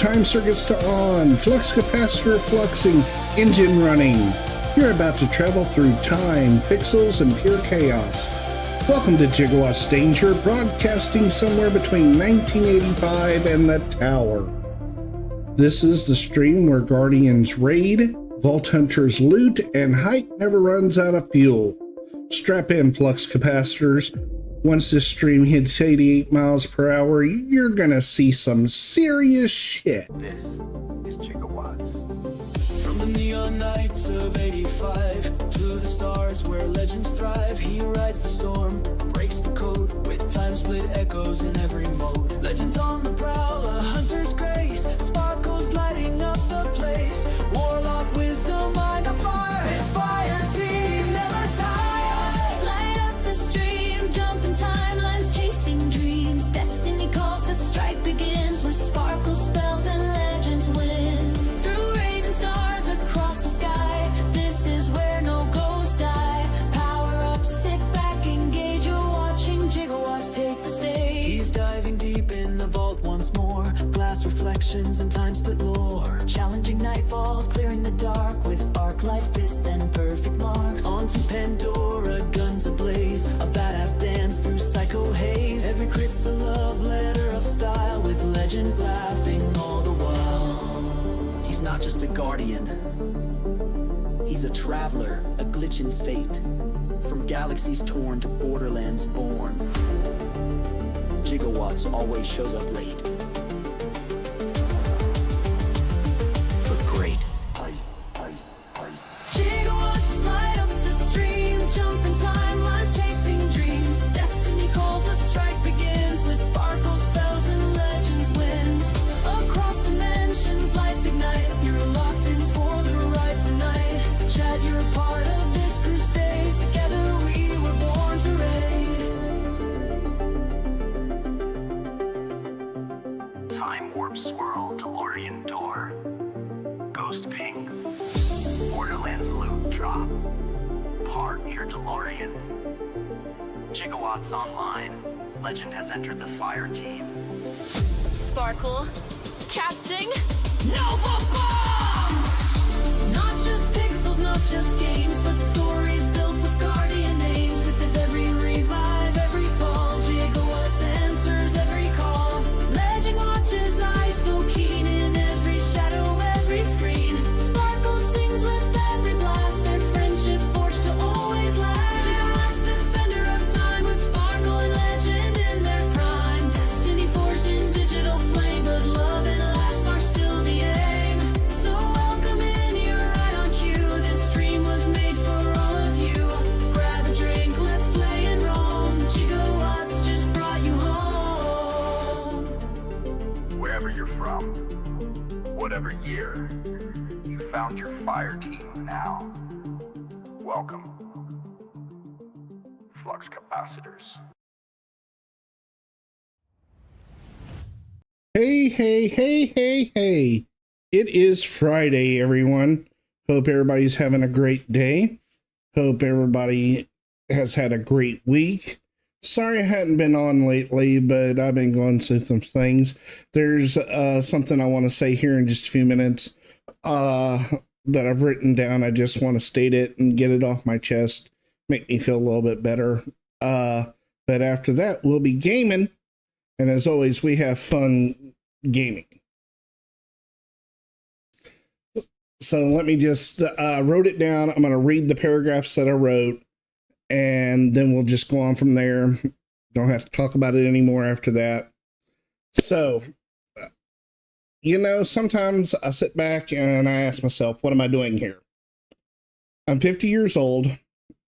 time circuits to on, flux capacitor fluxing, engine running. You're about to travel through time, pixels, and pure chaos. Welcome to Gigawatts Danger, broadcasting somewhere between 1985 and the Tower. This is the stream where Guardians raid, Vault Hunters loot, and hype never runs out of fuel. Strap in, flux capacitors. Once this stream hits 88 miles per hour, you're gonna see some serious shit. This is Gigawatts. From the neon nights of 85 to the stars where legends thrive, he rides the storm, breaks the code with time split echoes in every mode. Legends on the prowl, a hunter's grace, sparkles lighting up the place. Warlock wisdom, mind of fire, his fire team never tires. Light up the stream, jumping timelines, chasing dreams. Destiny calls, the strike begins with sparkle spells and legends wins. Through rays and stars across the sky, this is where no ghosts die. Power up, sit back, engage, you're watching Gigawatts take the stage. He's diving deep in the vault once more, glass reflections and time split lore. Challenging nightfalls, clearing the dark with arc light fists and perfect marks. Onto Pandora, guns ablaze, a badass dance through psycho haze. Every crit's a love letter of style, with legend laughing all the while. He's not just a guardian, he's a traveler, a glitch in fate. From galaxies torn to borderlands born, Gigawatts always shows up late, but great. Gigawatts light up the stream, jumping timelines, chasing dreams. Destiny calls, the strike begins with sparkle spells and legends wins. Across dimensions, lights ignite. You're locked in for the ride tonight. Chad, you're a part of this crusade. Together we were born to raid. Time warp swirl, DeLorean door. Ghost ping. Borderlands loot drop. Park your DeLorean. Gigawatts online. Legend has entered the fire team. Sparkle, casting, Nova Bomb! Not just pixels, not just games, but stories built with guardian names. With every revive, every fall, Gigawatts answers every call. Legend watches eyes so keen in every shadow, every screen. Sparkle sings with every blast, their friendship forged to always last. Gigawatts defender of time with sparkle and legend in their prime. Destiny forged in digital flame, but love and laughs are still the aim. So welcome in, you're right on cue. This stream was made for all of you. Grab a drink, let's play and roam. Gigawatts just brought you home. Wherever you're from, whatever year, you found your fire team now. Welcome. Flux capacitors. Hey. It is Friday, everyone. Hope everybody's having a great day. Hope everybody has had a great week. Sorry I hadn't been on lately, but I've been going through some things. There's something I want to say here in just a few minutes that I've written down. I just want to state it and get it off my chest, make me feel a little bit better. But after that, we'll be gaming. And as always, we have fun gaming. So let me just wrote it down. I'm going to read the paragraphs that I wrote, and then we'll just go on from there. Don't have to talk about it anymore after that. So, sometimes I sit back and I ask myself, what am I doing here? I'm 50 years old.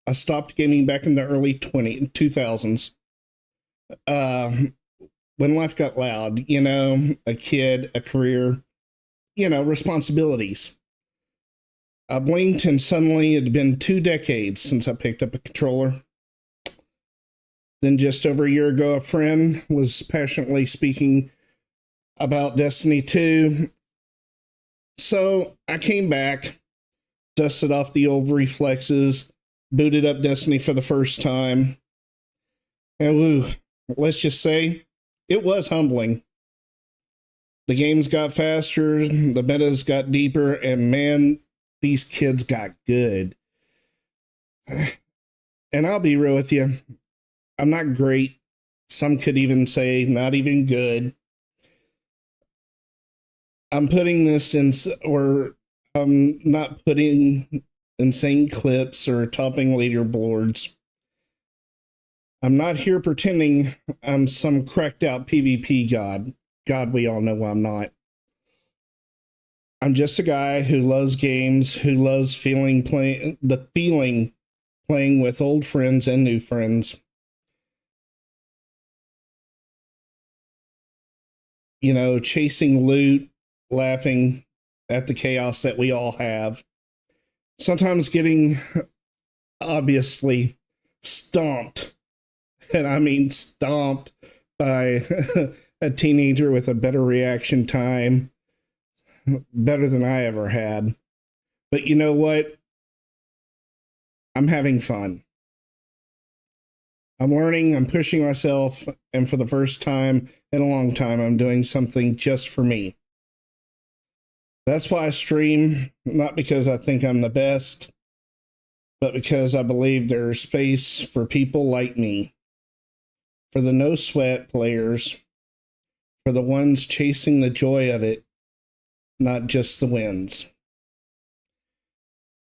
I stopped gaming back in the early 2000s. When life got loud, a kid, a career, responsibilities. I blinked and suddenly it had been 2 decades since I picked up a controller. Then just over a year ago, a friend was passionately speaking about Destiny 2. So I came back, dusted off the old reflexes, booted up Destiny for the first time. And let's just say, it was humbling. The games got faster, the metas got deeper, and man, these kids got good. And I'll be real with you, I'm not great. Some could even say not even good. I'm putting this in, or I'm not putting insane clips or topping leaderboards. I'm not here pretending I'm some cracked out PvP god. God, we all know I'm not. I'm just a guy who loves games, who loves playing with old friends and new friends. You know, chasing loot, laughing at the chaos that we all have. Sometimes getting obviously stomped, and I mean stomped, by a teenager with a better reaction time, better than I ever had. But you know what? I'm having fun. I'm learning, I'm pushing myself, and for the first time in a long time, I'm doing something just for me. That's why I stream, not because I think I'm the best, but because I believe there's space for people like me, for the no sweat players, for the ones chasing the joy of it, not just the wins.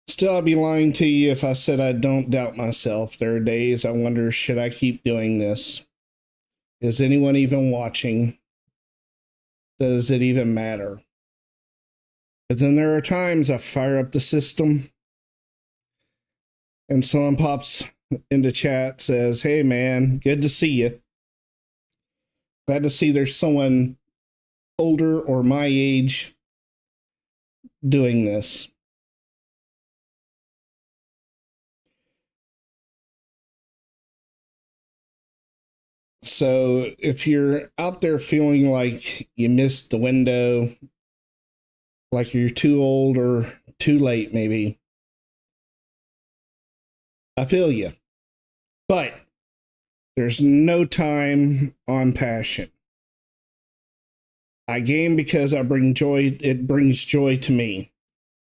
Still, I'd be lying to you if I said I don't doubt myself. There are days I wonder, should I keep doing this? Is anyone even watching? Does it even matter? But then there are times I fire up the system and someone pops into chat, says, "Hey man, good to see you. Glad to see there's someone older or my age doing this." So if you're out there feeling like you missed the window, like you're too old or too late, maybe, I feel you. But there's no time on passion. I game because I bring joy. It brings joy to me.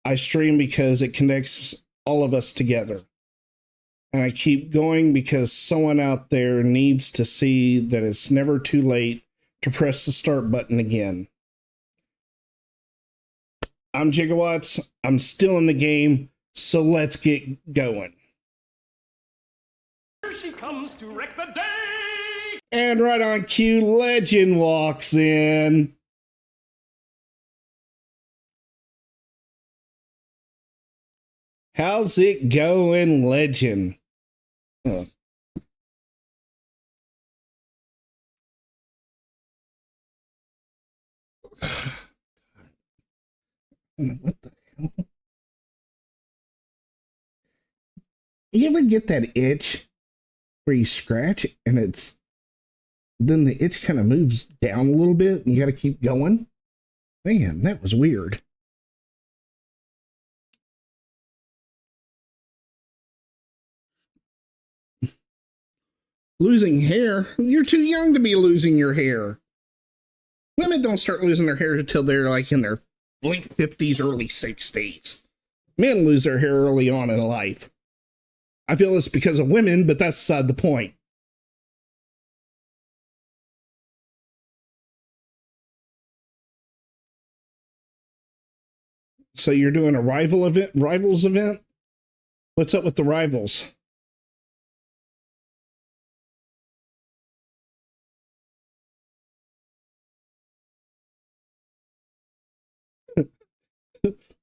I stream because it connects all of us together. And I keep going because someone out there needs to see that it's never too late to press the start button again. I'm Gigawatts. I'm still in the game, so let's get going. Here she comes to wreck the day! And right on cue, Legend walks in. How's it going, Legend? What the hell? You ever get that itch where you scratch and then the itch kind of moves down a little bit and you got to keep going? Man, that was weird. Losing hair? You're too young to be losing your hair. Women don't start losing their hair until they're like in their late 50s, early 60s. Men lose their hair early on in life. I feel it's because of women, but that's beside the point. So you're doing a rivals event? What's up with the rivals?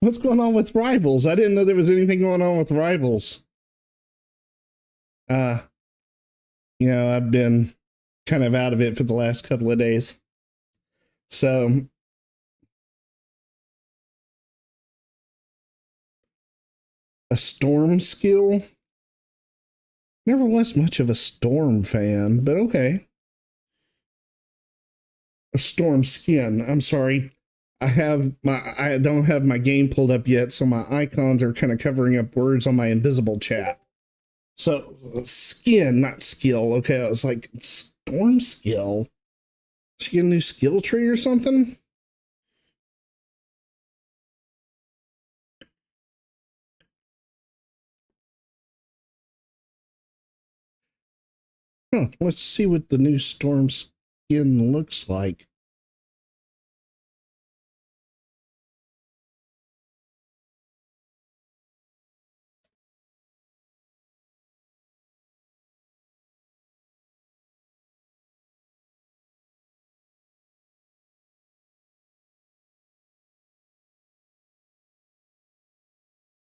What's going on with rivals? I didn't know there was anything going on with rivals. I've been kind of out of it for the last couple of days. So a storm skill? Never was much of a storm fan, but okay. A storm skin. I'm sorry. I don't have my game pulled up yet, so my icons are kind of covering up words on my invisible chat. So skin, not skill. Okay, I was like, storm skill. Did she get a new skill tree or something? Huh, let's see what the new Storm skin looks like.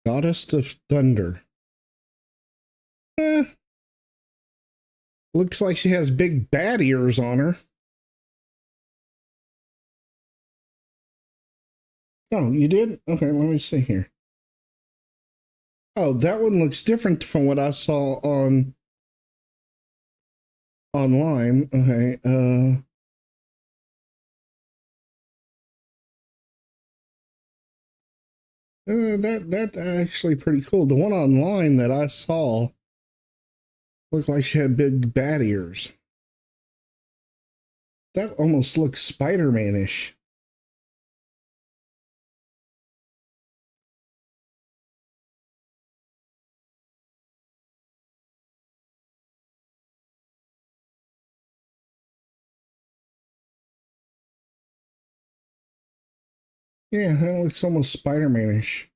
Goddess of Thunder. Looks like she has big bat ears on her. Oh, you did? Okay, let me see here. Oh, that one looks different from what I saw on online. Okay, that's actually pretty cool. The one online that I saw looked like she had big bat ears. That almost looks Spider-Man-ish. Yeah, that looks almost Spider-Man-ish.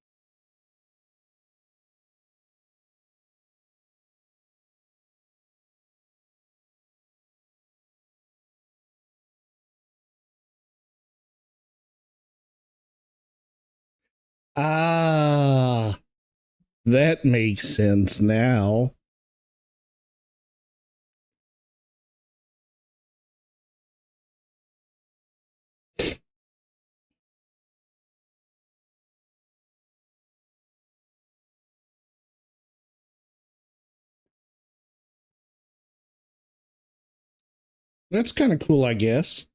Ah, that makes sense now. That's kind of cool, I guess.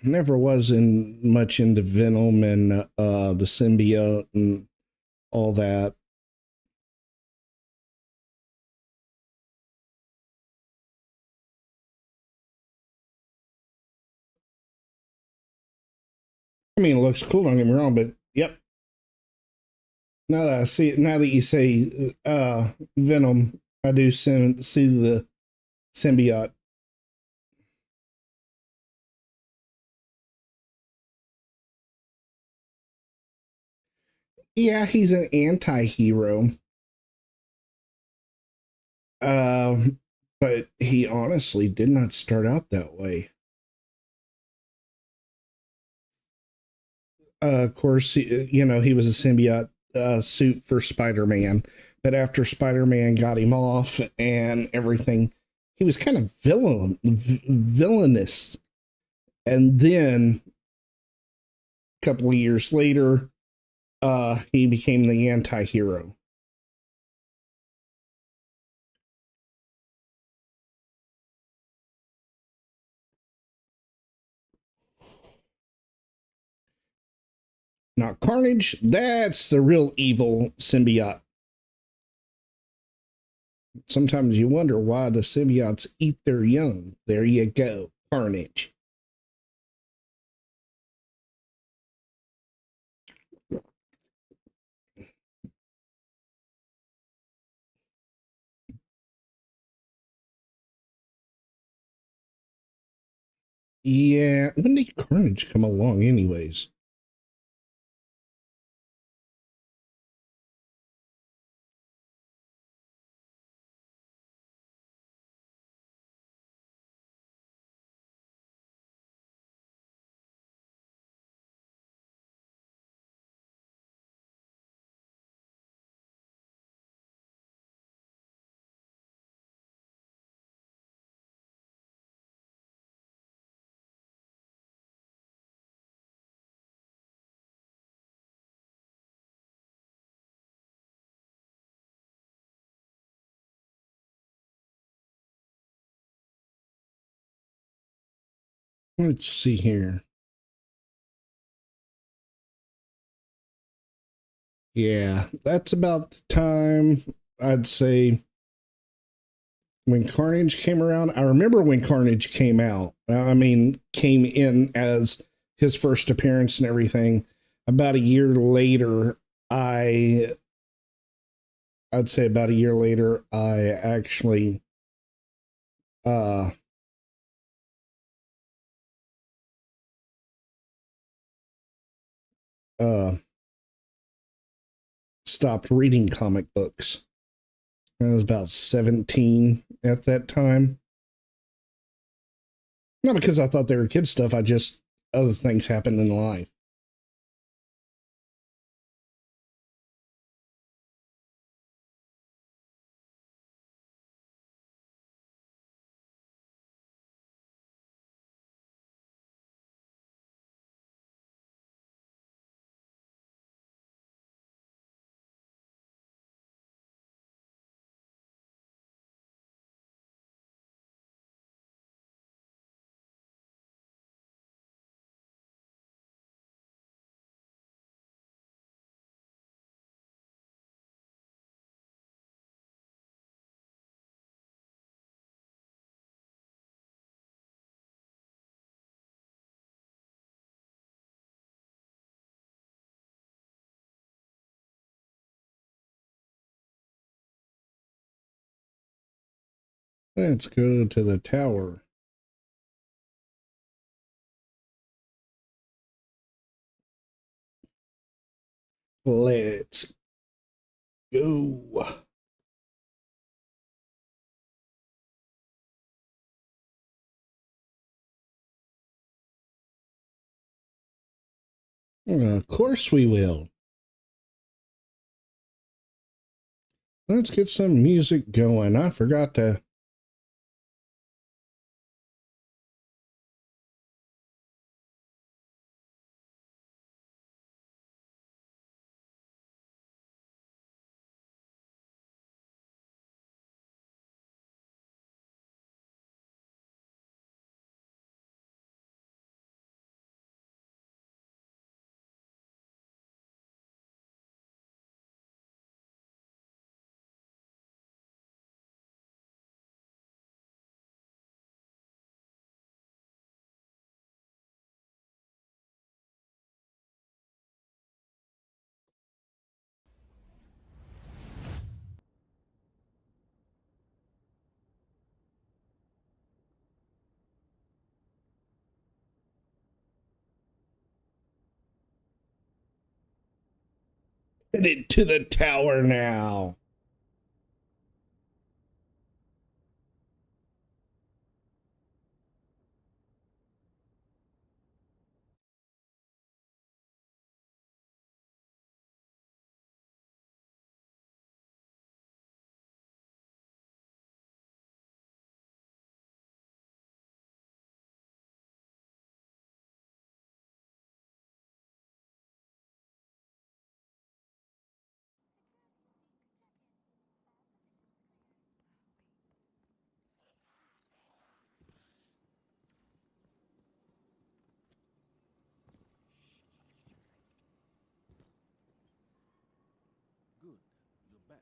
Never was much into Venom and the symbiote and all that. I mean, it looks cool, don't get me wrong, but yep. Now that I see it, now that you say Venom, I do see the symbiote. Yeah, he's an anti-hero. But he honestly did not start out that way. Of course, you know, he was a symbiote suit for Spider-Man, but after Spider-Man got him off and everything, he was kind of villainous. And then a couple of years later, he became the anti-hero. Now, Carnage, that's the real evil symbiote. Sometimes you wonder why the symbiotes eat their young. There you go, Carnage. Yeah, when did Carnage come along anyways? Let's see here. Yeah, that's about the time I'd say when Carnage came around. I remember when Carnage came out. I mean, came in as his first appearance and everything. About a year later, I I'd say about a year later, I actually uh uh stopped reading comic books. I was about 17 at that time. Not because I thought they were kid stuff, I just, other things happened in life. Let's go to the tower. Let's go. Of course we will. Let's get some music going. I forgot to. Headed to the tower now. Good, you're back.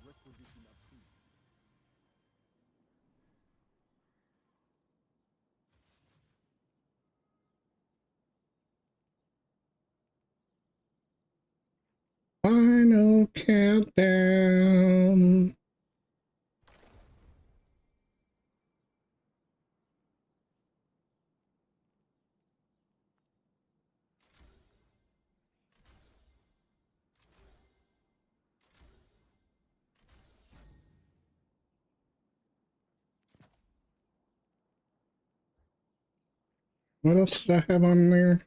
Requisition approved. Final countdown. What else did I have on there?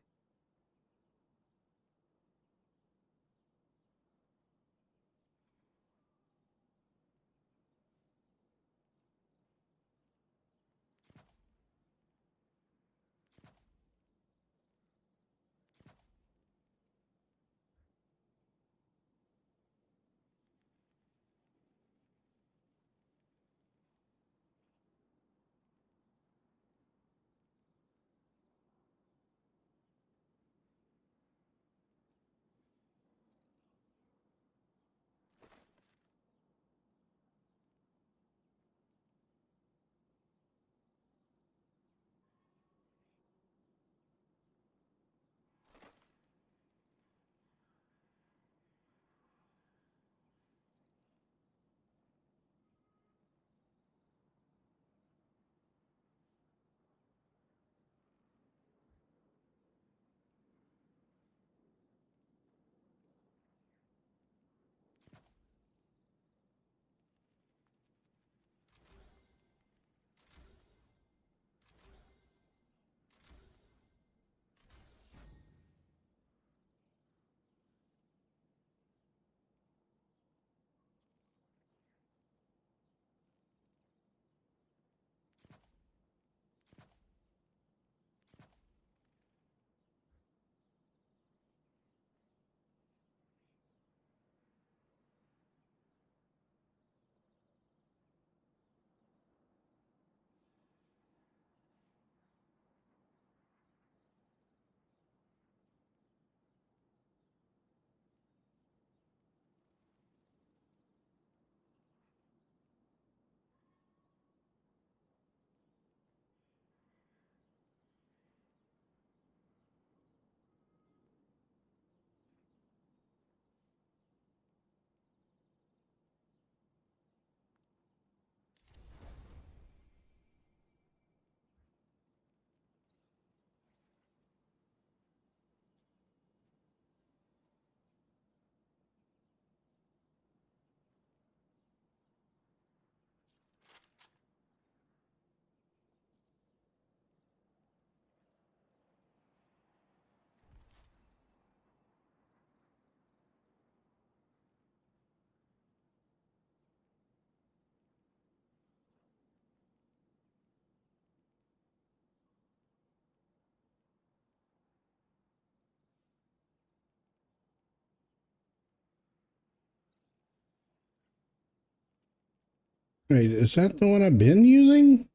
Wait, is that the one I've been using?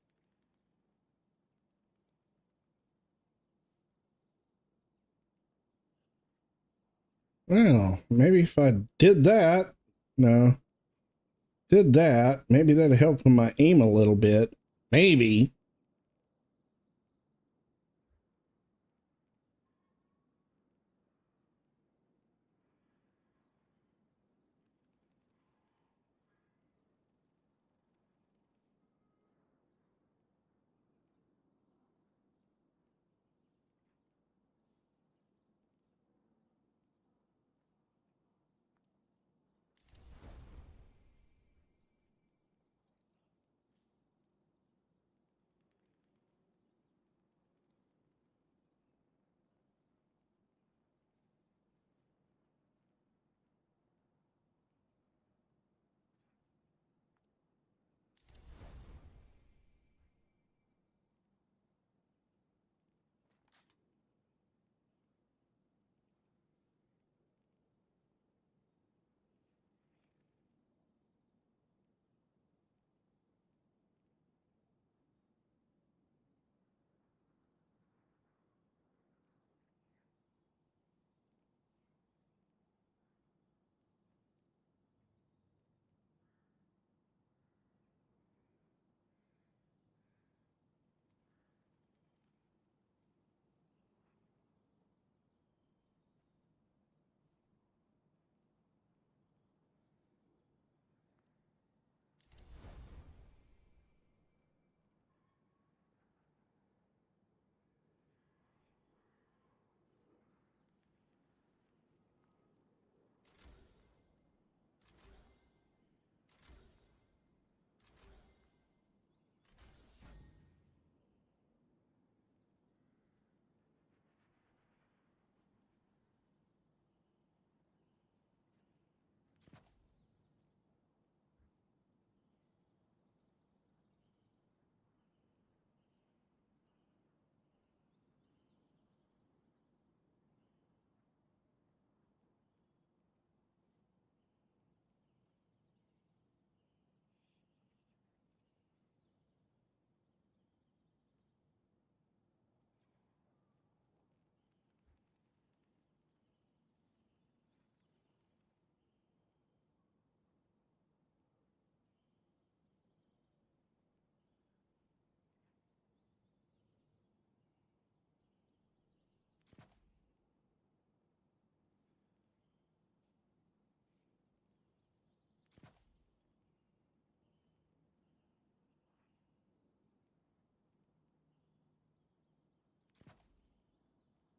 Well, maybe if I did that, no, did that, maybe that'd help with my aim a little bit. Maybe.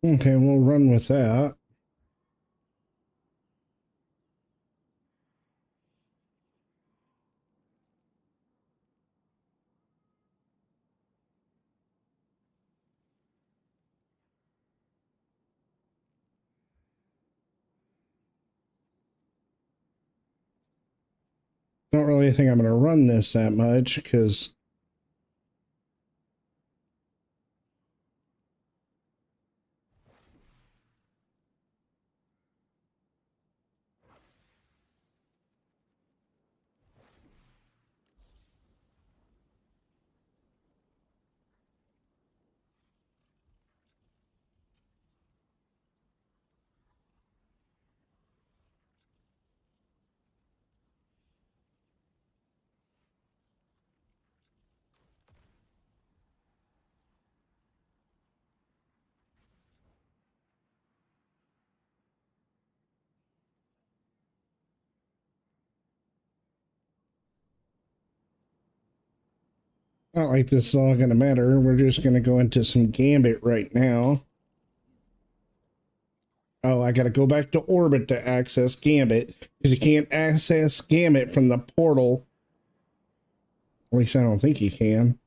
Okay, we'll run with that. Don't really think I'm going to run this that much because not like this is all going to matter. We're just going to go into some Gambit right now. Oh, I got to go back to Orbit to access Gambit because you can't access Gambit from the portal. At least I don't think you can.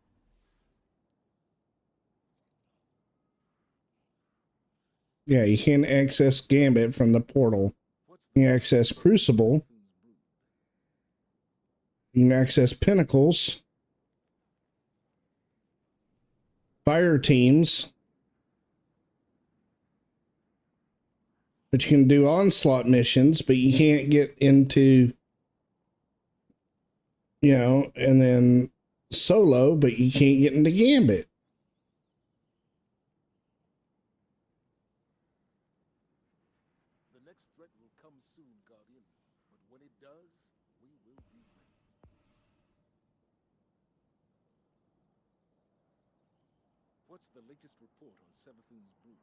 Yeah, you can't access Gambit from the portal. You can access Crucible. You can access Pinnacles. Fire teams. But you can do onslaught missions, but you can't get into, and then solo, but you can't get into Gambit. The next threat will come soon, Guardian. But when it does, we will be ready. What's the latest report on Savathun's brood?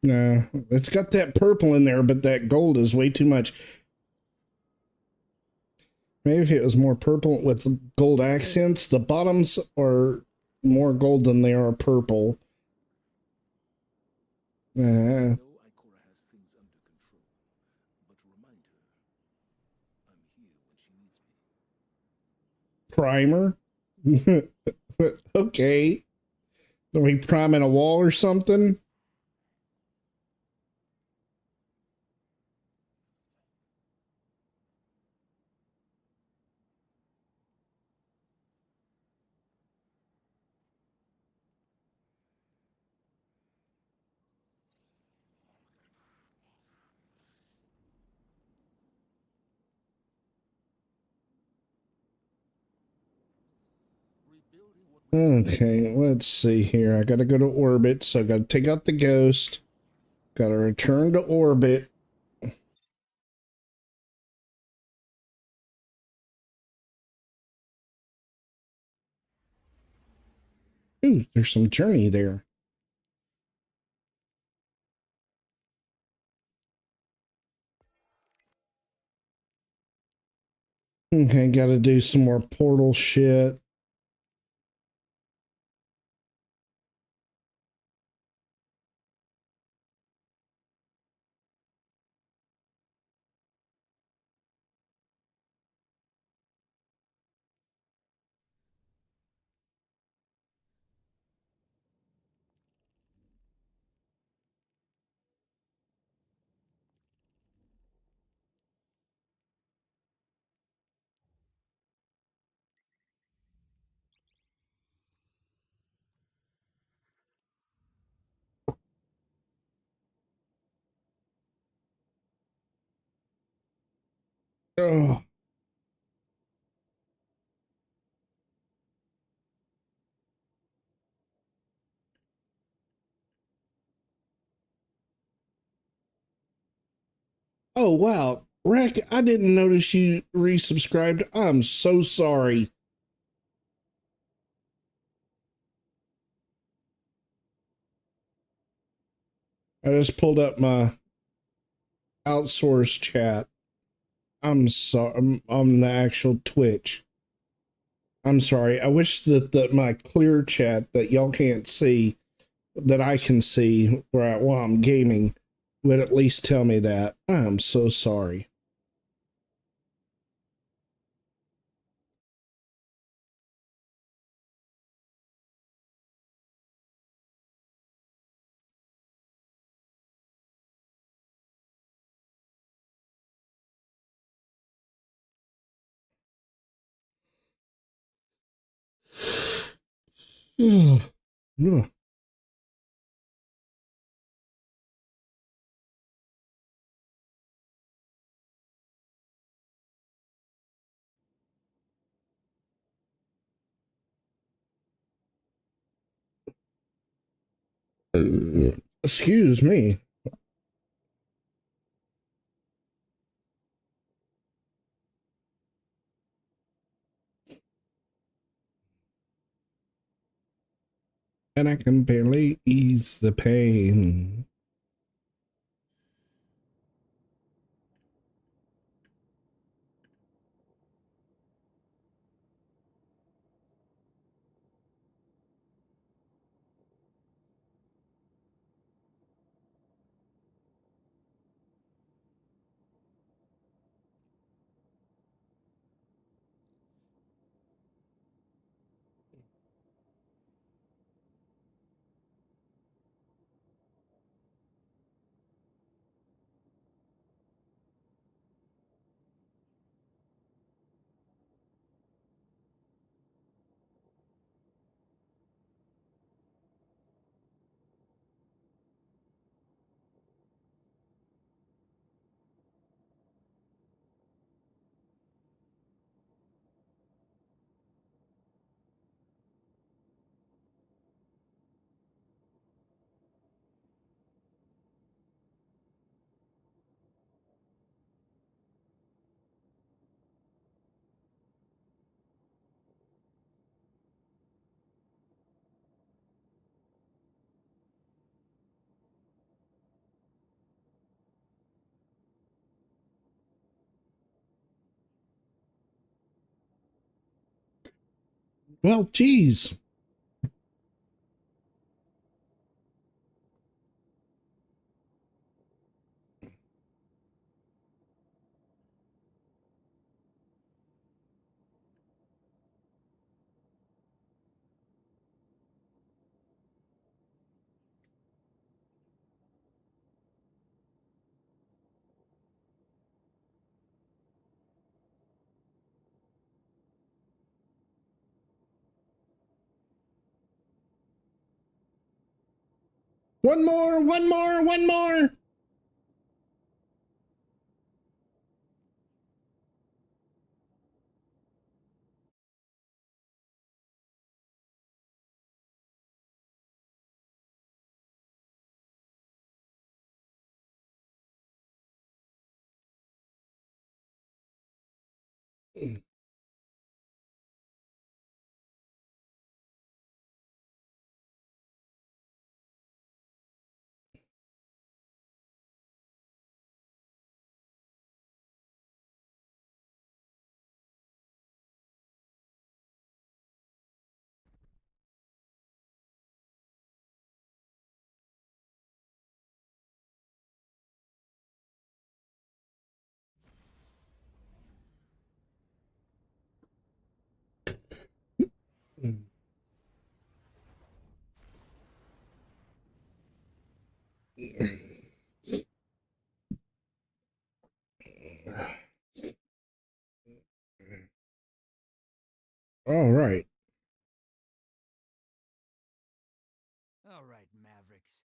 No, it's got that purple in there, but that gold is way too much. Maybe if it was more purple with gold accents, the bottoms are more gold than they are purple. I know Ikora has things under control, but remind her, I'm here when she needs me. Primer? Okay. Are we priming a wall or something? Rebuilding what we Okay, let's see here. I gotta go to orbit, so I gotta take out the ghost. Gotta return to orbit. Ooh, there's some journey there. Okay, gotta do some more portal shit. Oh, oh wow. Rack, I didn't notice you resubscribed. I'm so sorry. I just pulled up my outsourced chat. I'm sorry. I'm on the actual Twitch. I'm sorry. I wish that my clear chat that y'all can't see, that I can see while I'm gaming, would at least tell me that. I'm so sorry. Ugh. Excuse me. And I can barely ease the pain. Well, geez. One more, one more, one more. All right. All right, Mavericks.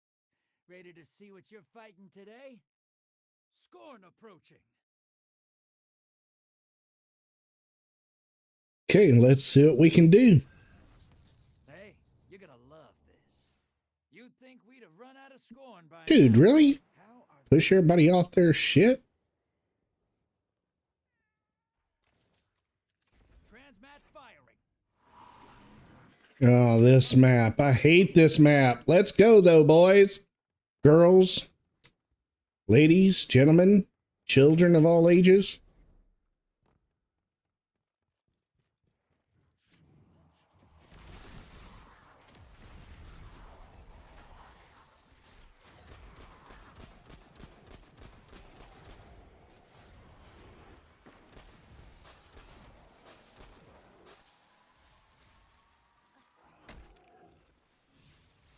Ready to see what you're fighting today? Scorn approaching. Okay, let's see what we can do. Hey, you're gonna love this. You'd think we'd have run out of Scorn by Dude, now. really? How are Push everybody off their shit? Transmat firing. Oh, this map. I hate this map. Let's go, though, boys. girls, ladies, gentlemen, children of all ages.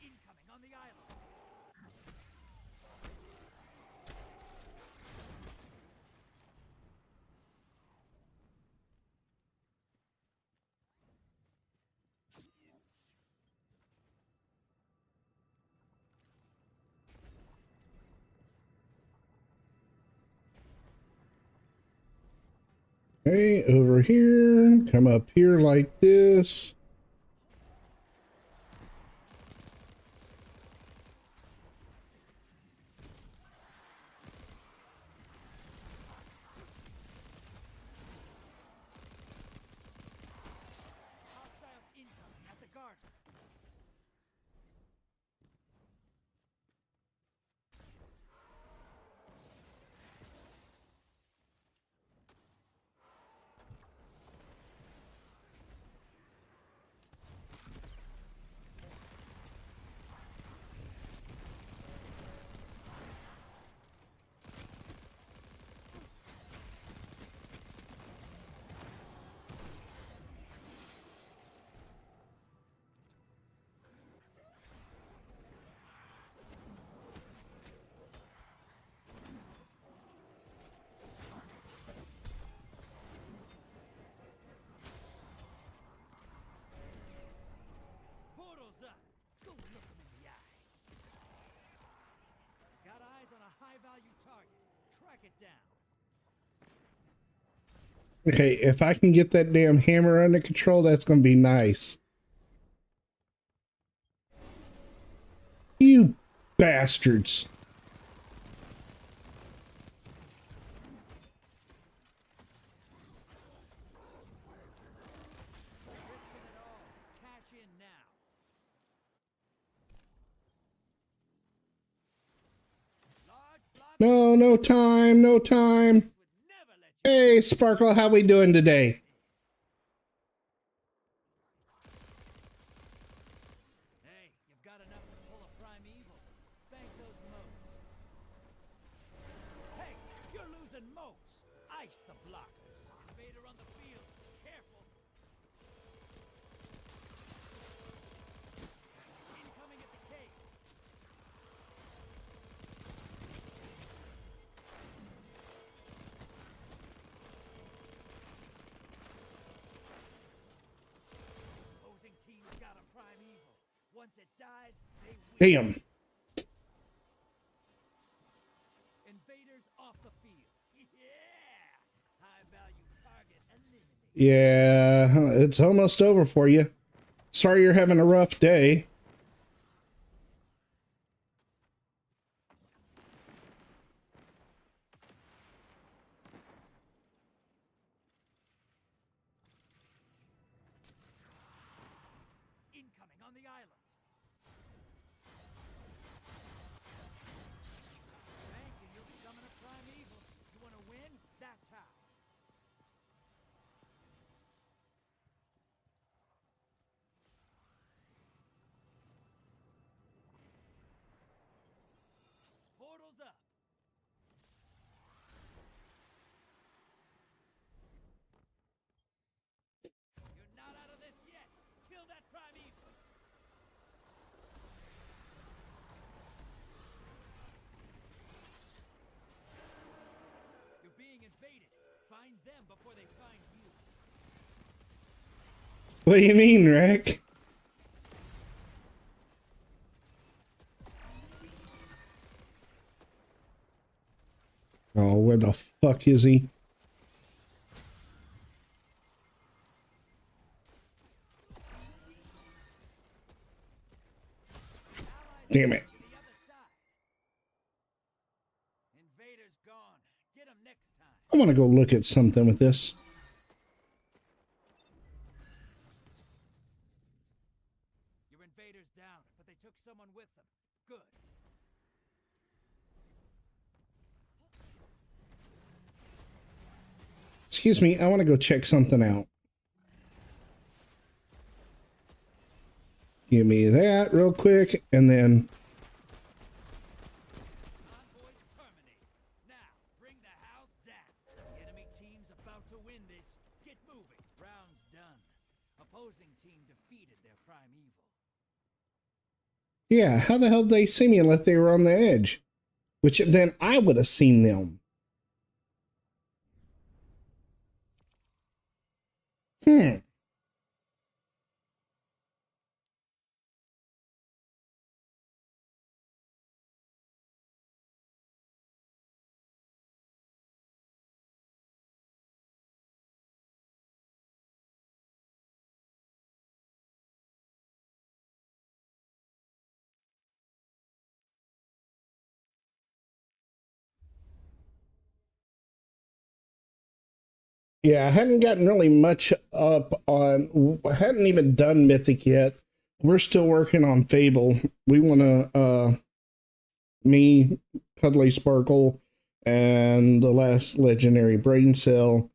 Incoming on the island. Okay, over here, come up here like this. Hostiles incoming at the garden. Portals up. Go look 'em in the eyes. Got eyes on a high-value target. Track it down. Okay, if I can get that damn hammer under control, that's gonna be nice. You bastards. Risking it all. Cash in now. Large block No, no time, no time. would never let you. Hey, Sparkle, how we doing today? Hey, you've got enough to pull a primeval. Bank those moats. Hey, you're losing moats. Ice the blockers. Invader on the field. Careful. Incoming at the caves. Opposing team's got a primeval. Once it dies, they win. Damn. Invaders off the field. Yeah! High value target eliminated. Yeah, it's almost over for you. Sorry you're having a rough day. Incoming on the island. Bank and you'll summon a primeval. You want to win? That's how. Portals up. You're not out of this yet. Kill that primeval. You're being invaded. Find them before they find you. What do you mean, Rick? Oh, where the fuck is he? Damn it. To the other side. Invaders gone. Get 'em next time. I want to go look at something with this. Your invaders down, but they took someone with them. Good. excuse me, I want to go check something out. Give me that real quick, and then... Convoys terminate. Now, bring the house down. The enemy team's about to win this. Get moving. Round's done. Opposing team defeated their prime evil. Yeah, how the hell did they see me unless they were on the edge? Which then I would have seen them. Yeah, I hadn't gotten really much up on, I hadn't even done Mythic yet. We're still working on Fable. We want to, me, Cuddly Sparkle, and the last legendary brain cell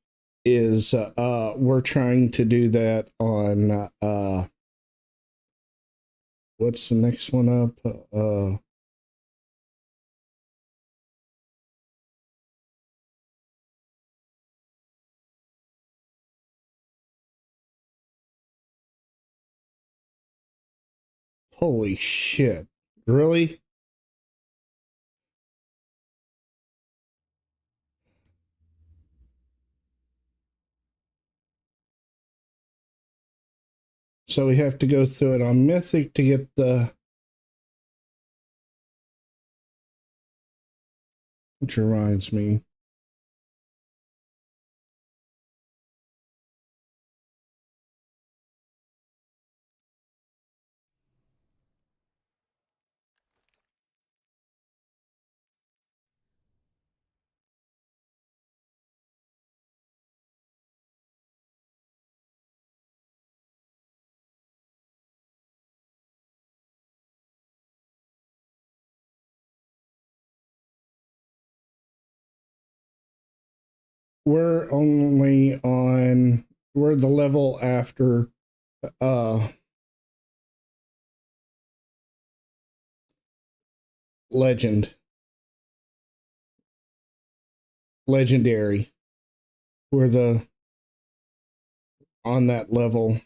is, we're trying to do that on, what's the next one up? Holy shit. Really? So we have to go through it on Mythic to get the... Which reminds me. We're only on... We're the level after... Legendary. We're the... on that level.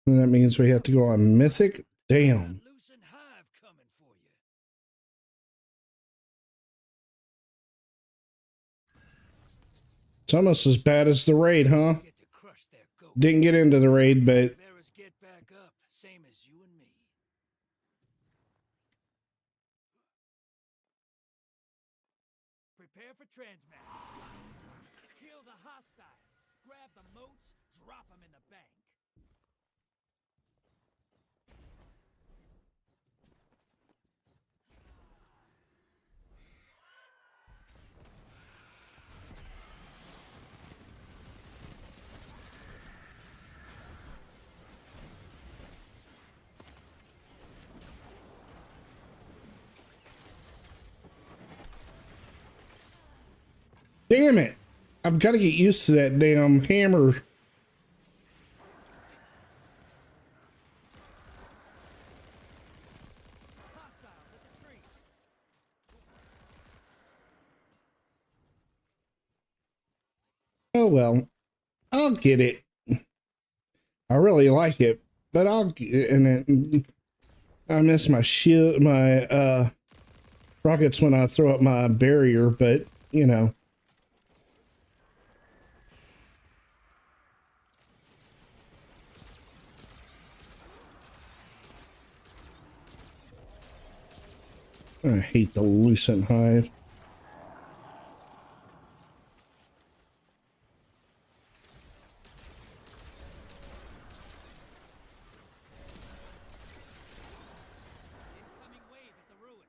And that means we have to go on Mythic? Damn. Loose and hive coming for you. It's almost as bad as the raid, huh? Get to crush their goat. Didn't get into the raid, but... Bearers get back up, same as you and me. Prepare for transmat. Kill the hostiles. Grab the moats, drop them in the bank. Damn it! I've got to get used to that damn hammer. Hostiles at the tree. Oh well. I'll get it. I really like it, but I'll get it. I miss my shield, my rockets when I throw up my barrier, but you know. I hate the Lucent Hive. Incoming wave at the ruins.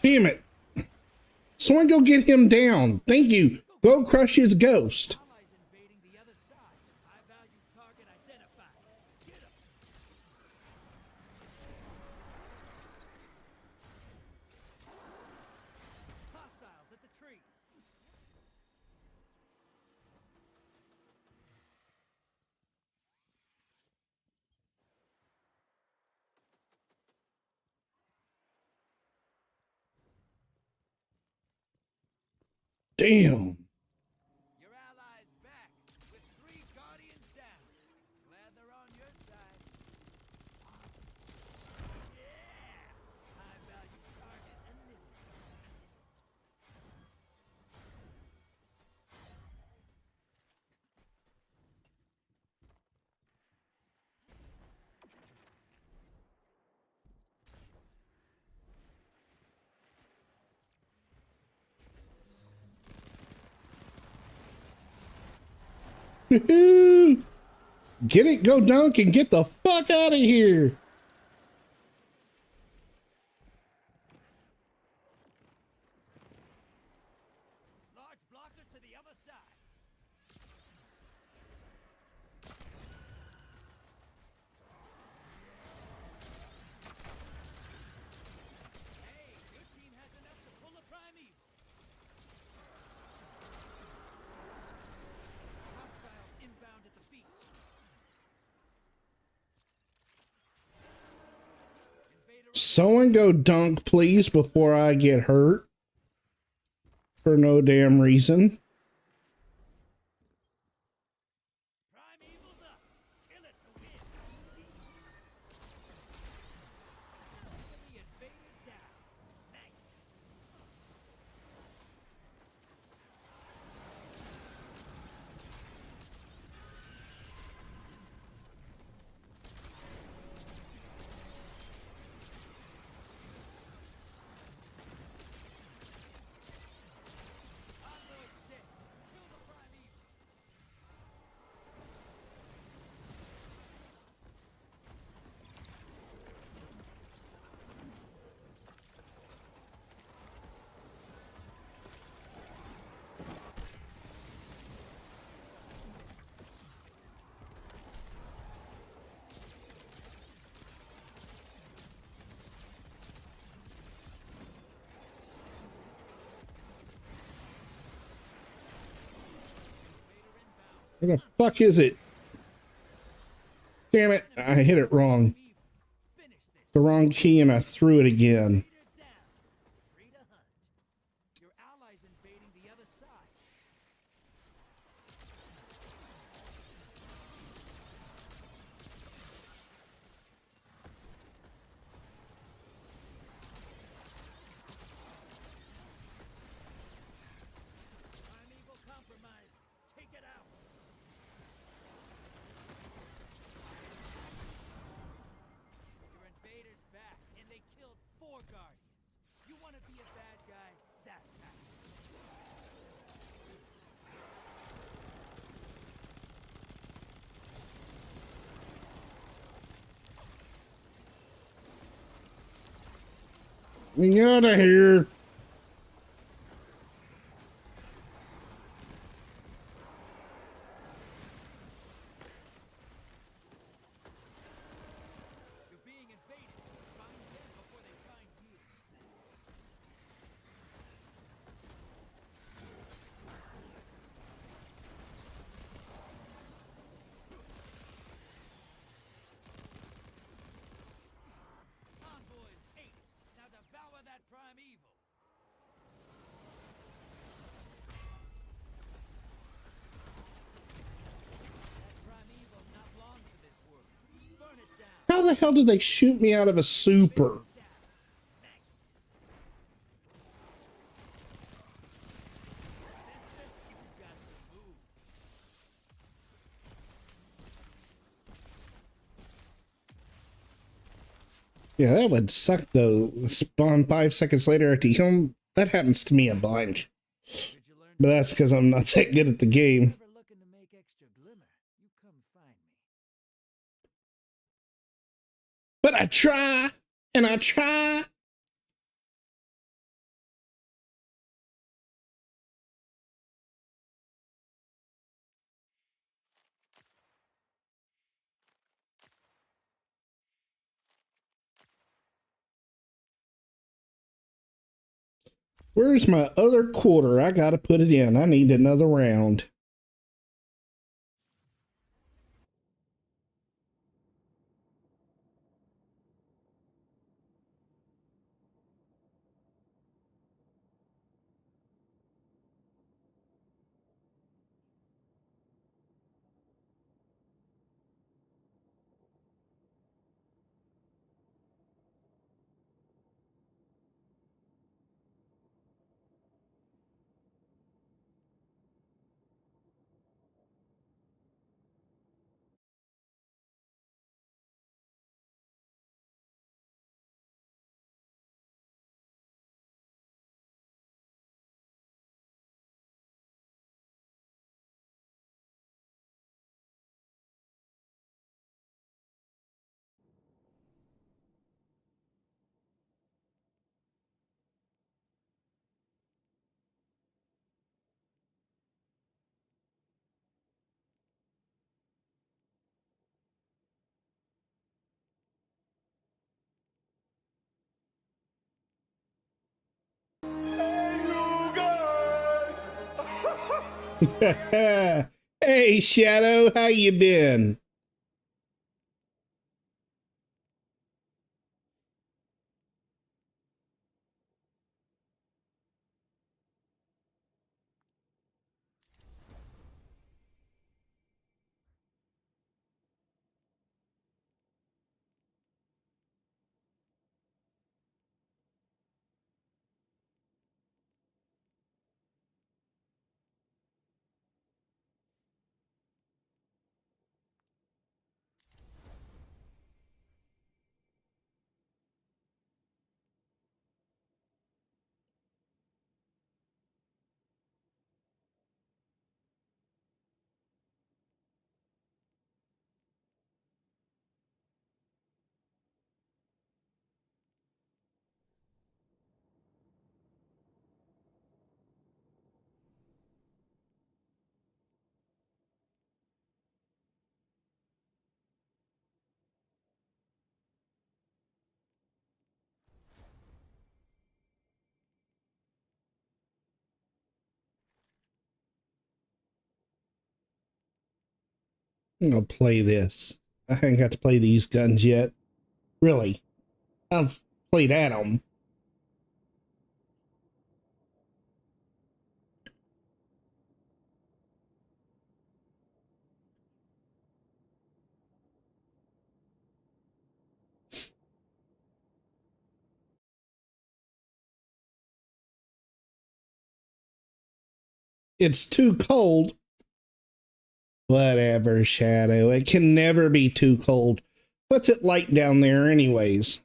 Damn it. Someone go get him down. Thank you. Go crush his ghost. Allies invading the other side. High value target identified. Get him. Hostiles at the trees. Damn. Your allies back with 3 guardians down. Glad they're on your side. Yeah! High value target eliminated. Woohoo. Get it, go dunk, and get the fuck out of here. Large blocker to the other side. Hey, your team has enough to pull a primeval. Hostiles inbound at the beach. Invader Someone go dunk, please, before I get hurt. For no damn reason. primeval's up. Kill it to win. Enemy invader down. Nice. Envoy's dead. Kill the primeval. Where the fuck is it? Damn it, I hit it wrong. Finish this. The wrong key and I threw it again. Invader down. Free to hunt. Your allies invading the other side. Primeval compromised. Take it out. Your invaders back, and they killed 4 guardians. You want to be a bad guy? That's how. Get out of here. You're being invaded. Find them before they find you. Envoys 8. Now devour that primeval. That primeval's not long for this world. Burn it down. How the hell did they shoot me out of a super? Yeah, that would suck though. Spawn 5 seconds later after you come. That happens to me a bunch. But that's because I'm not that good at the game. Ever looking to make extra glimmer? You come find me. But I try, and I try, Where's my other quarter? I gotta put it in. I need another round. Hey, Shadow, how you been? I'm gonna play this. I haven't got to play these guns yet. Really. I've played at them. It's too cold. Whatever, Shadow. It can never be too cold. What's it like down there anyways?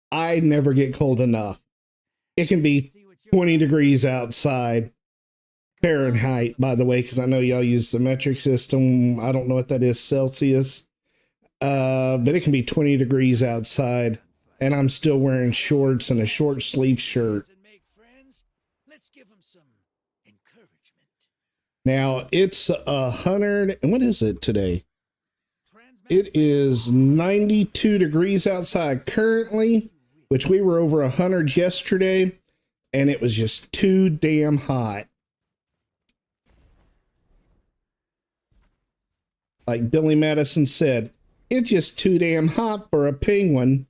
I never get cold enough. It can be 20 degrees outside. Fahrenheit, by the way, because I know y'all use the metric system. I don't know what that is, Celsius. But it can be 20 degrees outside, and I'm still wearing shorts and a short sleeve shirt. Now it's 100, and what is it today? It is 92 degrees outside currently, which we were over 100 yesterday, and it was just too damn hot. Like Billy Madison said, it's just too damn hot for a penguin.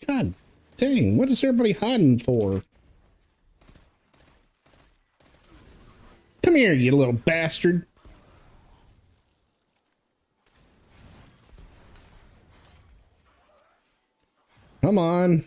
God dang, what is everybody hiding for? Come here, you little bastard. Come on.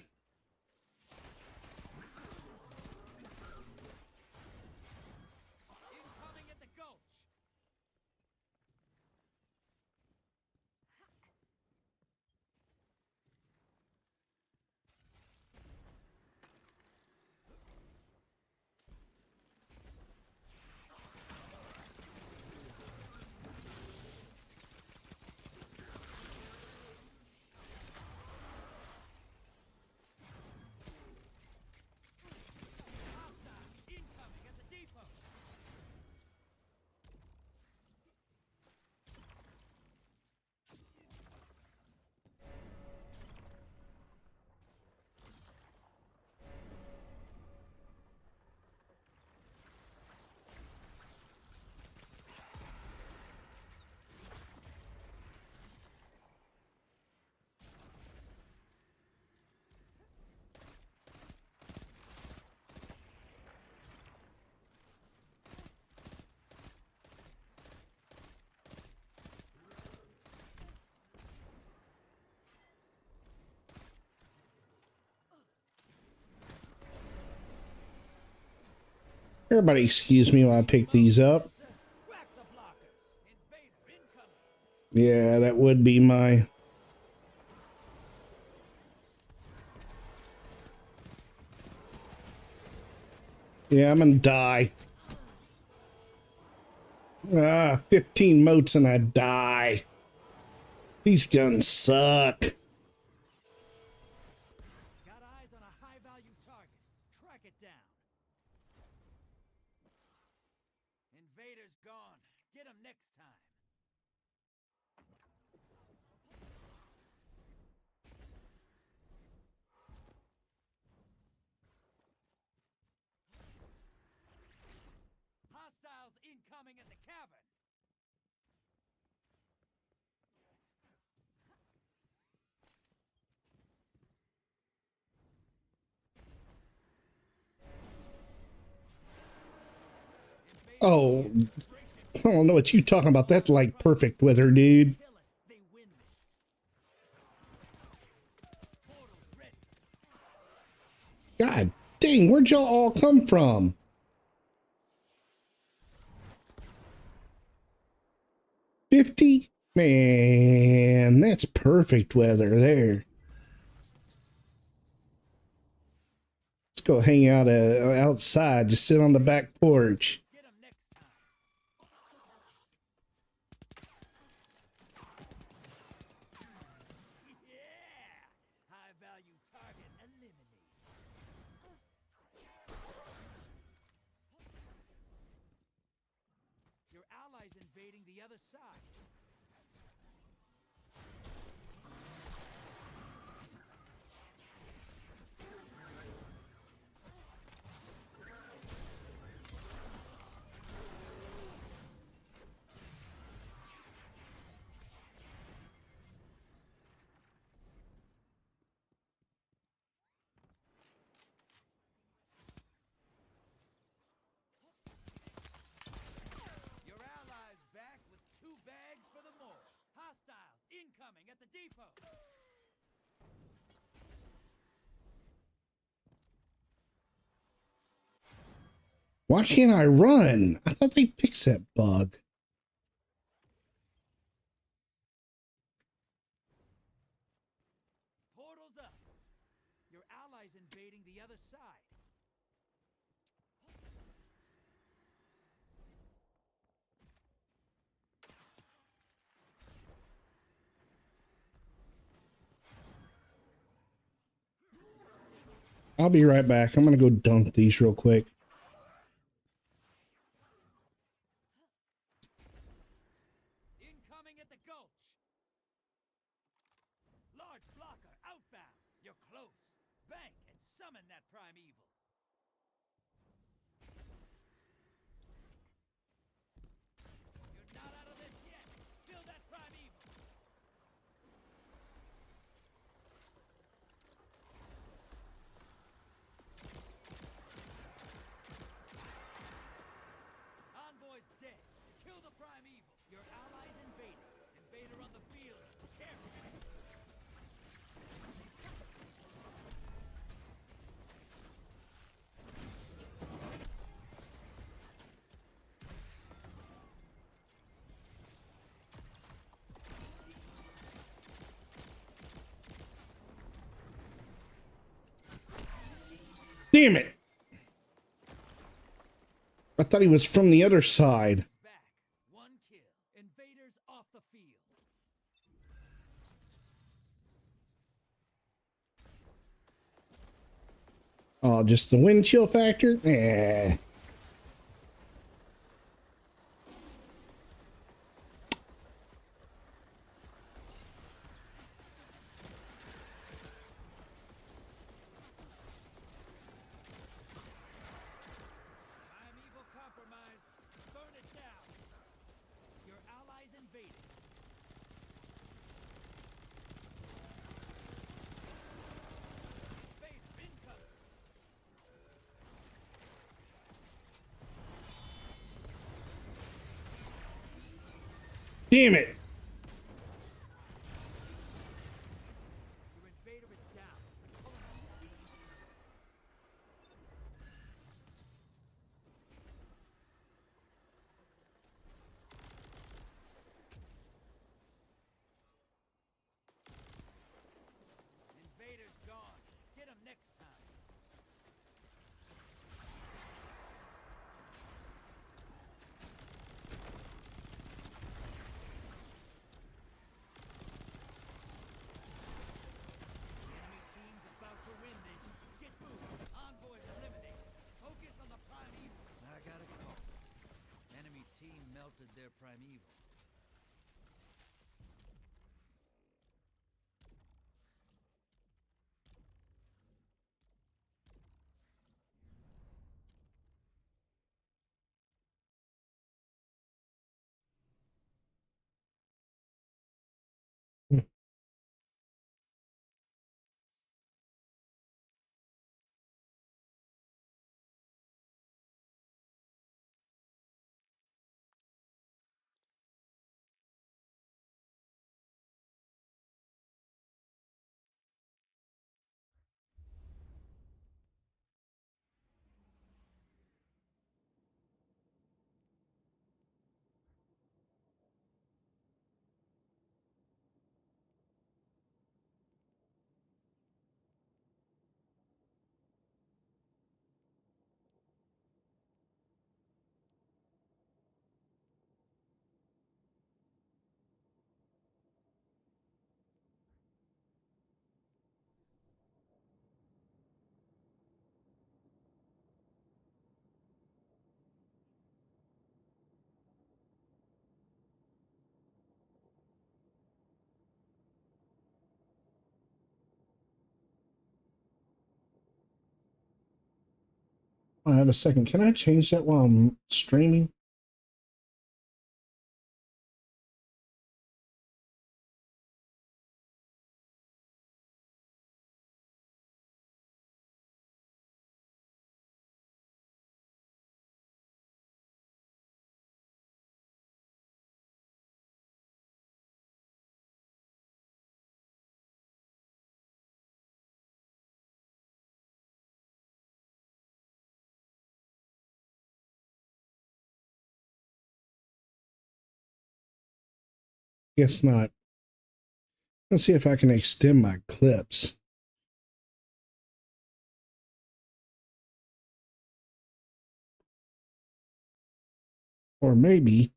Everybody excuse me while I pick these up. Yeah, that would be my... Yeah, I'm gonna die. 15 motes and I die. These guns suck. Got eyes on a high-value target. Track it down. Invader's gone. Get him next time. Hostiles incoming at the cavern. Oh, I don't know what you talking about. That's like perfect weather, dude. Kill it. They win this. Portal's ready. God dang, where'd y'all all come from? $50? Man, that's perfect weather there. Let's go hang out outside, just sit on the back porch. Get him next time. Yeah! High-value target eliminated. Your allies invading the other side. Your allies back with 2 bags for the more. Hostiles incoming at the depot. Why can't I run? I thought they fixed that bug. Portal's up. Your allies invading the other side. I'll be right back. I'm gonna go dunk these real quick. Incoming at the gulch. Large blocker outbound. You're close. Bank and summon that primeval. You're not out of this yet. Kill that primeval. Envoy's dead. Kill the primeval. Your allies invaded. Invader on the field. Careful. Damn it! I thought he was from the other side. Back. 1 kill. Invaders off the field. Oh, just the wind chill factor? Eh. Primeval compromised. Burn it down. Your allies invaded. Invader incoming. Damn it! Your invader is down. steam melted their primeval. I have a second. Can I change that while I'm streaming? Guess not. Let's see if I can extend my clips. Or maybe.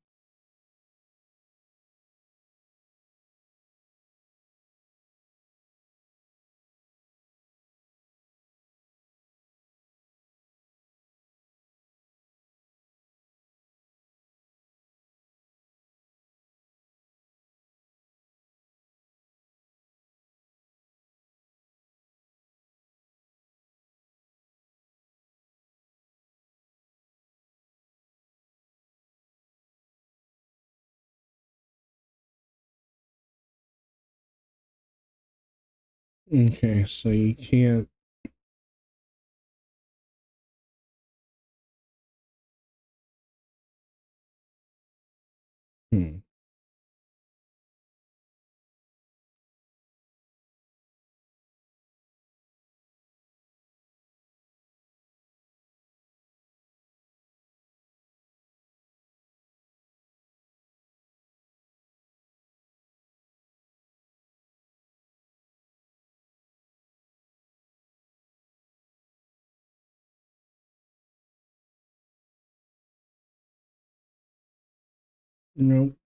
Okay, so you can't. Hmm. Nope.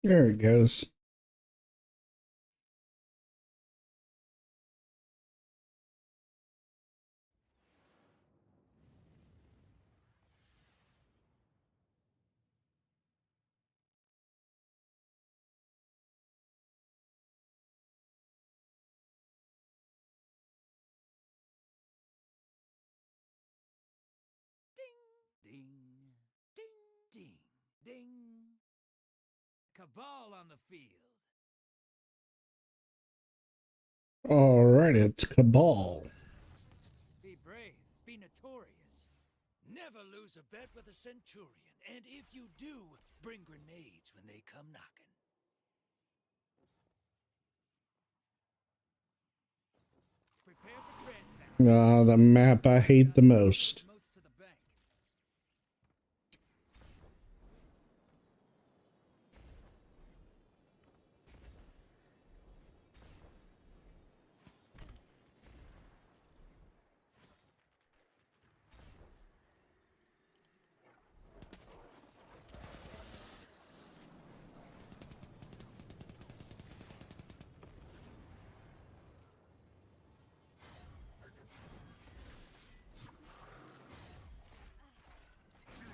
There it goes. Ding! Cabal on the field. All right, it's Cabal. Be brave, be notorious. Never lose a bet with a Centurion, and if you do, bring grenades when they come knocking. Prepare for transparency. Ah, the map I hate the most. Moats to the bank.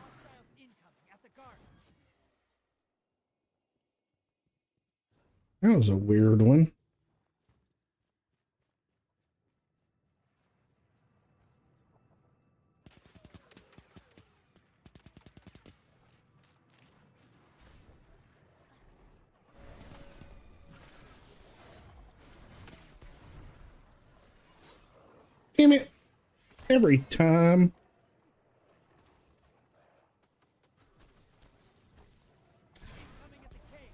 Hostiles incoming at the garden. That was a weird one. Damn it. Every time. Incoming at the cave.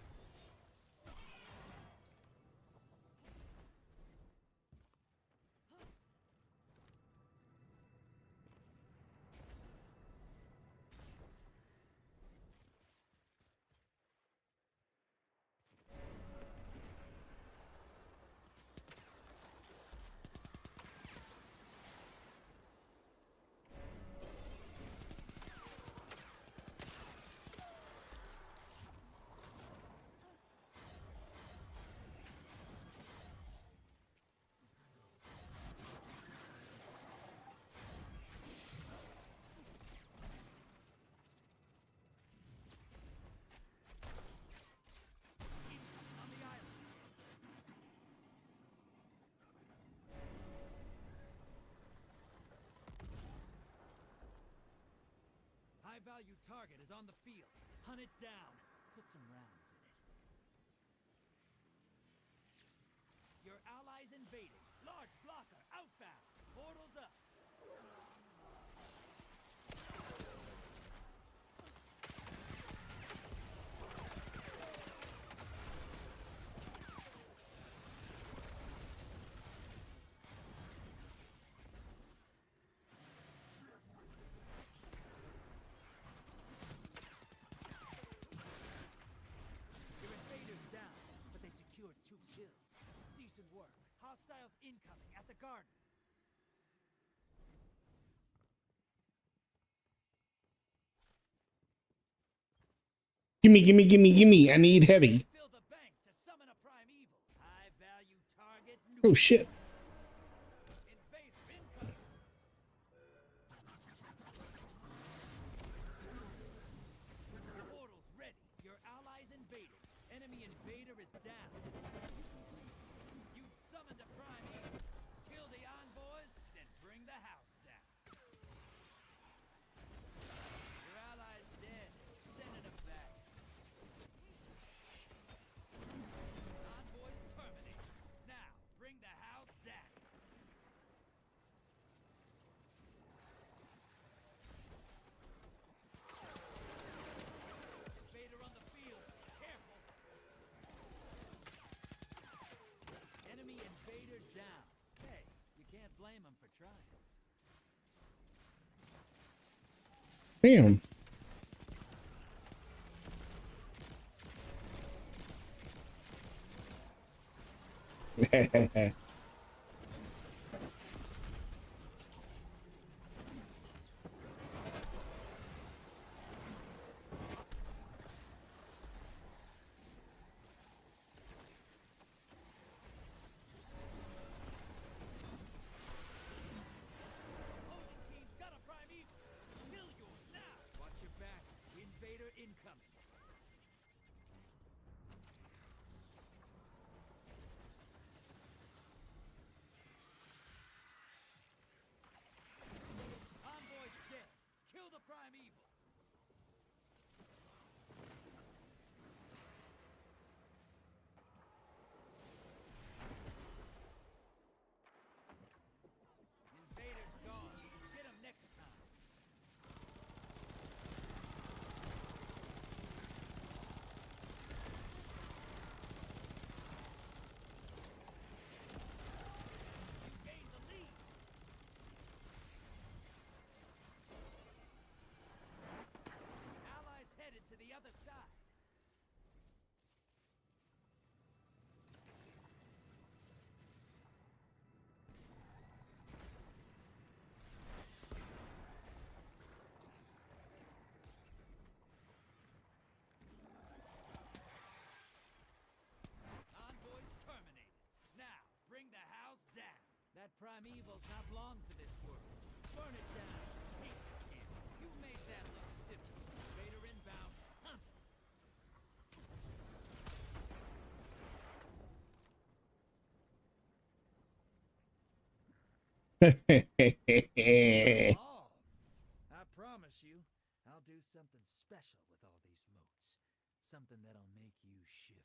Incoming on the island. High-value target is on the field. Hunt it down. Put some rounds in it. Your allies invading. Large blocker outbound. Portals up. Your invaders down, but they secured 2 kills. Decent work. Hostiles incoming at the garden. Gimme, gimme, gimme, gimme. I need heavy. Fill the bank to summon a primeval. High-value target. Oh, shit. Invader incoming. Portals ready. Your allies invaded. Enemy invader is down. You summoned a primeval. Kill the envoys, then bring the house down. Your allies dead. Sending them back. Envoys terminated. Now, bring the house down. Invader on the field. Careful. Enemy invader down. Hey, you can't blame him for trying. Damn. Opposing team's got a primeval. Kill yours now. Watch your back. Invader incoming. primeval's not long for this world. Burn it down. Take the skin. You made that look simple. Raider inbound. Hunt him. Oh, I promise you, I'll do something special with all these moats. Something that'll make you shiver.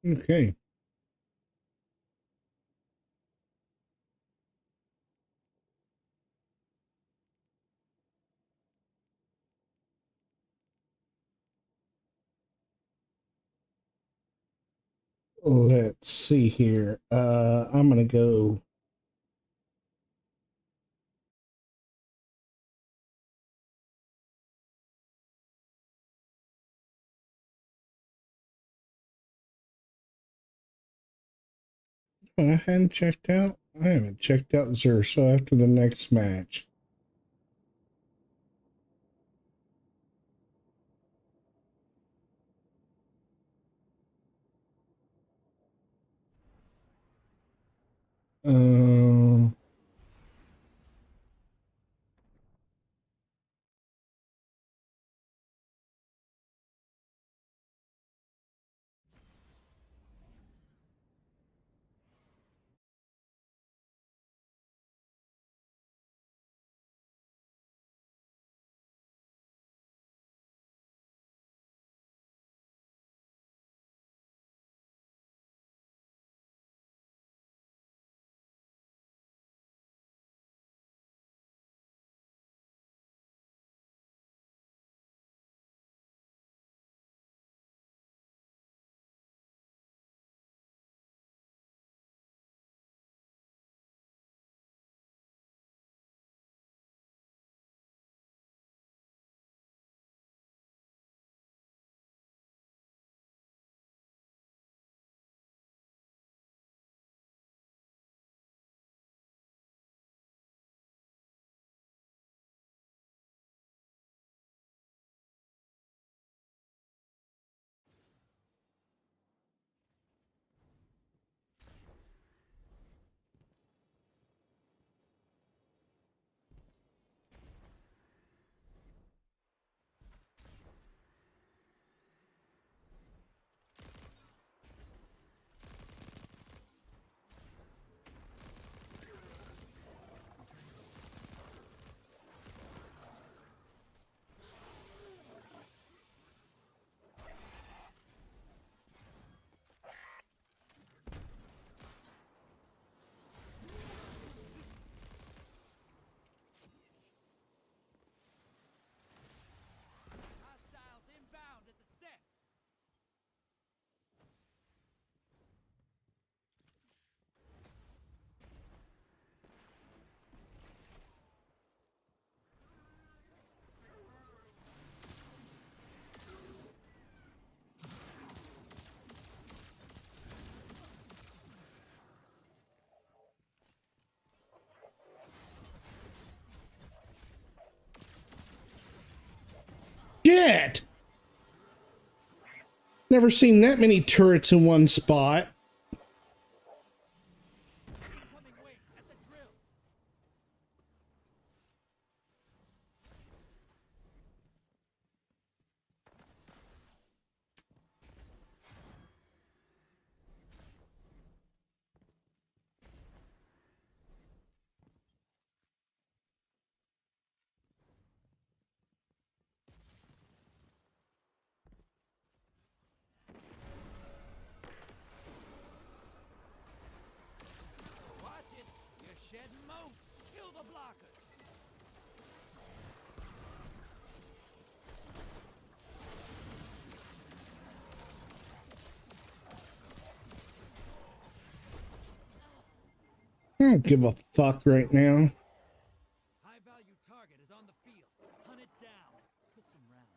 Okay. Let's see here. I'm gonna go. I hadn't checked out. I haven't checked out Zursa after the next match. Uh, Hostiles inbound at the steps. shit! Never seen that many turrets in one spot. Incoming wait at the drill. don't give a fuck right now. High value target is on the field. Hunt it down. Put some rounds.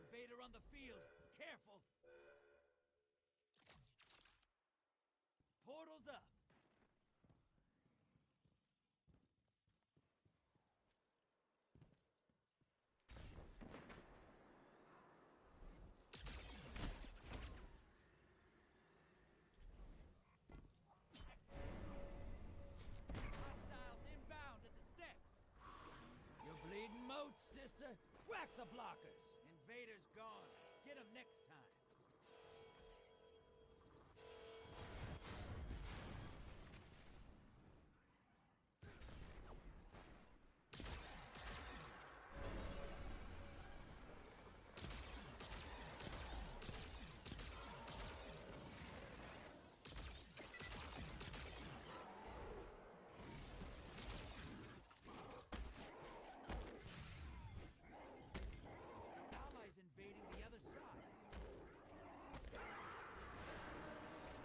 Invader on the field. Careful. Portal's up. Hostiles inbound at the steps. You're bleeding moats, sister. Whack the blockers. Invader's gone. Get him next time. Allies invading the other side.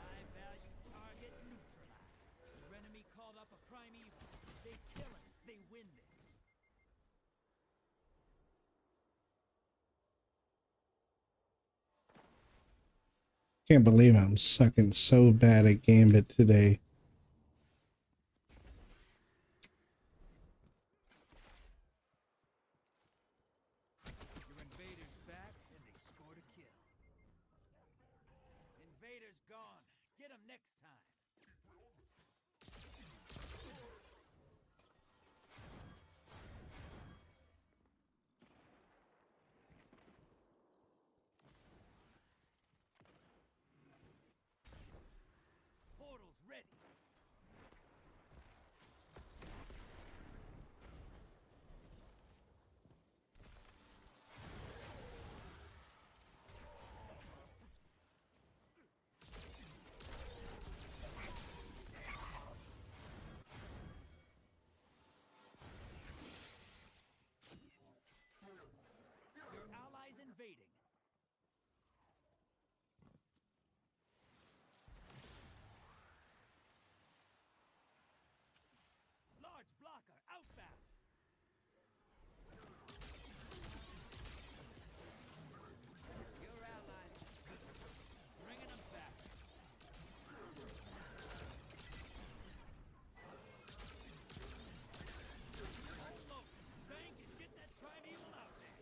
High value target neutralized. Your enemy called up a primeval. They kill him. They win this. Can't believe I'm sucking so bad at Gambit today. Your invader's back and they scored a kill. Invader's gone. Get him next time. Portal's ready. Your allies invading. Large blocker outbound. Your allies bringing them back. Hold low. Bank and get that primeval out there.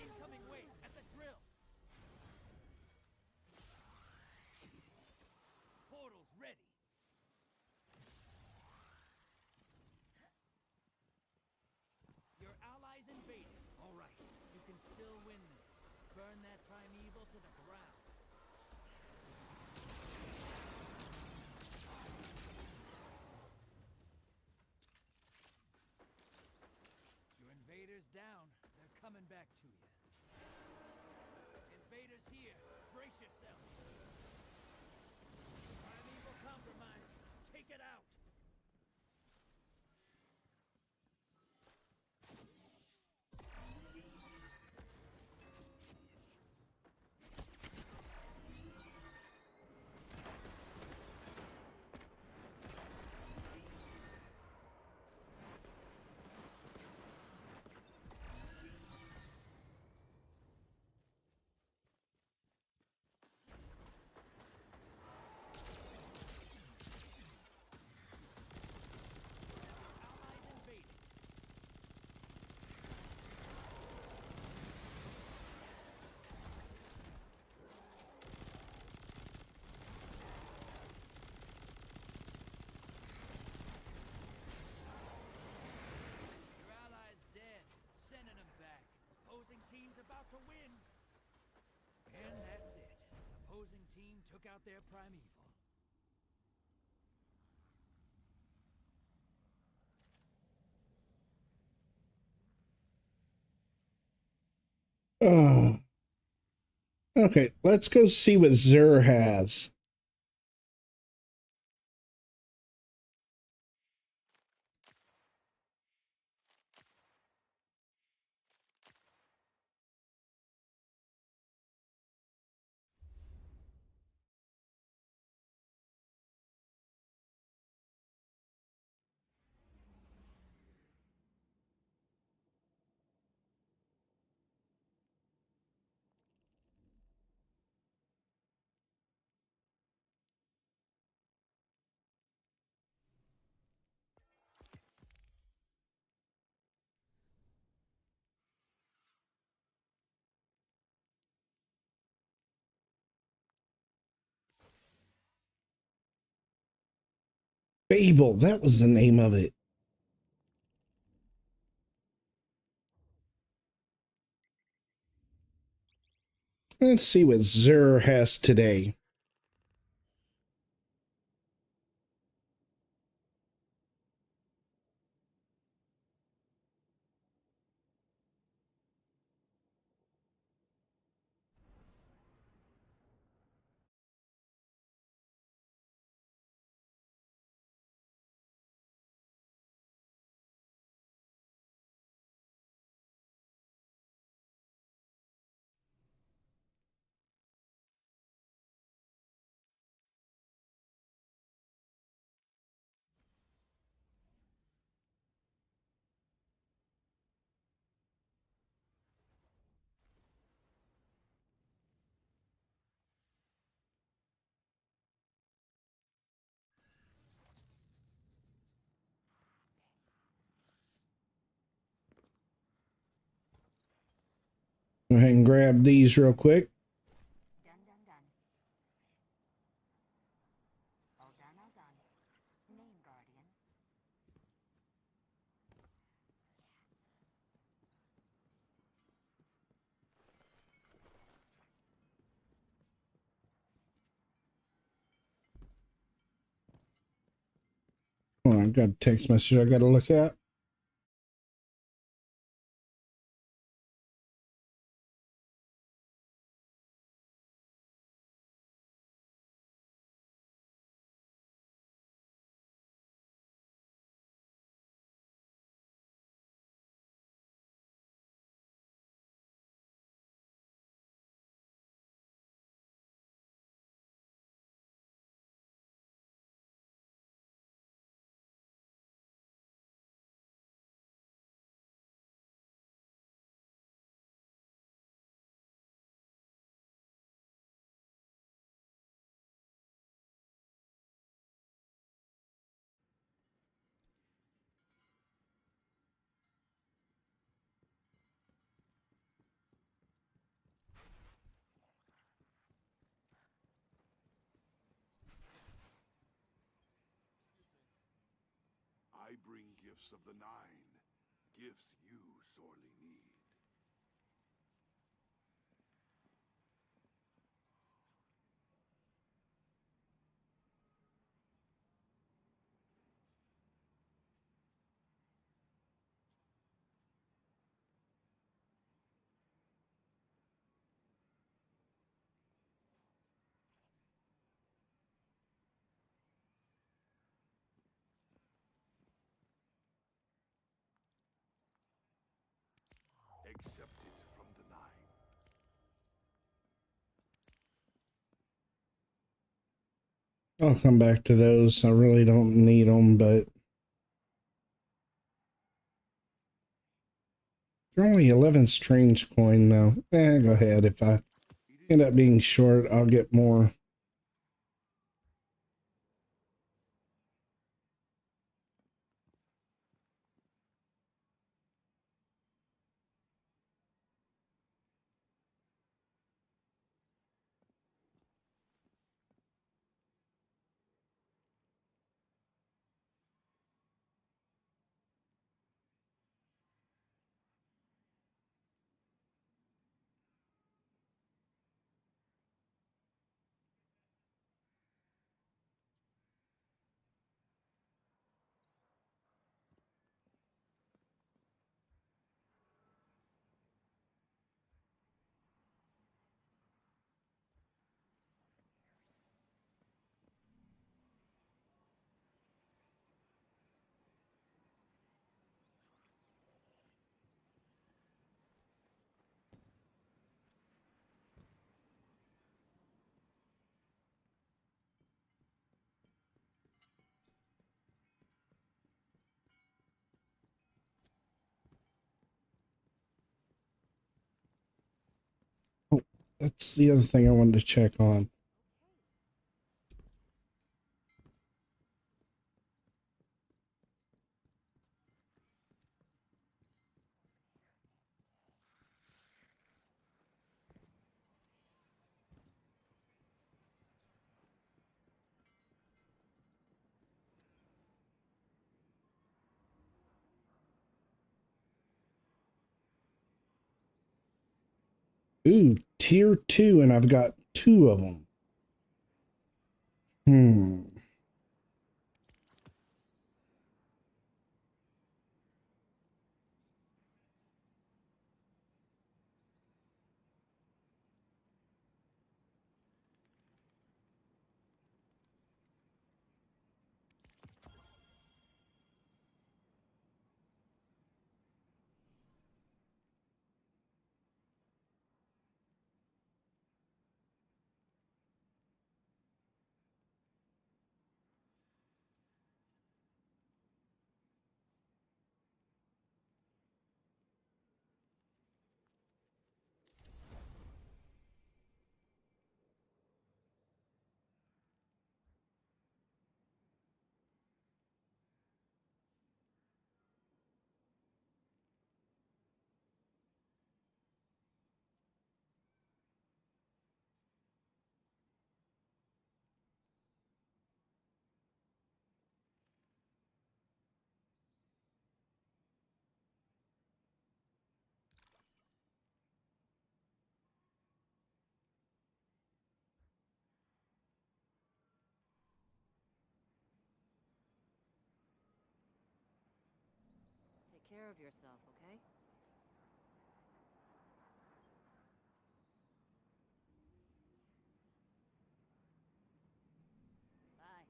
Incoming wave at the drill. Portal's ready. Your allies invaded. All right, you can still win this. Burn that primeval to the ground. Your invaders down. They're coming back to you. Invaders here. Brace yourself. Primeval compromised. Take it out. Allies invading. Your ally's dead. Sending him back. Opposing team's about to win. And that's it. Opposing team took out their primeval. Oh. Okay, let's go see what Zur has. Babel, that was the name of it. Let's see what Zur has today. Go ahead and grab these real quick. Done, done, done. All done, all done. Name Guardian. Oh, I've got a text message I got to look at. I bring gifts of the Nine, gifts you sorely need. Accepted from the Nine. I'll come back to those. I really don't need them, but they're only 11 strange coin now. Go ahead. If I end up being short, I'll get more. Oh, that's the other thing I wanted to check on. Ooh, tier 2, and I've got 2 of them. Take care of yourself, okay? Bye.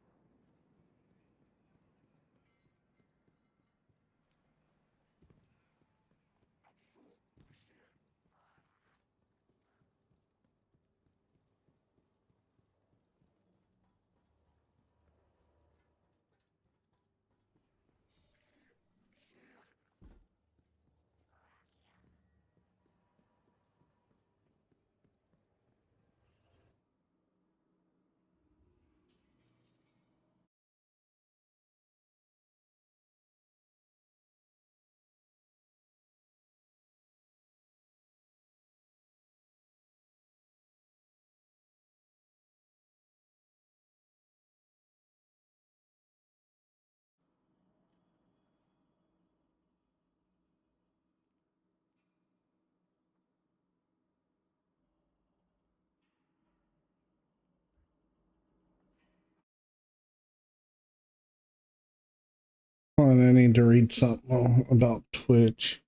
Hold on, I need to read something about Twitch.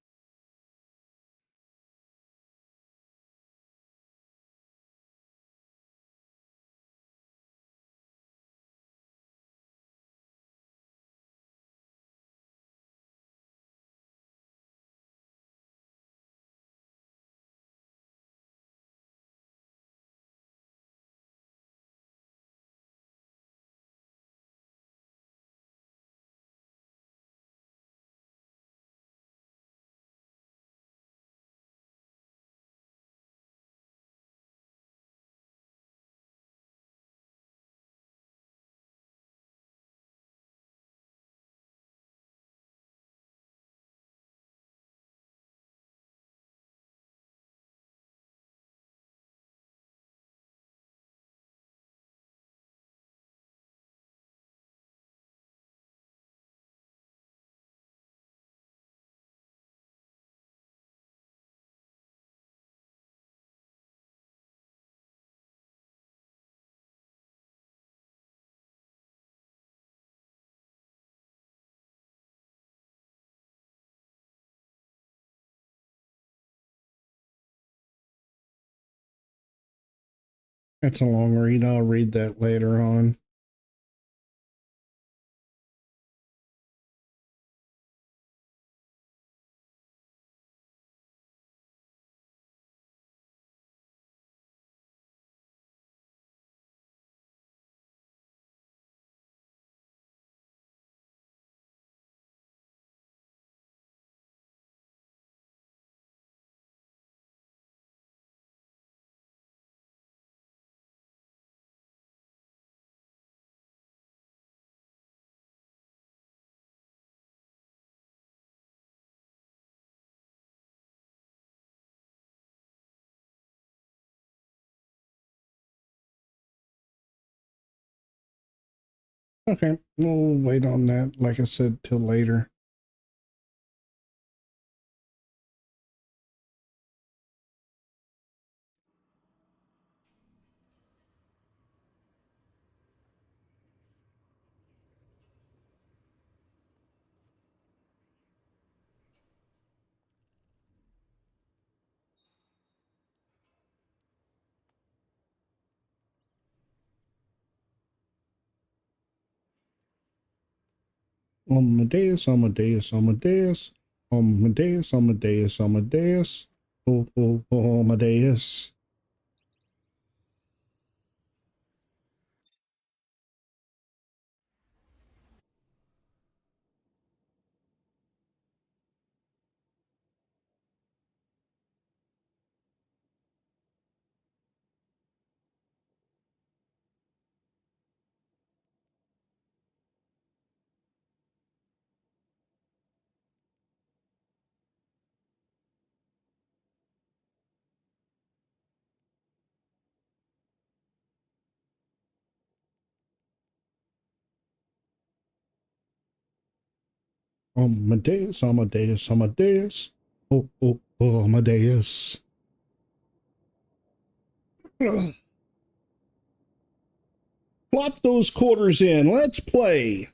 That's a long read. I'll read that later on. Okay, we'll wait on that, like I said, till later. Amadeus, Amadeus, Amadeus, Amadeus, Amadeus, Amadeus, Amadeus. Amadeus, Amadeus, Amadeus. Amadeus. Plop those quarters in. Let's play.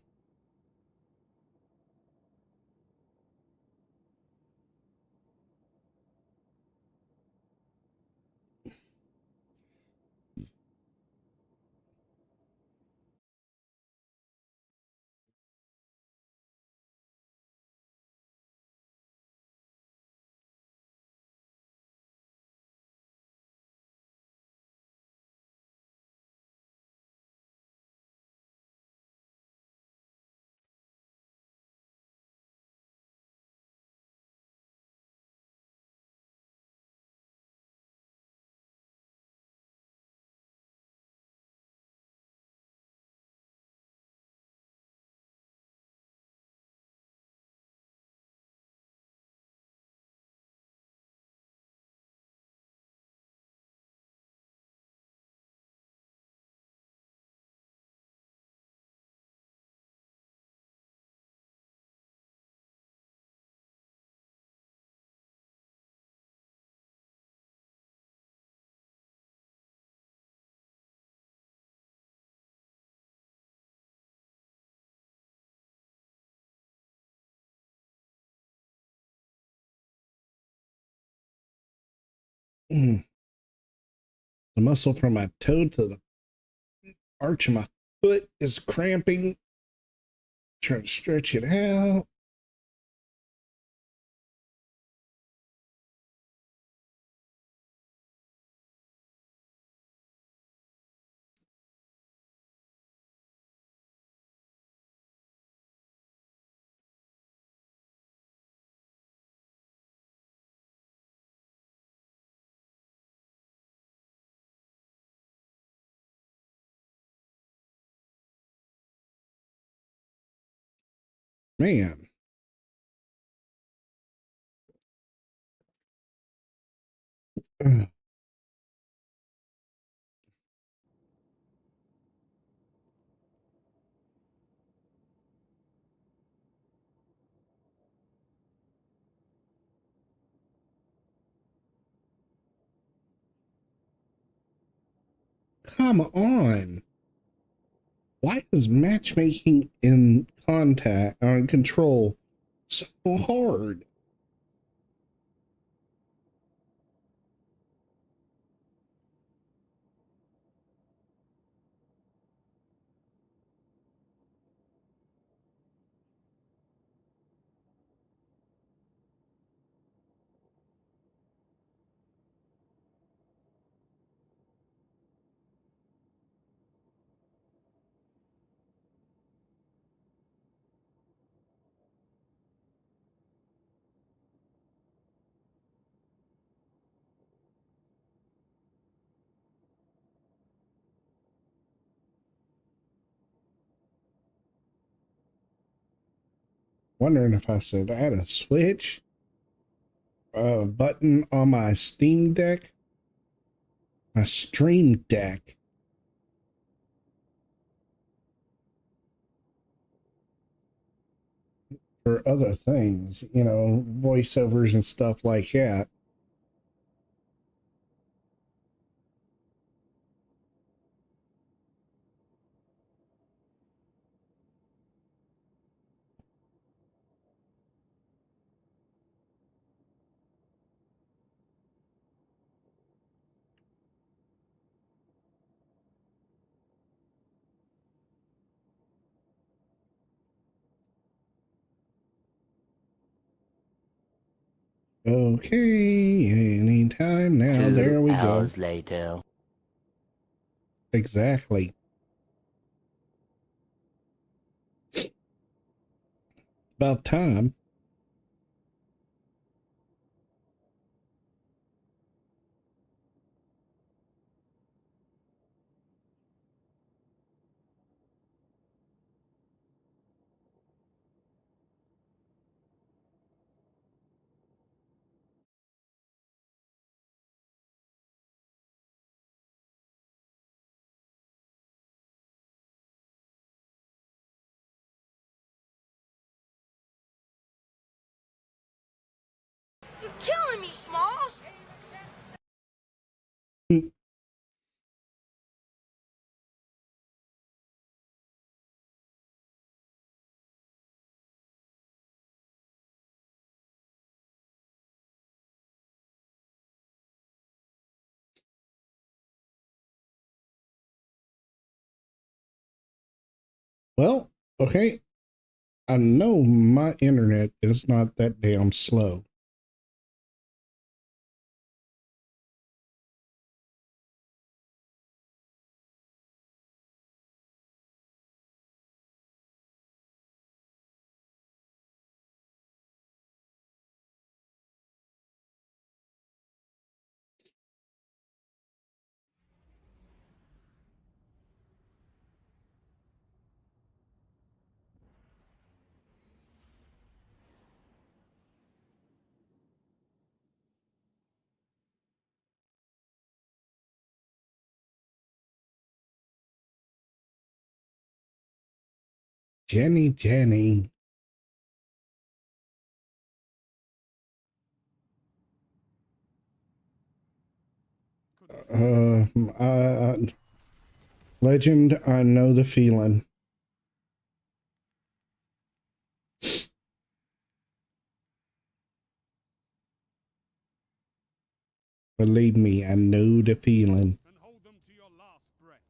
The muscle from my toe to the arch of my foot is cramping. Trying to stretch it out. Man. Come on. Why is matchmaking in contact on control so hard? Wondering if I should add a switch button on my Steam Deck, my Stream Deck, for other things, you know, voiceovers and stuff like that. Okay, anytime now. There we go. Later. Exactly. About time. You're killing me, Smalls! Well, okay. I know my internet is not that damn slow. Jenny. Uh, uh, Legend, I know the feeling. Believe me, I know the feeling. And hold them to your last breath.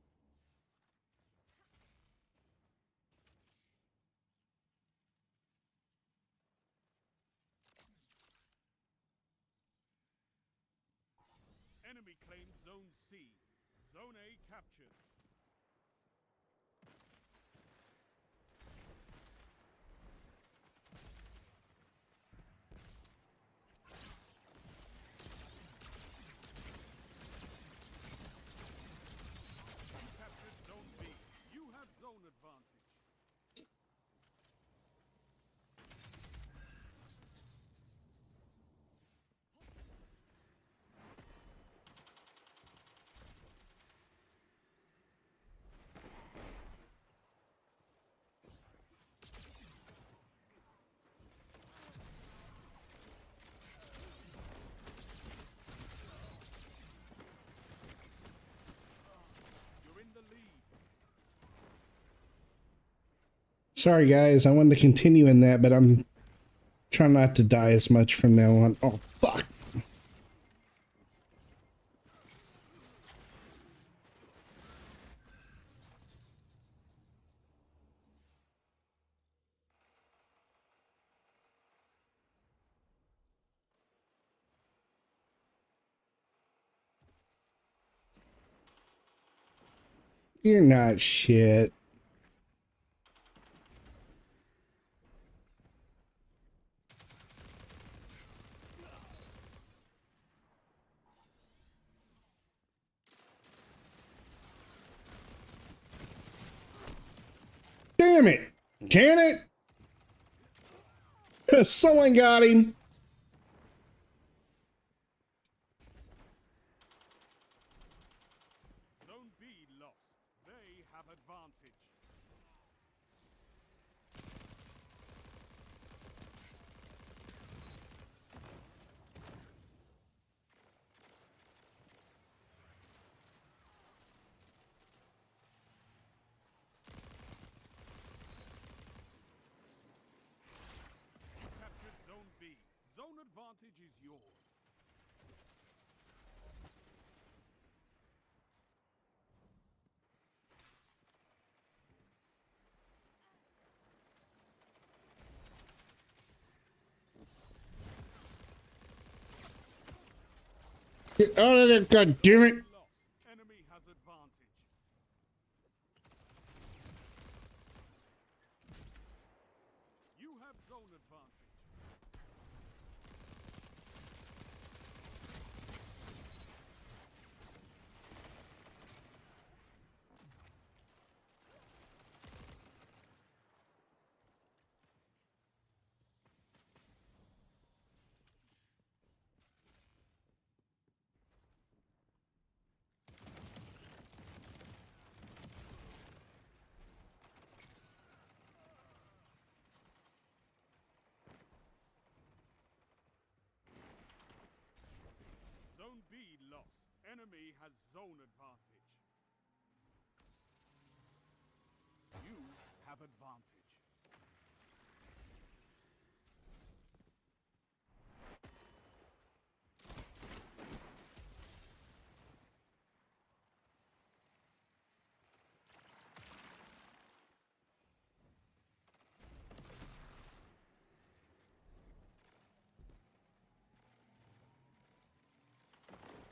Enemy claimed Zone C. Zone A captured. You captured Zone B. You have zone advantage. You're in the lead. Sorry, guys. I wanted to continue in that, but I'm trying not to die as much from now on. Oh, fuck. You're not shit. Damn it! Can it? Someone got him. Zone B lost. They have advantage. You captured Zone B. Zone advantage is yours. Get out of there, god damn it! Lost. Enemy has advantage. You have zone advantage. Zone B lost. Enemy has zone advantage. You have advantage.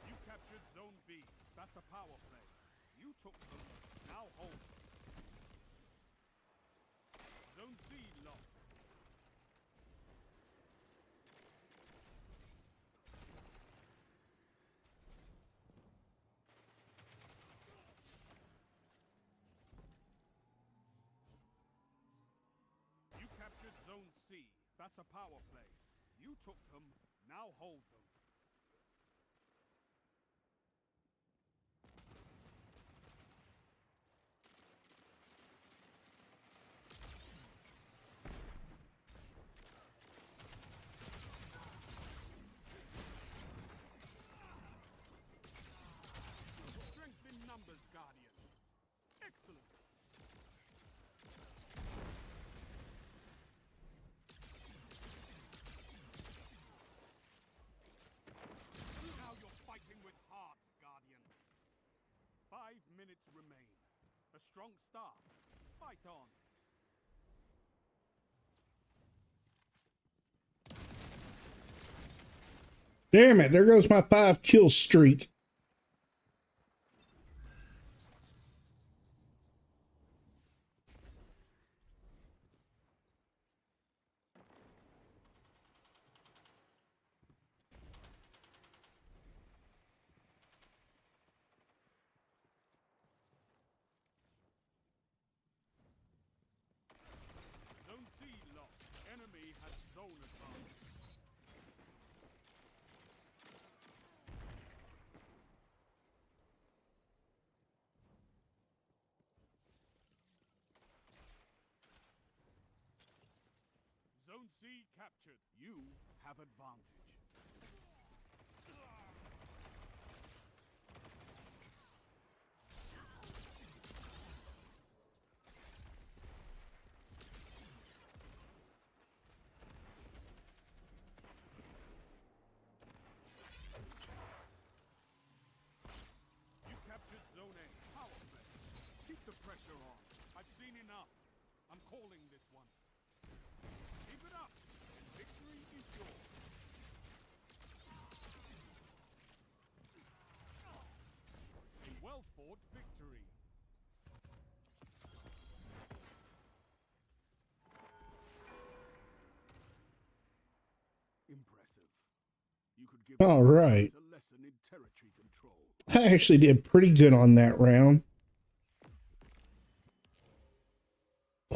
You captured Zone B. That's a power play. You took them. Now hold. Zone C lost. You captured Zone C. That's a power play. You took them. Now hold them. Strength in numbers, Guardian. Excellent. Now you're fighting with heart, Guardian. 5 minutes remain. A strong start. Fight on. Damn it, there goes my 5-kill streak. Zone C lost. Enemy has zone advantage. Zone C captured. You have advantage. You captured Zone A. Power play. Keep the pressure on. I've seen enough. I'm calling this one. Keep it up, and victory is yours. A well-fought victory. Impressive. You could give All right. a lesson in territory control. I actually did pretty good on that round.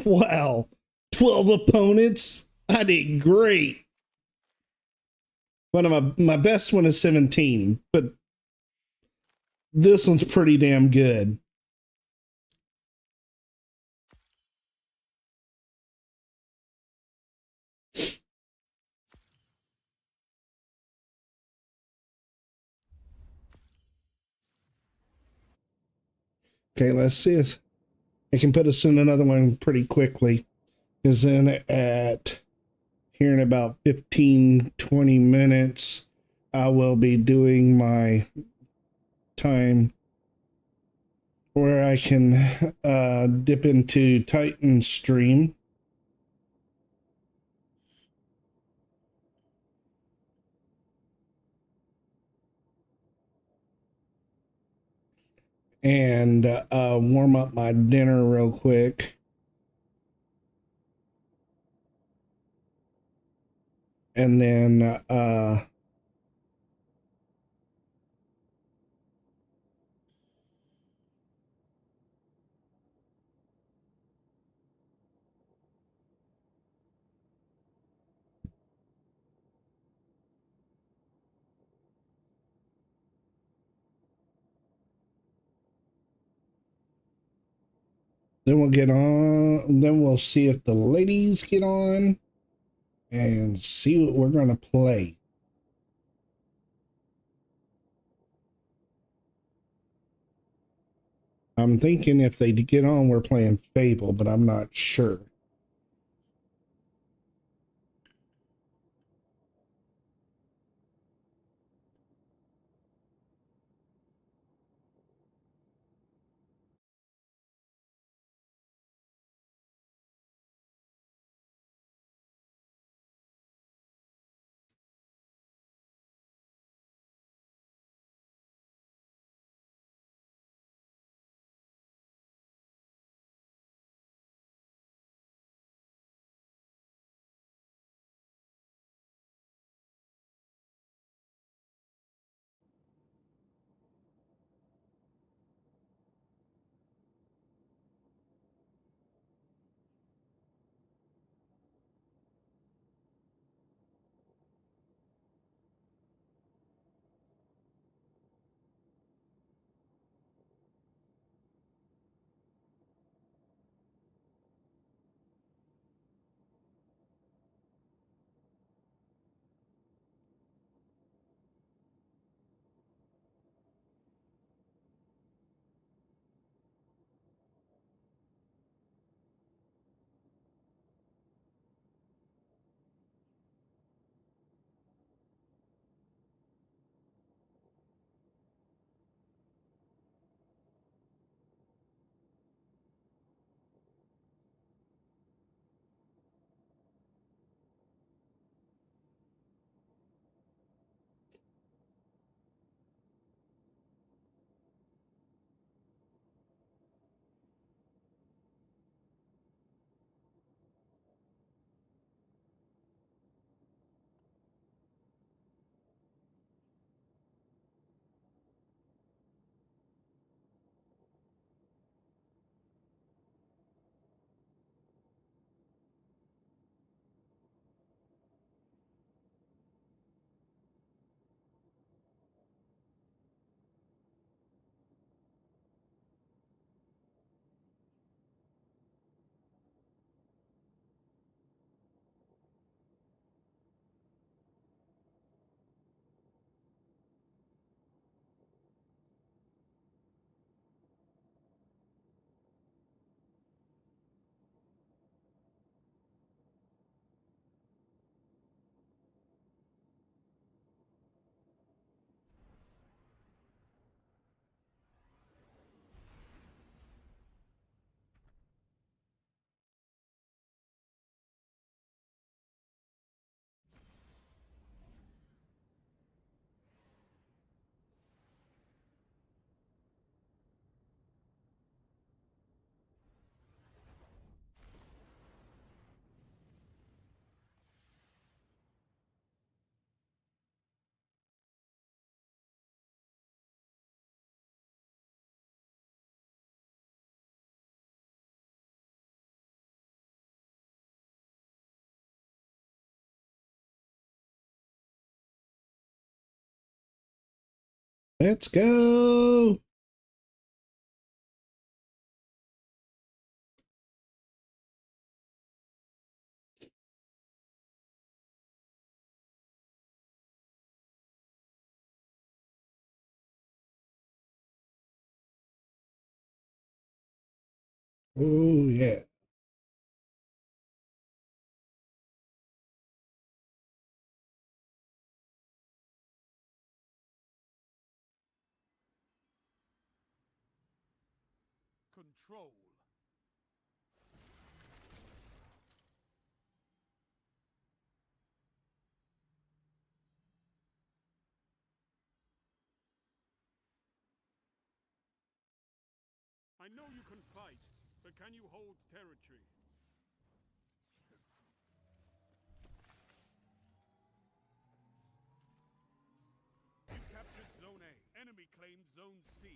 Wow. 12 opponents? I did great. One of my best one is 17, but this one's pretty damn good. Okay, let's see if I can put us in another one pretty quickly. Because then at here in about 15-20 minutes, I will be doing my time where I can dip into Titan stream. and warm up my dinner real quick. And then then we'll get on. Then we'll see if the ladies get on and see what we're going to play. I'm thinking if they get on, we're playing Fable, but I'm not sure. Let's go. Oh, yeah. Control. I know you can fight, but can you hold territory? You captured Zone A. Enemy claimed Zone C.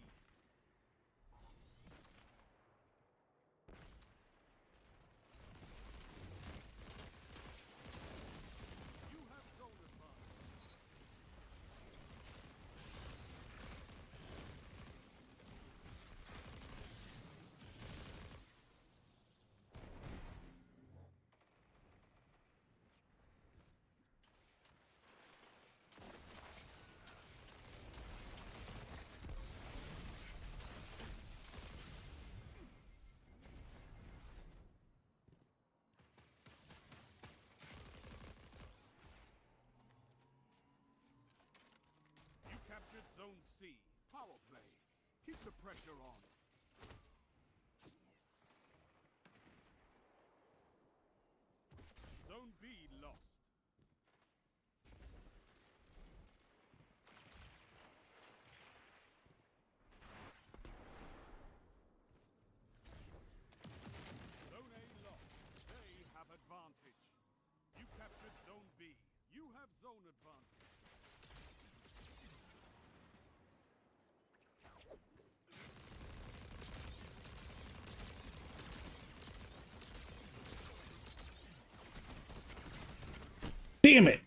You have zone advantage. You captured Zone C. Power play. Keep the pressure on. Zone B lost. Zone A lost. They have advantage. You captured Zone B. You have zone advantage. Damn it!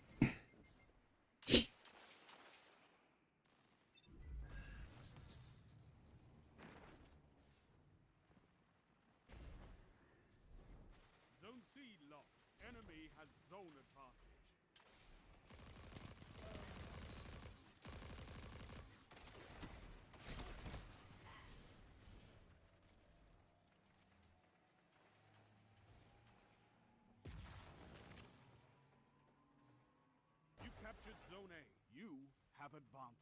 Zone C lost. Enemy has zone advantage. You captured Zone A. You have advantage.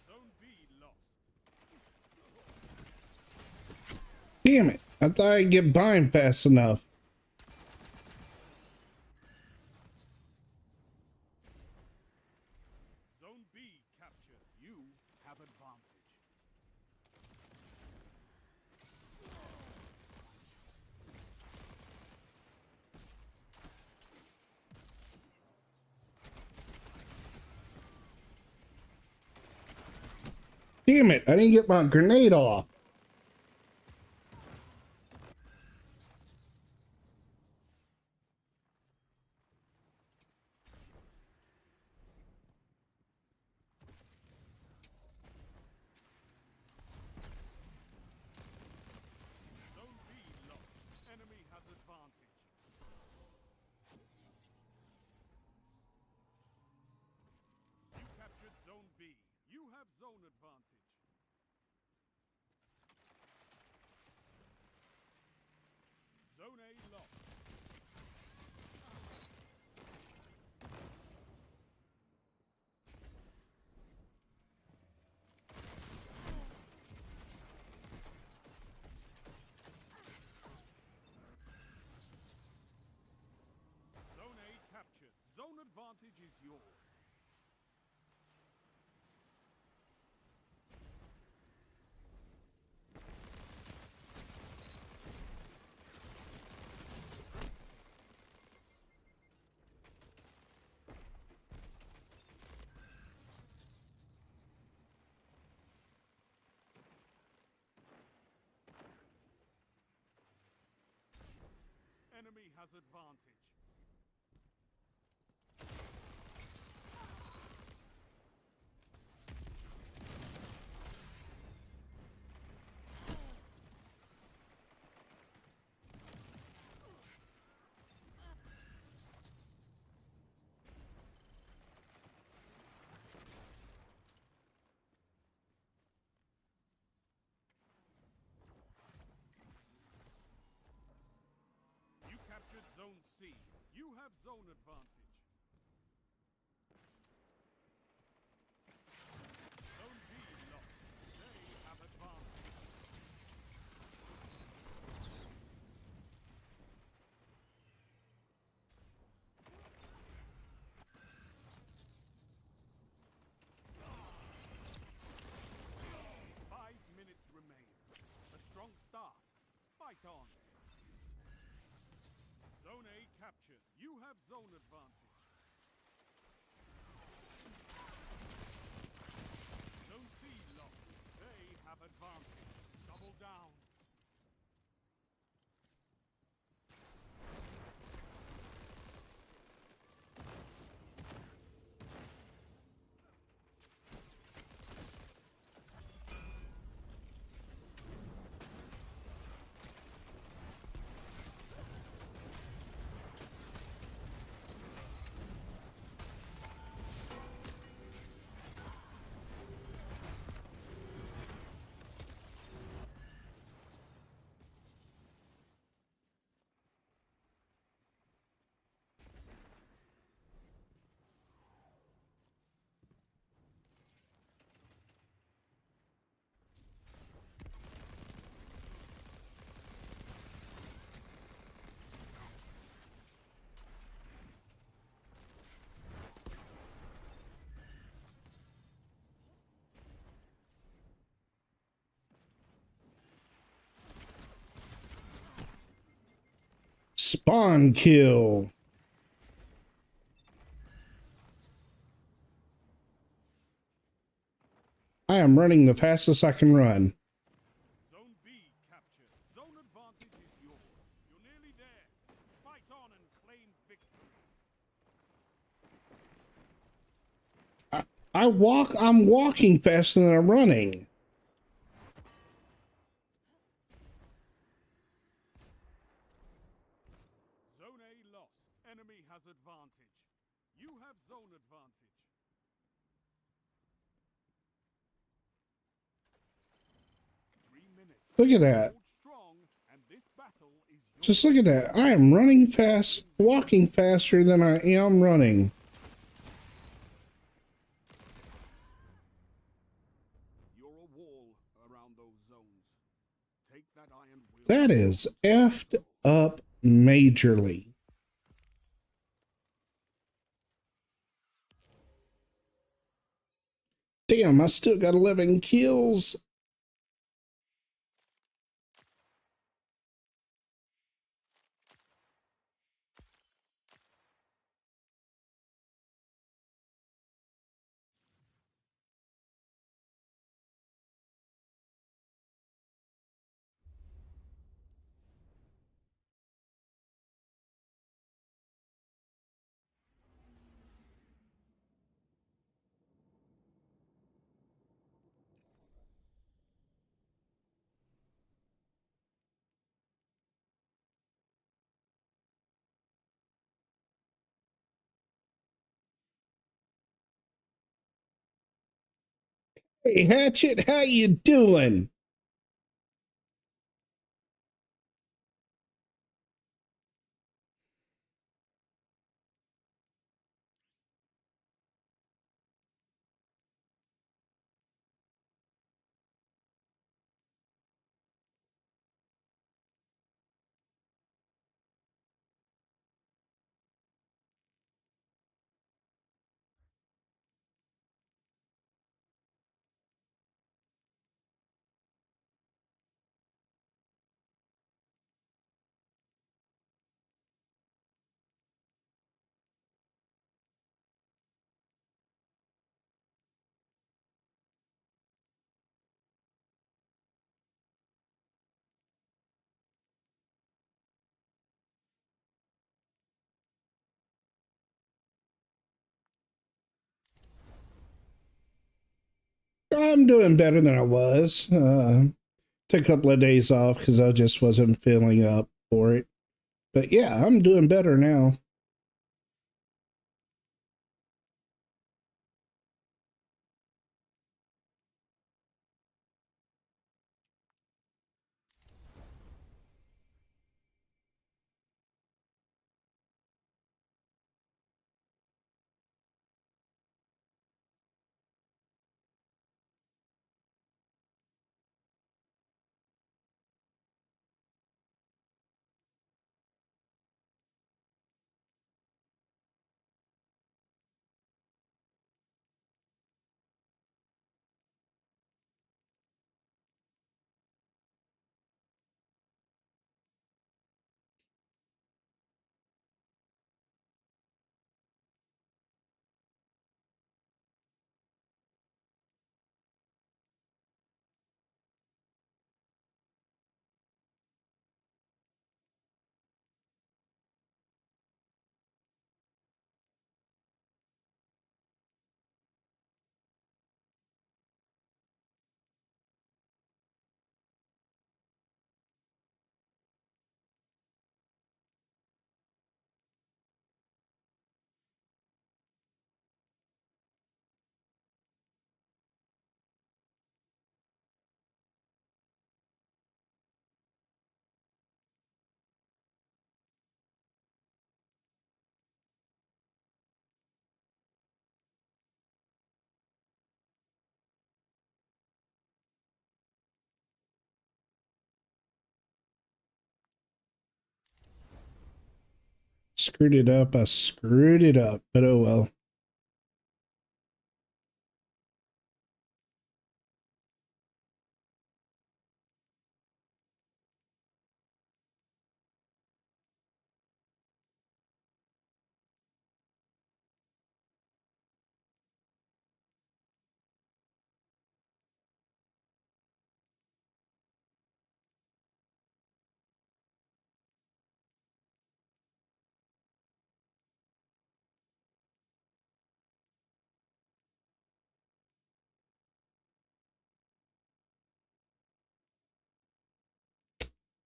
Zone B lost. Damn it! I thought I'd get by him fast enough. Zone B captured. You have advantage. Damn it! I didn't get my grenade off. Zone B lost. Enemy has advantage. You captured Zone B. You have zone advantage. Zone A lost. Zone A captured. Zone advantage is yours. Enemy has advantage. You captured Zone C. You have zone advantage. Zone B lost. They have advantage. Fight on. Zone A captured. You have zone advantage. Zone C lost. They have advantage. Double down. Spawn kill. I am running the fastest I can run. Zone B captured. Zone advantage is yours. You're nearly there. Fight on and claim victory. I'm walking faster than I'm running. Zone A lost. Enemy has advantage. You have zone advantage. Look at that. Hold strong, and this battle is yours. Just look at that. I am running fast, walking faster than I am running. You're a wall around those zones. Take that iron will. That is effed up majorly. Damn, I still got 11 kills. Hey, Hatchet, how you doing? I'm doing better than I was. Took a couple of days off because I just wasn't feeling up for it. But yeah, I'm doing better now. Screwed it up. I screwed it up, but oh well.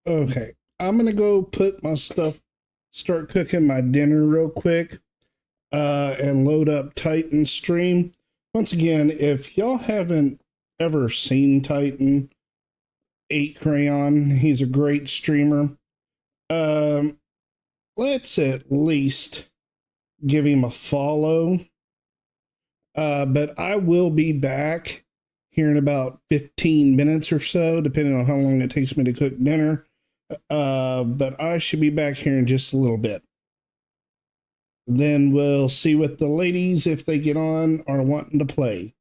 Okay, I'm gonna go put my stuff, start cooking my dinner real quick, and load up Titan stream. Once again, if y'all haven't ever seen Titan 8 Crayon, he's a great streamer. Let's at least give him a follow. But I will be back here in about 15 minutes or so, depending on how long it takes me to cook dinner. But I should be back here in just a little bit. Then we'll see what the ladies, if they get on, are wanting to play.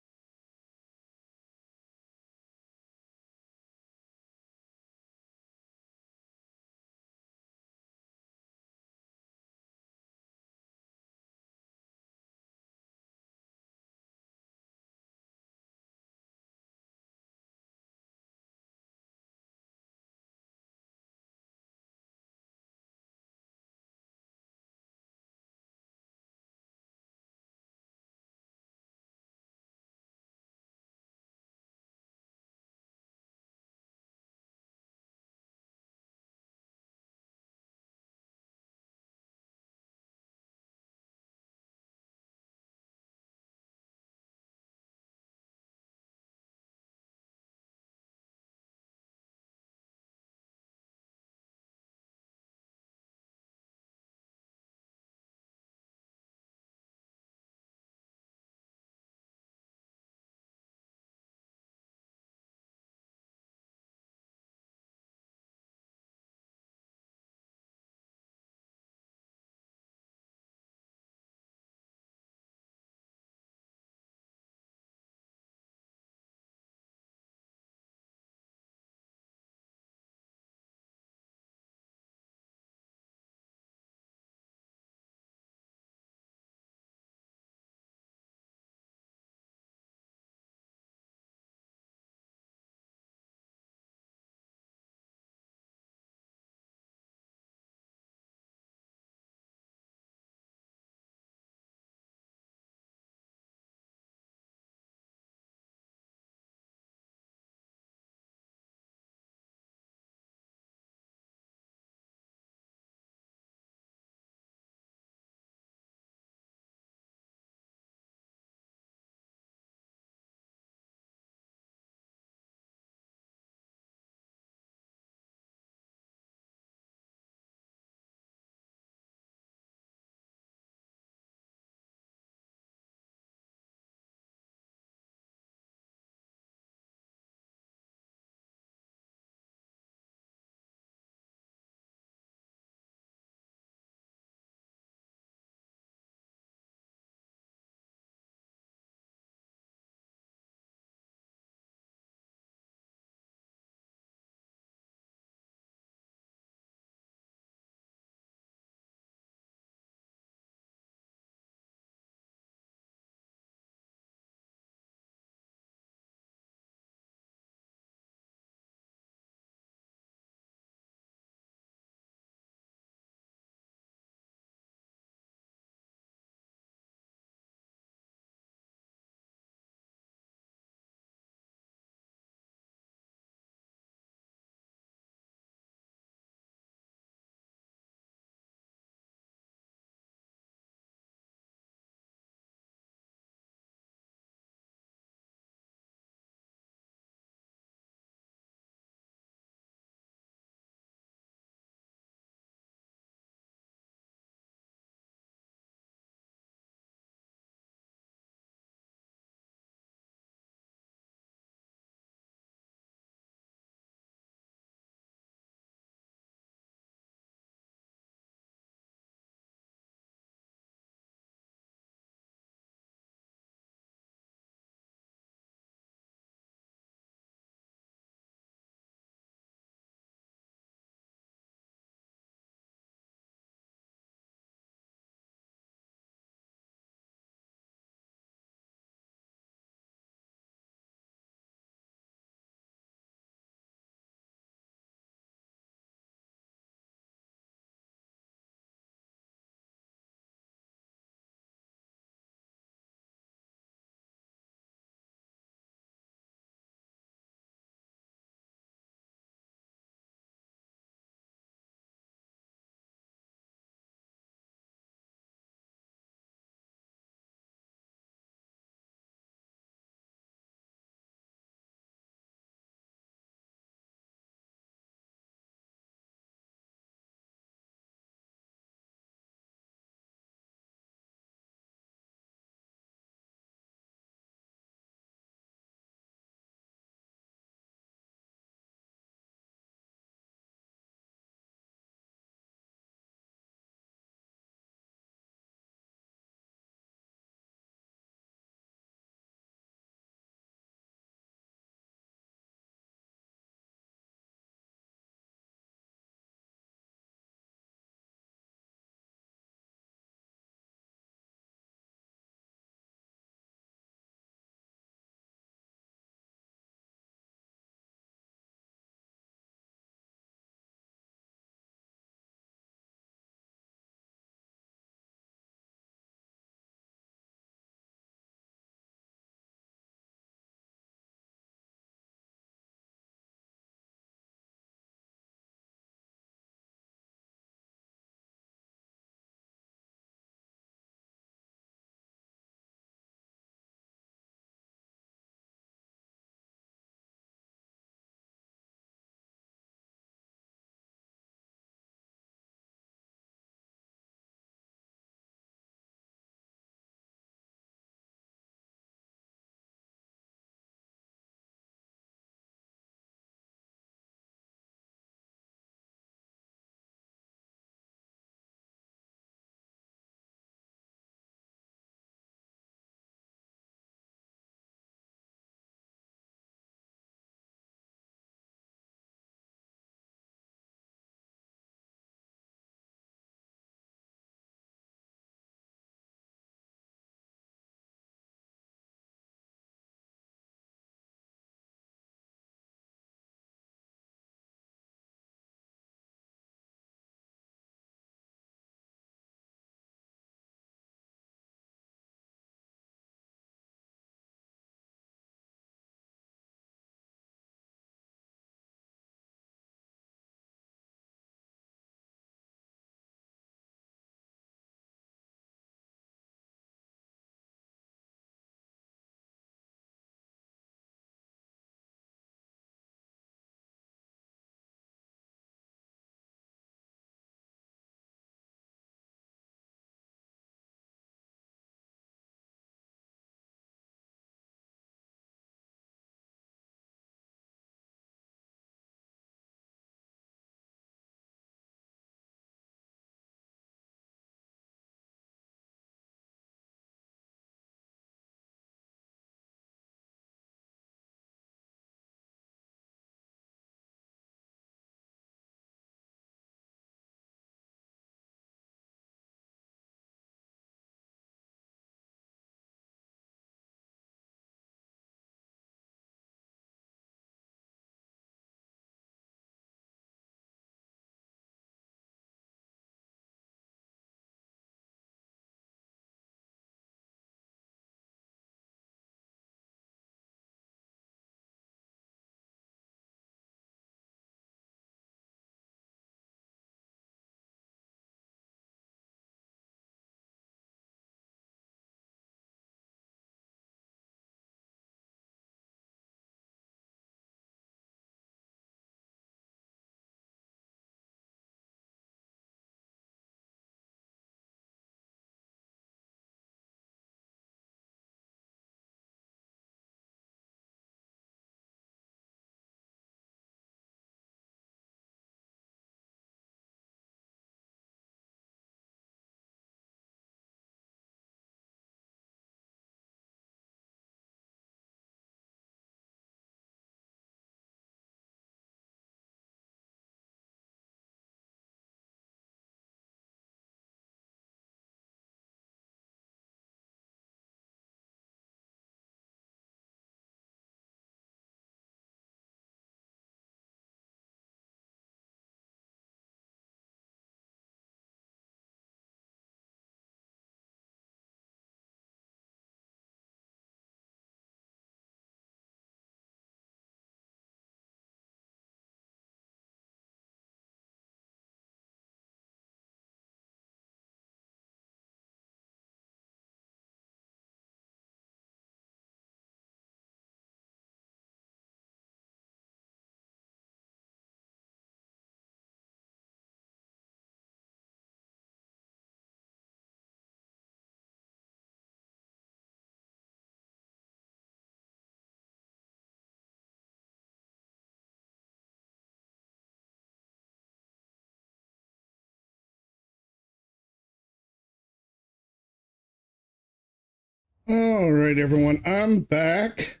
All right, everyone, I'm back.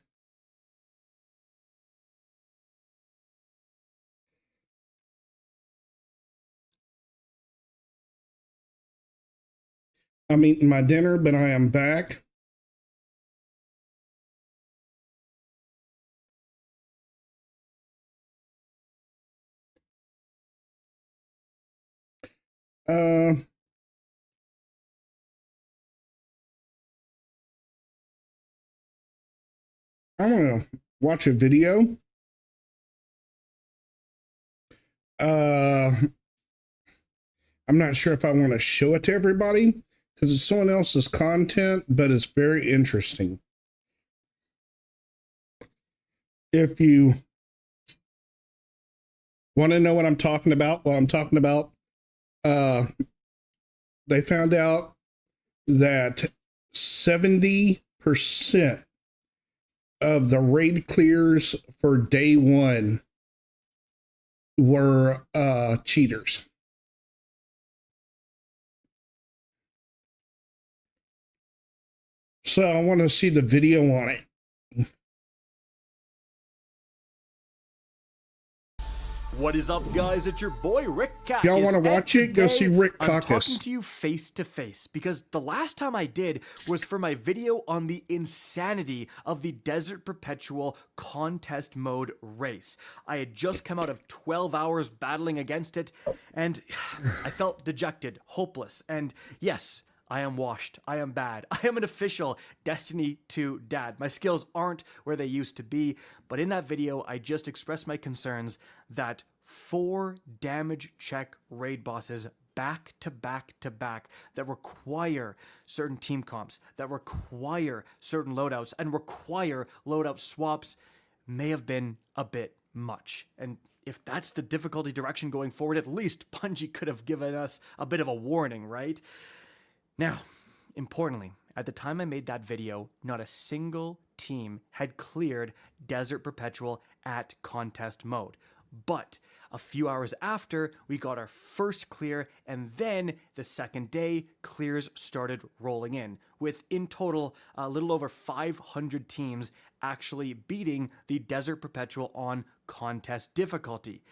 I'm eating my dinner, but I am back. I'm gonna watch a video. I'm not sure if I want to show it to everybody because it's someone else's content, but it's very interesting. If you want to know what I'm talking about, well, I'm talking about, they found out that 70% of the raid clears for day one were cheaters. So I want to see the video on it. What is up, guys? It's your boy Rick Cactus. Y'all want to watch it? Go see Rick I'm Cactus. talking to you face to face because the last time I did was for my video on the insanity of the Desert Perpetual contest mode race. I had just come out of 12 hours battling against it, and I felt dejected, hopeless, and yes, I am washed. I am bad. I am an official Destiny 2 dad. My skills aren't where they used to be, but in that video, I just expressed my concerns that 4 damage check raid bosses back to back to back that require certain team comps, that require certain loadouts, and require loadout swaps may have been a bit much. And if that's the difficulty direction going forward, at least Bungie could have given us a bit of a warning, right? Now, importantly, at the time I made that video, not a single team had cleared Desert Perpetual at contest mode. But a few hours after, we got our first clear, and then the second day, clears started rolling in, with in total a little over 500 teams actually beating the Desert Perpetual on contest difficulty.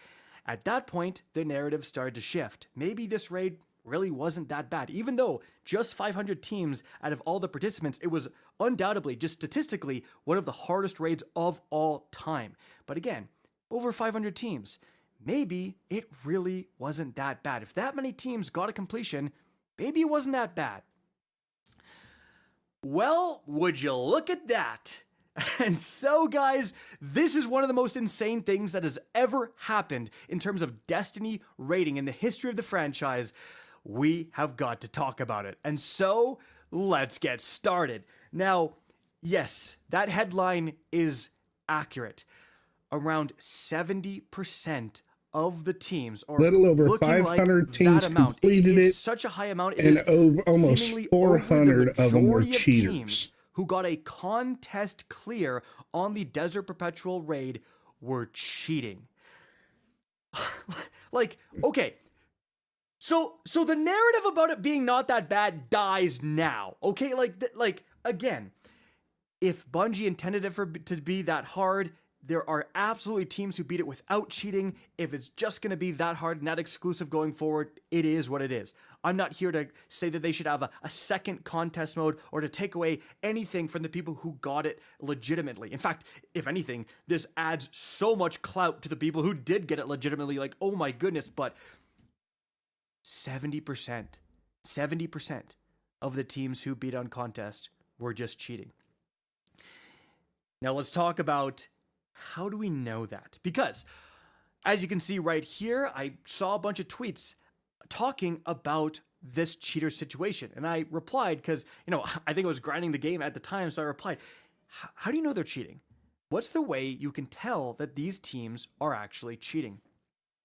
At that point, the narrative started to shift. Maybe this raid really wasn't that bad. Even though just 500 teams out of all the participants, it was undoubtedly, just statistically, one of the hardest raids of all time. But again, over 500 teams, maybe it really wasn't that bad. If that many teams got a completion, maybe it wasn't that bad. Well, would you look at that? And so, guys, this is one of the most insane things that has ever happened in terms of Destiny raiding in the history of the franchise. We have got to talk about it. And so, let's get started. Now, yes, that headline is accurate. Around 70% of the teams, or little over 500 like teams amount, completed it. Such a high amount, and over, almost 400 of them were cheaters. Who got a contest clear on the Desert Perpetual raid were cheating. Like, okay. So the narrative about it being not that bad dies now. Okay, like again, if Bungie intended it to be that hard, there are absolutely teams who beat it without cheating. If it's just going to be that hard and that exclusive going forward, it is what it is. I'm not here to say that they should have a second contest mode or to take away anything from the people who got it legitimately. In fact, if anything, this adds so much clout to the people who did get it legitimately. Like, oh my goodness, but 70% of the teams who beat on contest were just cheating. Now let's talk about how do we know that? Because as you can see right here, I saw a bunch of tweets talking about this cheater situation. And I replied because, I think I was grinding the game at the time. So I replied, how do you know they're cheating? What's the way you can tell that these teams are actually cheating?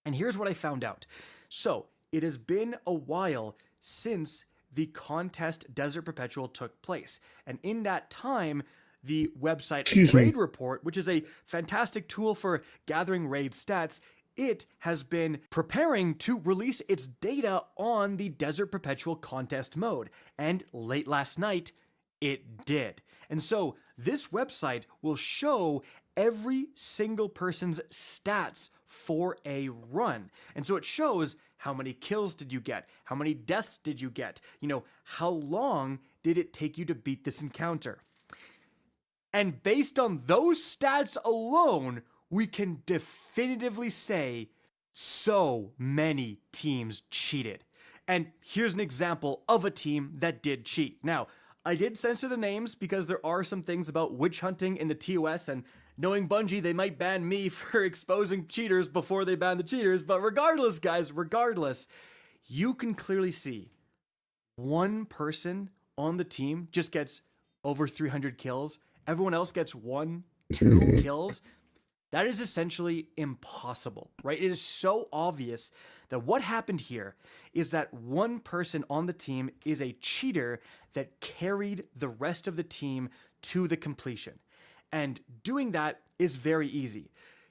And here's what I found out. So it has been a while since the contest Desert Perpetual took place. And in that time, the website Raid Report, which is a fantastic tool for gathering raid stats, it has been preparing to release its data on the Desert Perpetual contest mode. And late last night, it did. And so this website will show every single person's stats for a run. And so it shows how many kills did you get? How many deaths did you get? How long did it take you to beat this encounter? And based on those stats alone, we can definitively say so many teams cheated. And here's an example of a team that did cheat. Now, I did censor the names because there are some things about witch hunting in the TOS, and knowing Bungie, they might ban me for exposing cheaters before they ban the cheaters. But regardless, guys, you can clearly see one person on the team just gets over 300 kills. Everyone else gets 1, 2 kills. That is essentially impossible, right? It is so obvious that what happened here is that one person on the team is a cheater that carried the rest of the team to the completion. And doing that is very easy.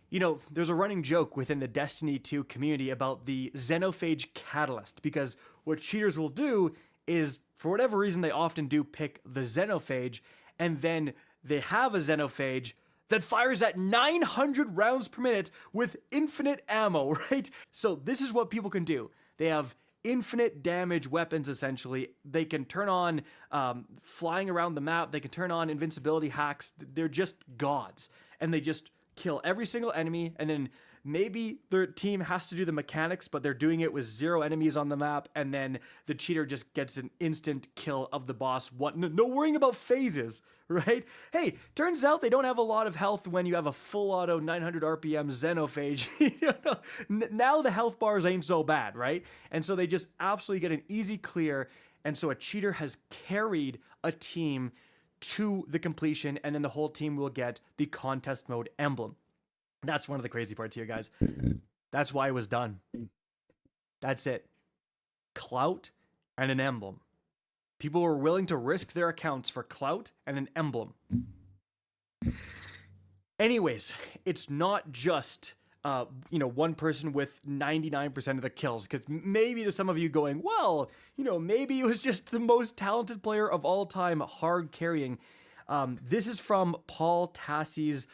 There's a running joke within the Destiny 2 community about the Xenophage Catalyst, because what cheaters will do is, for whatever reason, they often do pick the Xenophage, and then they have a Xenophage that fires at 900 rounds per minute with infinite ammo, right? So this is what people can do. They have infinite damage weapons, essentially. They can turn on flying around the map. They can turn on invincibility hacks. They're just gods. And they just kill every single enemy, and then maybe their team has to do the mechanics, but they're doing it with 0 enemies on the map, and then the cheater just gets an instant kill of the boss. No worrying about phases, right? Hey, turns out they don't have a lot of health when you have a full auto 900 RPM Xenophage. Now the health bars ain't so bad, right? And so they just absolutely get an easy clear, and so a cheater has carried a team to the completion, and then the whole team will get the contest mode emblem. That's one of the crazy parts here, guys. That's why it was done. That's it. Clout and an emblem. People were willing to risk their accounts for clout and an emblem. Anyways, it's not just one person with 99% of the kills, because maybe there's some of you going, well, maybe it was just the most talented player of all time hard carrying. This is from Paul Tassie's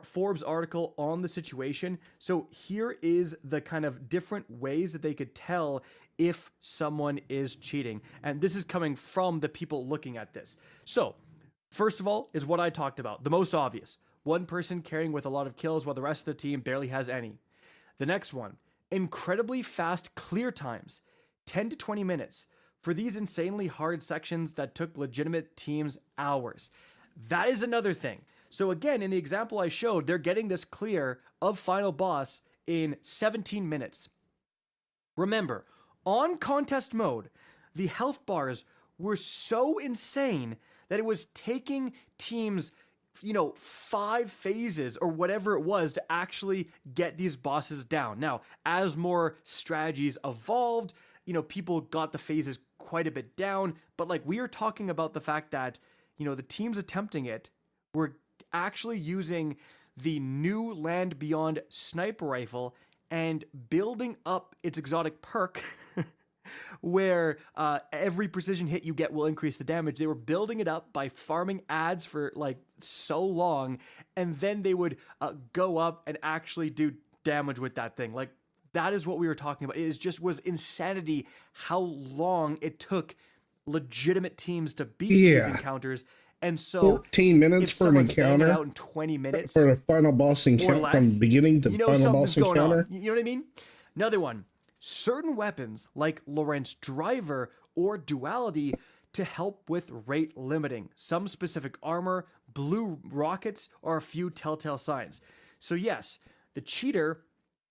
Forbes article on the situation. So here is the kind of different ways that they could tell if someone is cheating. And this is coming from the people looking at this. So first of all is what I talked about, the most obvious. One person carrying with a lot of kills while the rest of the team barely has any. The next one, incredibly fast clear times, 10 to 20 minutes, for these insanely hard sections that took legitimate teams hours. That is another thing. So again, in the example I showed, they're getting this clear of final boss in 17 minutes. Remember, on contest mode, the health bars were so insane that it was taking teams 5 phases or whatever it was to actually get these bosses down. Now, as more strategies evolved, people got the phases quite a bit down, but we are talking about the fact that, the teams attempting it were actually using the new Land Beyond sniper rifle and building up its exotic perk where every precision hit you get will increase the damage. They were building it up by farming ads for so long, and then they would go up and actually do damage with that thing. That is what we were talking about. It was insanity how long it took legitimate teams to beat these encounters. And so 14 minutes for an encounter out in 20 minutes for a final boss encounter, from beginning to final boss encounter. You know what I mean? Another one, certain weapons like Lorentz Driver or Duality to help with rate limiting, some specific armor, blue rockets, or a few telltale signs. So yes, the cheater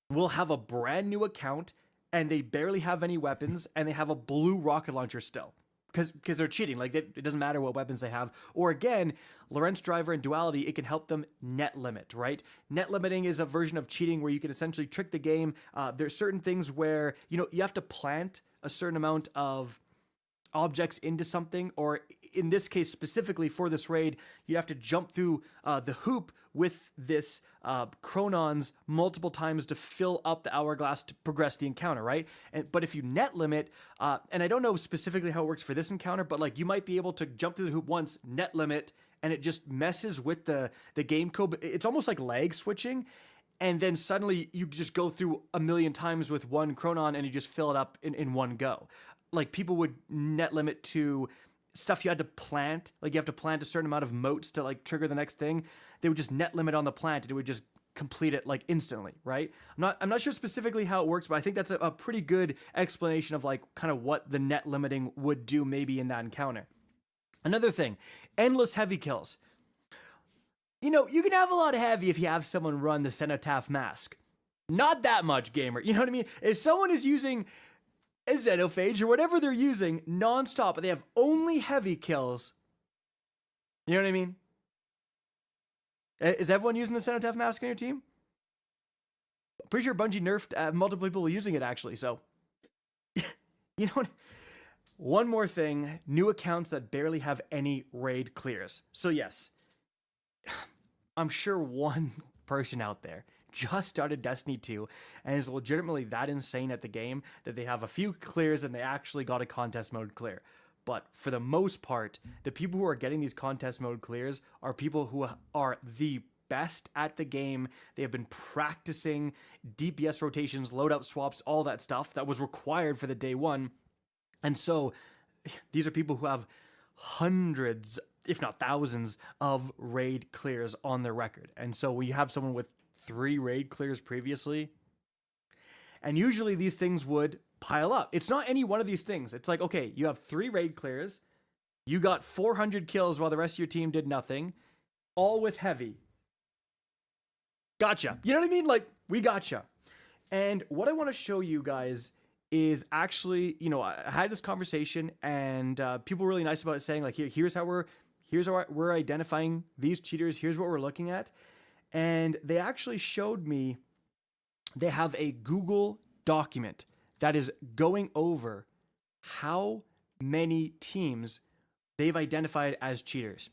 will have a brand new account and they barely have any weapons and they have a blue rocket launcher still. Because they're cheating. It doesn't matter what weapons they have. Or again, Lorentz Driver and Duality, it can help them net limit, right? Net limiting is a version of cheating where you can essentially trick the game. There's certain things where, you have to plant a certain amount of objects into something, or in this case specifically for this raid, you have to jump through the hoop with this chronons multiple times to fill up the hourglass to progress the encounter, right? But if you net limit, and I don't know specifically how it works for this encounter, but like you might be able to jump through the hoop once, net limit, and it just messes with the game code. It's almost like lag switching. And then suddenly you just go through a million times with one chronon and you just fill it up in one go. Like people would net limit to stuff you had to plant. Like you have to plant a certain amount of motes to like trigger the next thing. They would just net limit on the plant and it would just complete it like instantly, right? I'm not sure specifically how it works, but I think that's a pretty good explanation of like kind of what the net limiting would do maybe in that encounter. Another thing, endless heavy kills. You know, you can have a lot of heavy if you have someone run the Cenotaph Mask. Not that much, gamer. You know what I mean? If someone is using a Xenophage or whatever they're using nonstop, but they have only heavy kills, you know what I mean? Is everyone using the Cenotaph Mask on your team? Pretty sure Bungie nerfed multiple people using it, actually, so... you know what? One more thing, new accounts that barely have any raid clears. So yes, I'm sure one person out there just started Destiny 2 and is legitimately that insane at the game that they have a few clears and they actually got a contest mode clear. But for the most part, the people who are getting these contest mode clears are people who are the best at the game. They have been practicing DPS rotations, loadout swaps, all that stuff that was required for the day one. And so these are people who have hundreds, if not thousands, of raid clears on their record. And so when you have someone with 3 raid clears previously, and usually these things would pile up. It's not any one of these things. It's like, okay, you have 3 raid clears, you got 400 kills while the rest of your team did nothing, all with heavy. Gotcha. You know what I mean? Like, we gotcha. And what I want to show you guys is actually, you know, I had this conversation and people were really nice about it, saying like, here's how we're identifying these cheaters. Here's what we're looking at. And they actually showed me, they have a Google document that is going over how many teams they've identified as cheaters.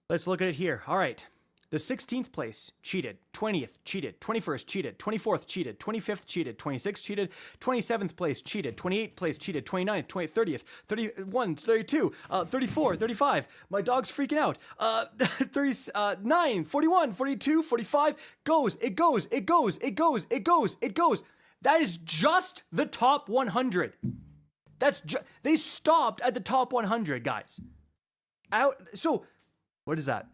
Let's look at it here. All right. The 16th place cheated, 20th cheated, 21st cheated, 24th cheated, 25th cheated, 26th cheated, 27th place cheated, 28th place cheated, 29th, 20th, 30th, 31, 32, 34, 35. My dog's freaking out. 39, 41, 42, 45. It goes. That is just the top 100. They stopped at the top 100, guys. So, what is that?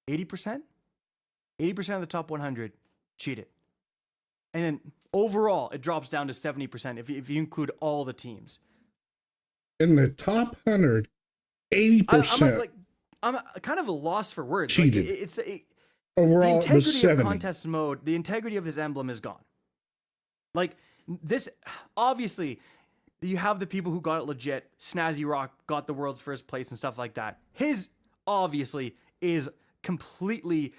80%? 80% of the top 100 cheated. And then overall, it drops down to 70% if you include all the teams. In the top 100, 80%. I'm kind of a loss for words. Cheated. Like, overall, the integrity 70. of contest mode, the integrity of this emblem is gone. Like, this, obviously, you have the people who got it legit. Snazzy Rock got the world's first place and stuff like that. His, obviously, is completely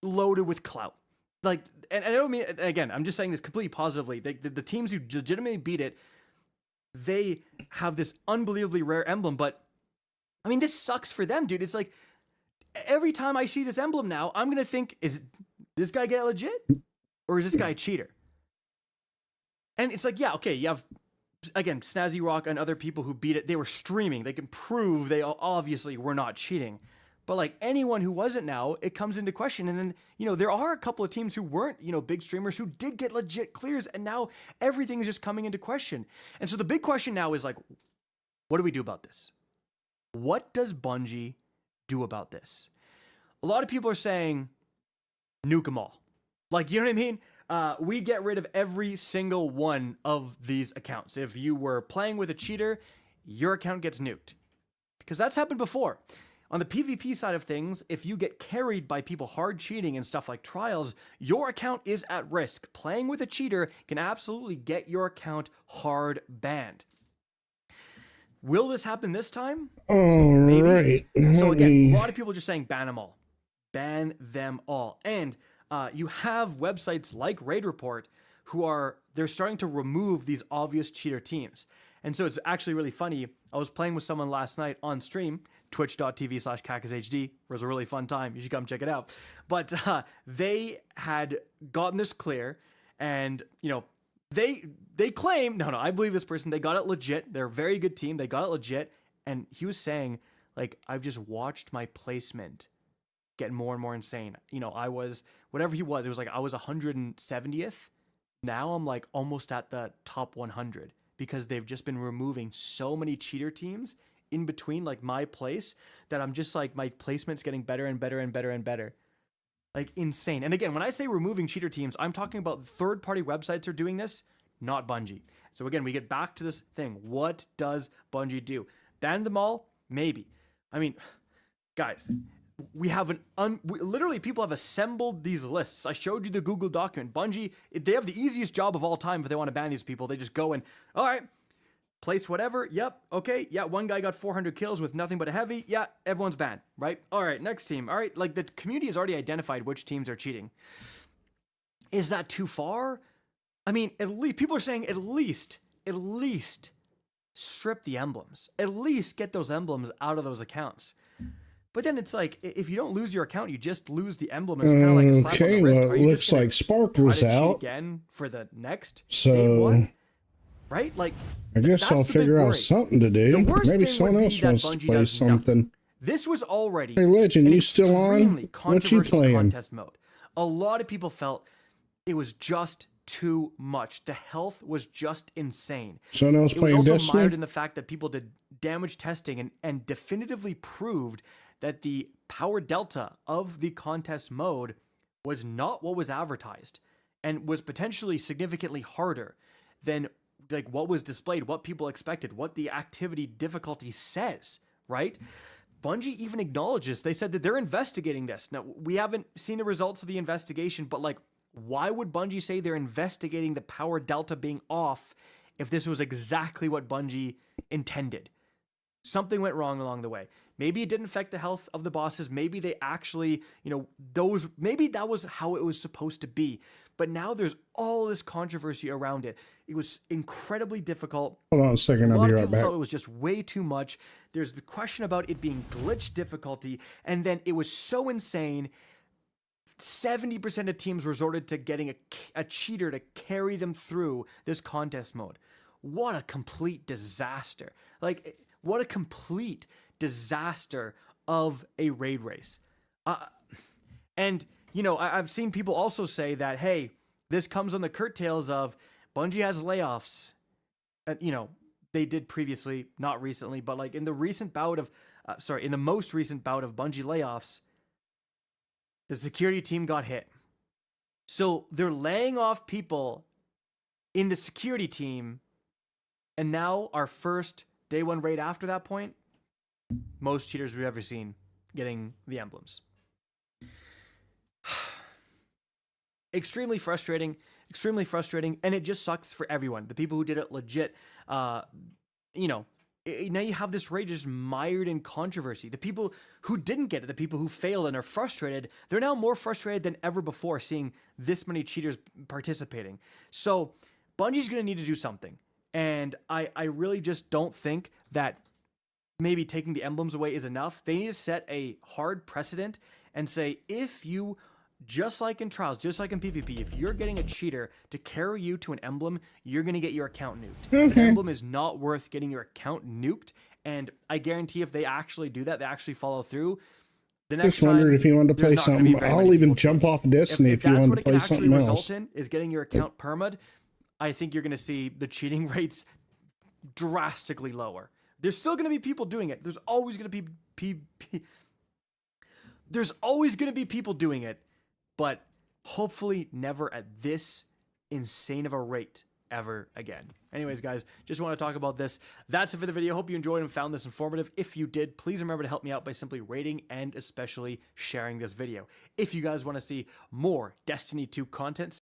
loaded with clout. Like, and I don't mean, again, I'm just saying this completely positively. The teams who legitimately beat it, they have this unbelievably rare emblem, but I mean, this sucks for them, dude. It's like, every time I see this emblem now, I'm going to think, is this guy get legit? Or is this guy a cheater? And it's like, yeah, okay, you have, again, Snazzy Rock and other people who beat it. They were streaming. They can prove they obviously were not cheating. But like anyone who wasn't now, it comes into question. And then, you know, there are a couple of teams who weren't, you know, big streamers who did get legit clears. And now everything's just coming into question. And so the big question now is like, what do we do about this? What does Bungie do about this? A lot of people are saying, nuke them all. Like, you know what I mean? We get rid of every single one of these accounts. If you were playing with a cheater, your account gets nuked. Because that's happened before. On the PvP side of things, if you get carried by people hard cheating and stuff like trials, your account is at risk. Playing with a cheater can absolutely get your account hard banned. Will this happen this time? Maybe. Right. So again, a lot of people are just saying ban them all. Ban them all. And you have websites like Raid Report they're starting to remove these obvious cheater teams. And so it's actually really funny. I was playing with someone last night on stream, twitch.tv/cacashd. It was a really fun time. You should come check it out. But they had gotten this clear, and, you know, they claim, no, I believe this person, they got it legit. They're a very good team. They got it legit. And he was saying, like, I've just watched my placement get more and more insane. You know, I was, whatever he was, it was like I was 170th. Now I'm like almost at the top 100 because they've just been removing so many cheater teams in between, like, my place, that I'm just like, my placement's getting better and better and better and better. Like, insane. And again, when I say removing cheater teams, I'm talking about third-party websites are doing this, not Bungie. So again, we get back to this thing. What does Bungie do? Ban them all? Maybe. I mean, guys, we have literally people have assembled these lists. I showed you the Google document. Bungie, they have the easiest job of all time if they want to ban these people. They just go and, all right, place whatever. Yep. Okay. Yeah. One guy got 400 kills with nothing but a heavy. Yeah. Everyone's banned. Right. All right. Next team. All right. Like, the community has already identified which teams are cheating. Is that too far? I mean, at least people are saying at least strip the emblems. At least get those emblems out of those accounts. But then it's like, if you don't lose your account, you just lose the emblem. It's kind of like a slap on the wrist. Well, it looks like Spark was out again for the next so day one. Right? Like, I guess I'll figure out something to do. Maybe someone else wants to play something. This was already Hey, Legend, you still on? What you playing? Contest mode. A lot of people felt it was just too much. The health was just insane. Someone else playing Destiny? It was also mired in the fact that people did damage testing and definitively proved that the power delta of the contest mode was not what was advertised and was potentially significantly harder than, like, what was displayed, what people expected, what the activity difficulty says, right? Bungie even acknowledges, they said that they're investigating this. Now, we haven't seen the results of the investigation, but, like, why would Bungie say they're investigating the power delta being off if this was exactly what Bungie intended? Something went wrong along the way. Maybe it didn't affect the health of the bosses. Maybe they actually, you know, maybe that was how it was supposed to be. But now there's all this controversy around it. It was incredibly difficult. Hold on a second, I'll be right back. Felt it was just way too much. There's the question about it being glitch difficulty, and then it was so insane. 70% of teams resorted to getting a cheater to carry them through this contest mode. What a complete disaster. Like, what a complete disaster of a raid race. And, you know, I've seen people also say that, hey, this comes on the curtails of Bungie has layoffs. You know, they did previously, not recently, but, like, in the recent bout of, in the most recent bout of Bungie layoffs, the security team got hit. So they're laying off people in the security team, and now our first day one raid after that point, most cheaters we've ever seen getting the emblems. Extremely frustrating, and it just sucks for everyone. The people who did it legit, you know, now you have this raid just mired in controversy. The people who didn't get it, the people who failed and are frustrated, they're now more frustrated than ever before seeing this many cheaters participating. So Bungie's going to need to do something. And I really just don't think that maybe taking the emblems away is enough. They need to set a hard precedent and say, if you, just like in Trials, just like in PvP, if you're getting a cheater to carry you to an emblem, you're going to get your account nuked. Okay. The emblem is not worth getting your account nuked. And I guarantee if they actually do that, they actually follow through, the next just wondered time, if you wanted to play something. I'll even jump off Destiny if you wanted to play something else. Result in is getting your account permad, I think you're going to see the cheating rates drastically lower. There's still going to be people doing it. There's always going to be there's always going to be people doing it, but hopefully never at this insane of a rate ever again. Anyways, guys, just want to talk about this. That's it for the video. Hope you enjoyed and found this informative. If you did, please remember to help me out by simply rating and especially sharing this video. If you guys want to see more Destiny 2 content,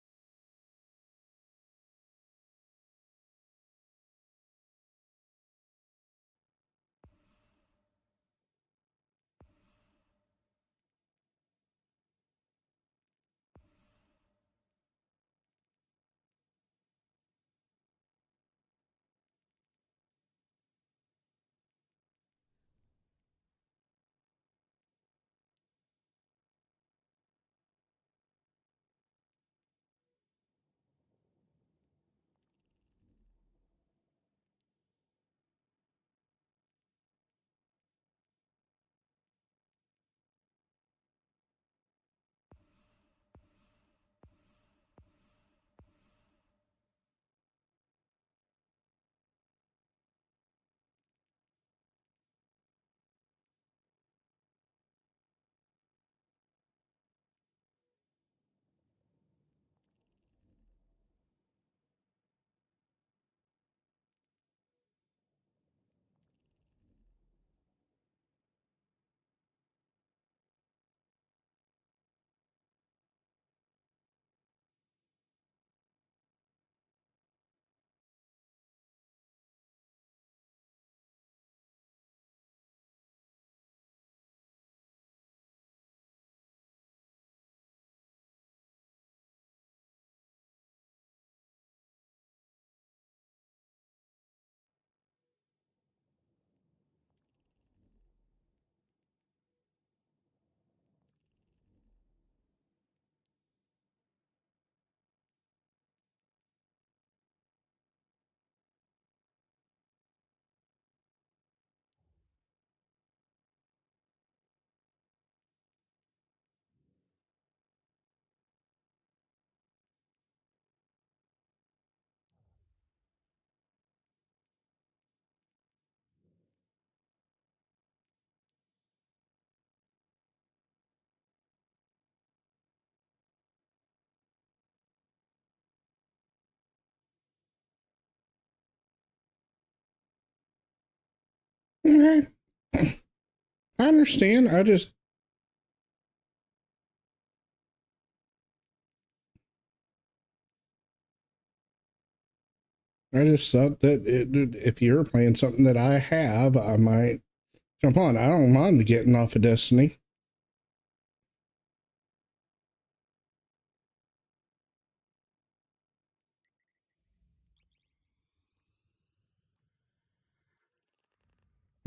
Okay. I understand. I just thought that if you're playing something that I have, I might jump on. I don't mind getting off of Destiny.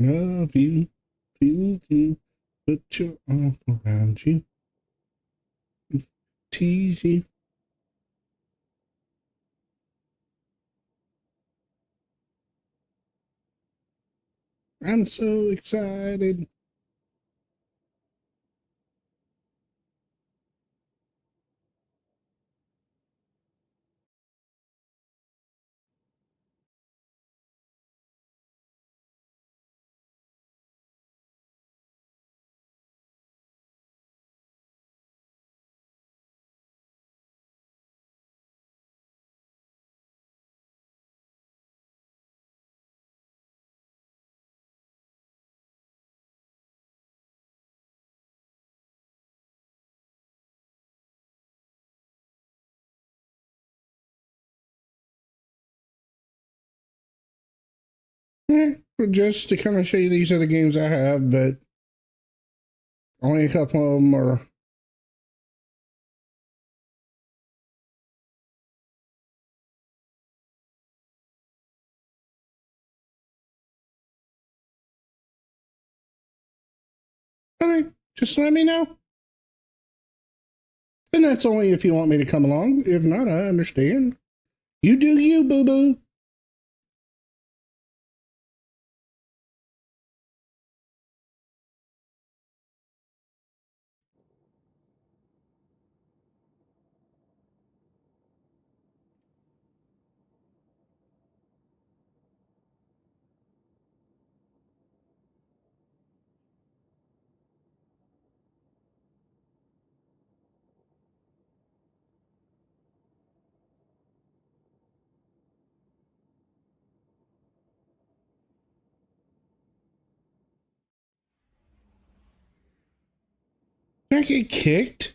Love you, feel you, put your arm around you, tease you. I'm so excited. Just to kind of show you these other games I have, but only a couple of them are. Okay, just let me know. And that's only if you want me to come along. If not, I understand. You do you, boo boo. Can I get kicked?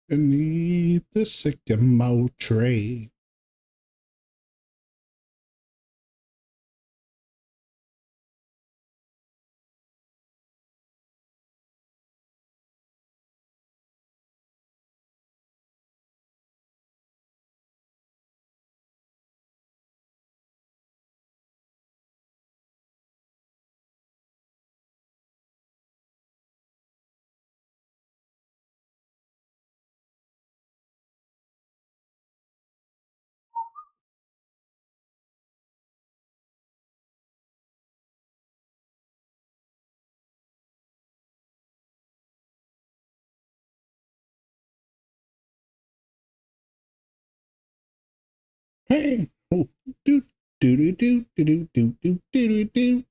Beneath the sycamore tree. Hey, oh, do do do do do do do do do do.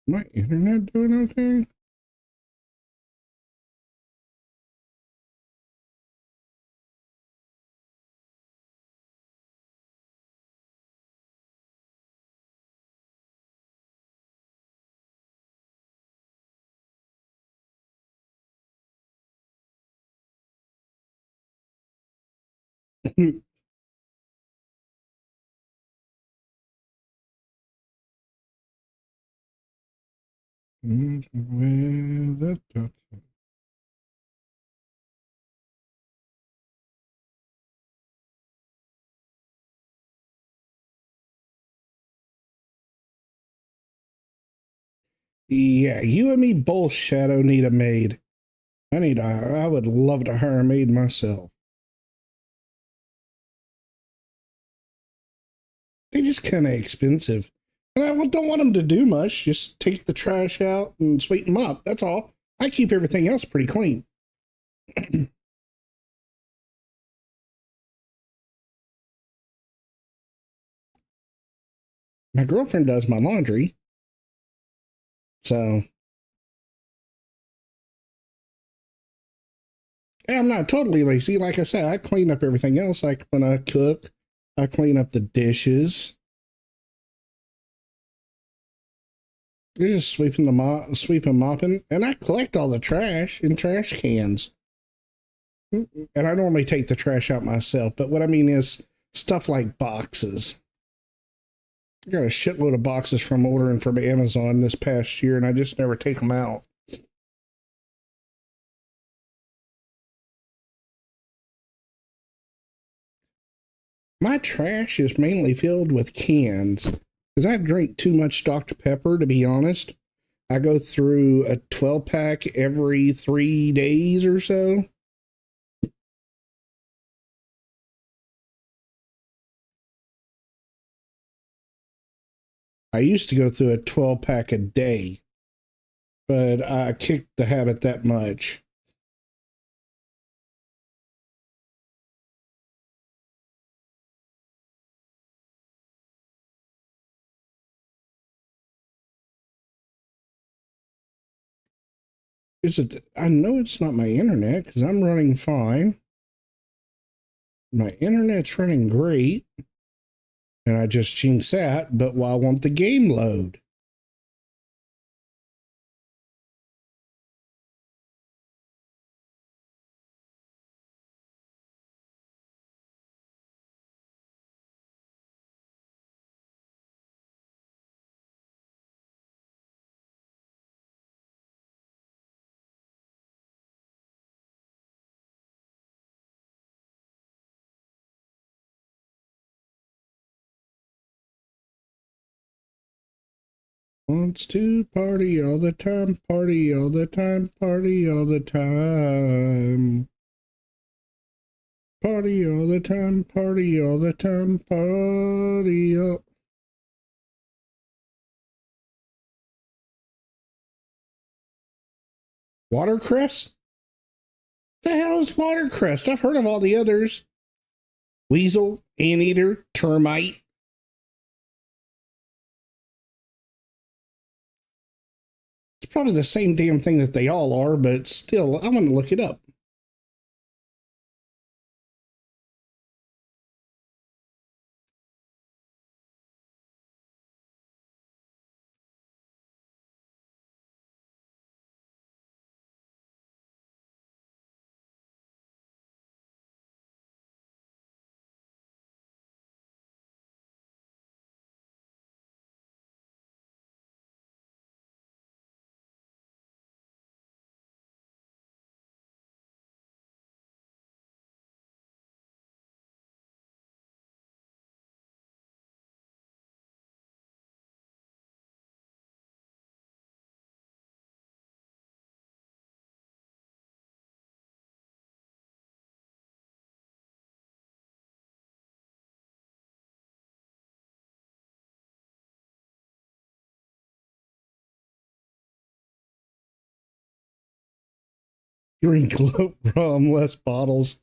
My internet doing okay? Yeah, you and me both, Shadow, need a maid. I would love to hire a maid myself. They're just kind of expensive. And I don't want them to do much. Just take the trash out and sweep them up. That's all. I keep everything else pretty clean. My girlfriend does my laundry. So, yeah, I'm not totally lazy. Like I said, I clean up everything else. Like when I cook, I clean up the dishes. You're just sweeping mopping, and I collect all the trash in trash cans. And I normally take the trash out myself, but what I mean is stuff like boxes. I got a shitload of boxes from ordering from Amazon this past year, and I just never take them out. My trash is mainly filled with cans because I drink too much Dr. Pepper, to be honest. I go through a 12-pack every 3 days or so. I used to go through a 12-pack a day, but I kicked the habit that much. Is it? I know it's not my internet because I'm running fine. My internet's running great. And I just jinx that, but I want the game load. Wants to party all the time, party all the time, party all the time. Party all the time, party all the time, party all. Watercress? The hell is watercress? I've heard of all the others. Weasel, anteater, termite. It's probably the same damn thing that they all are, but still, I want to look it up. Drink rum, less bottles.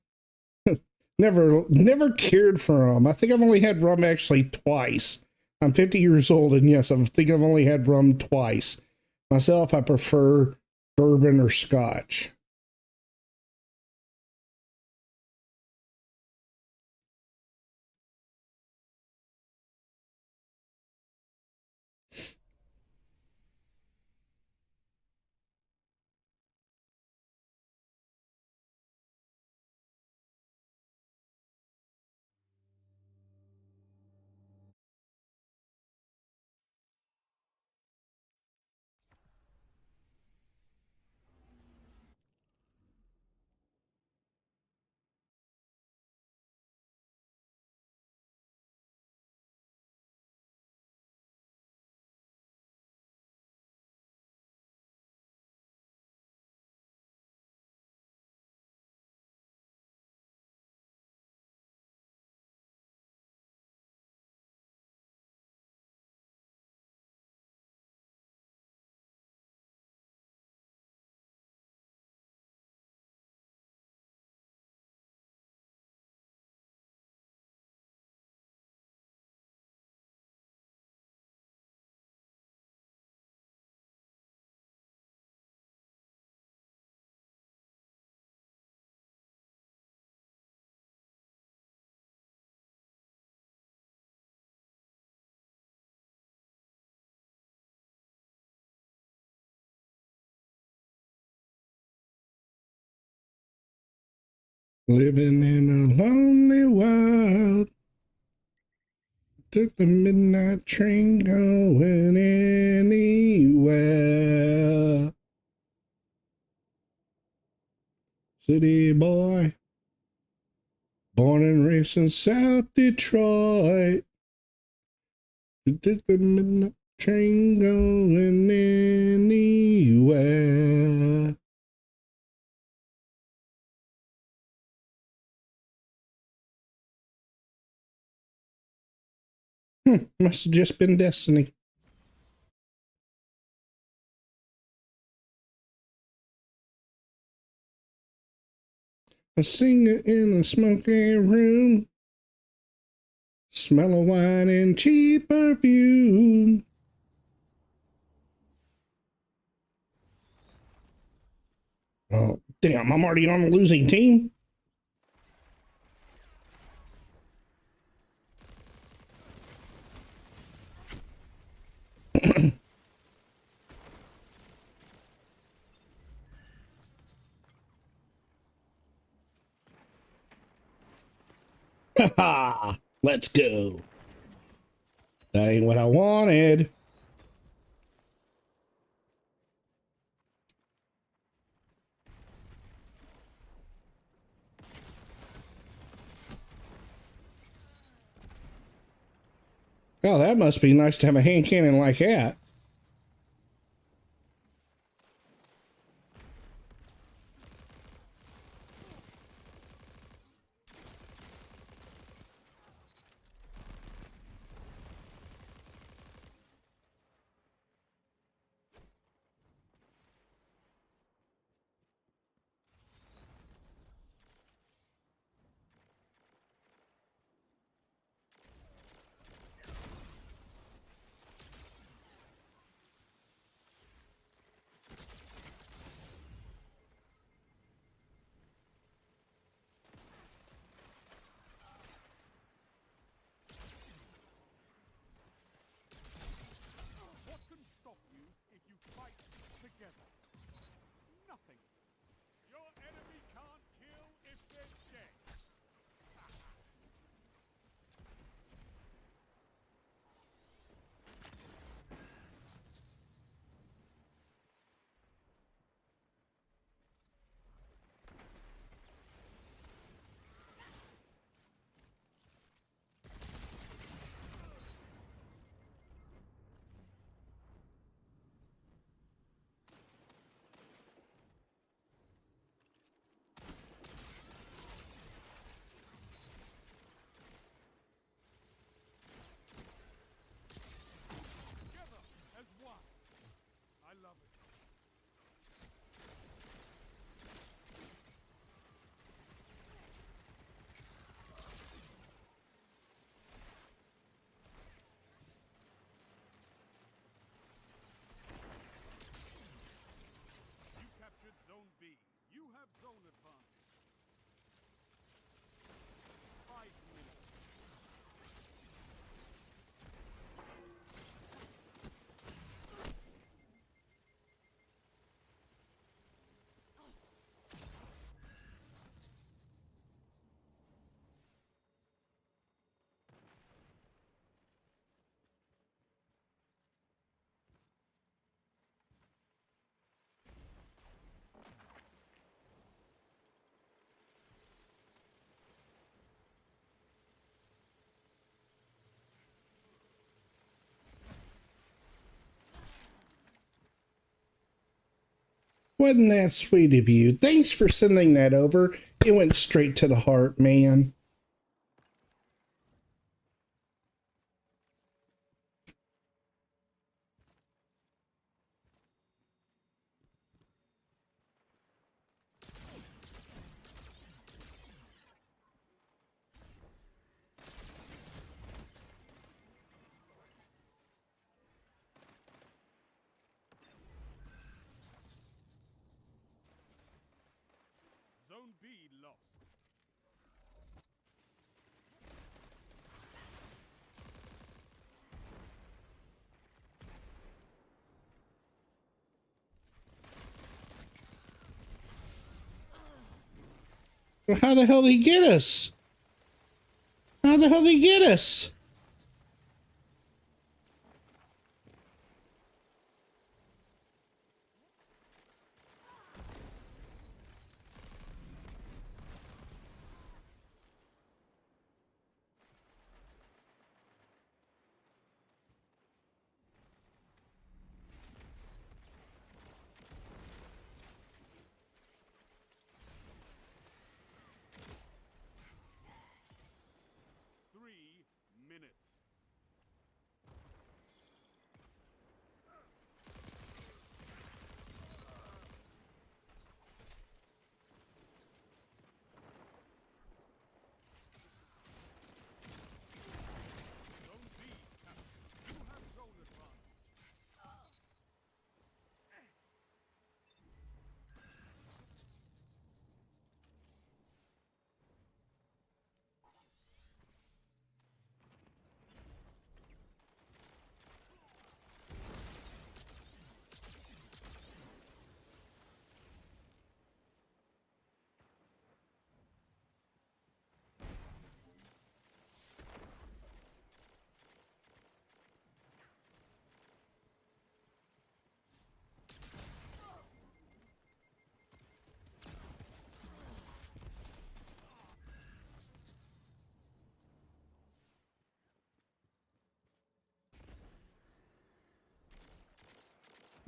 Never cared for rum. I think I've only had rum actually twice. I'm 50 years old, and yes, I think I've only had rum twice. Myself, I prefer bourbon or scotch. Living in a lonely world. Took the midnight train going anywhere. City boy. Born and raised in South Detroit. Took the midnight train going anywhere. Must have just been destiny. A singer in a smoky room. Smell of wine and cheap perfume. Oh, damn, I'm already on a losing team. Ha! Let's go. That ain't what I wanted. Oh, that must be nice to have a hand cannon like that. Wasn't that sweet of you? Thanks for sending that over. It went straight to the heart, man. Zone B lost. Well, how the hell did he get us? How the hell did he get us?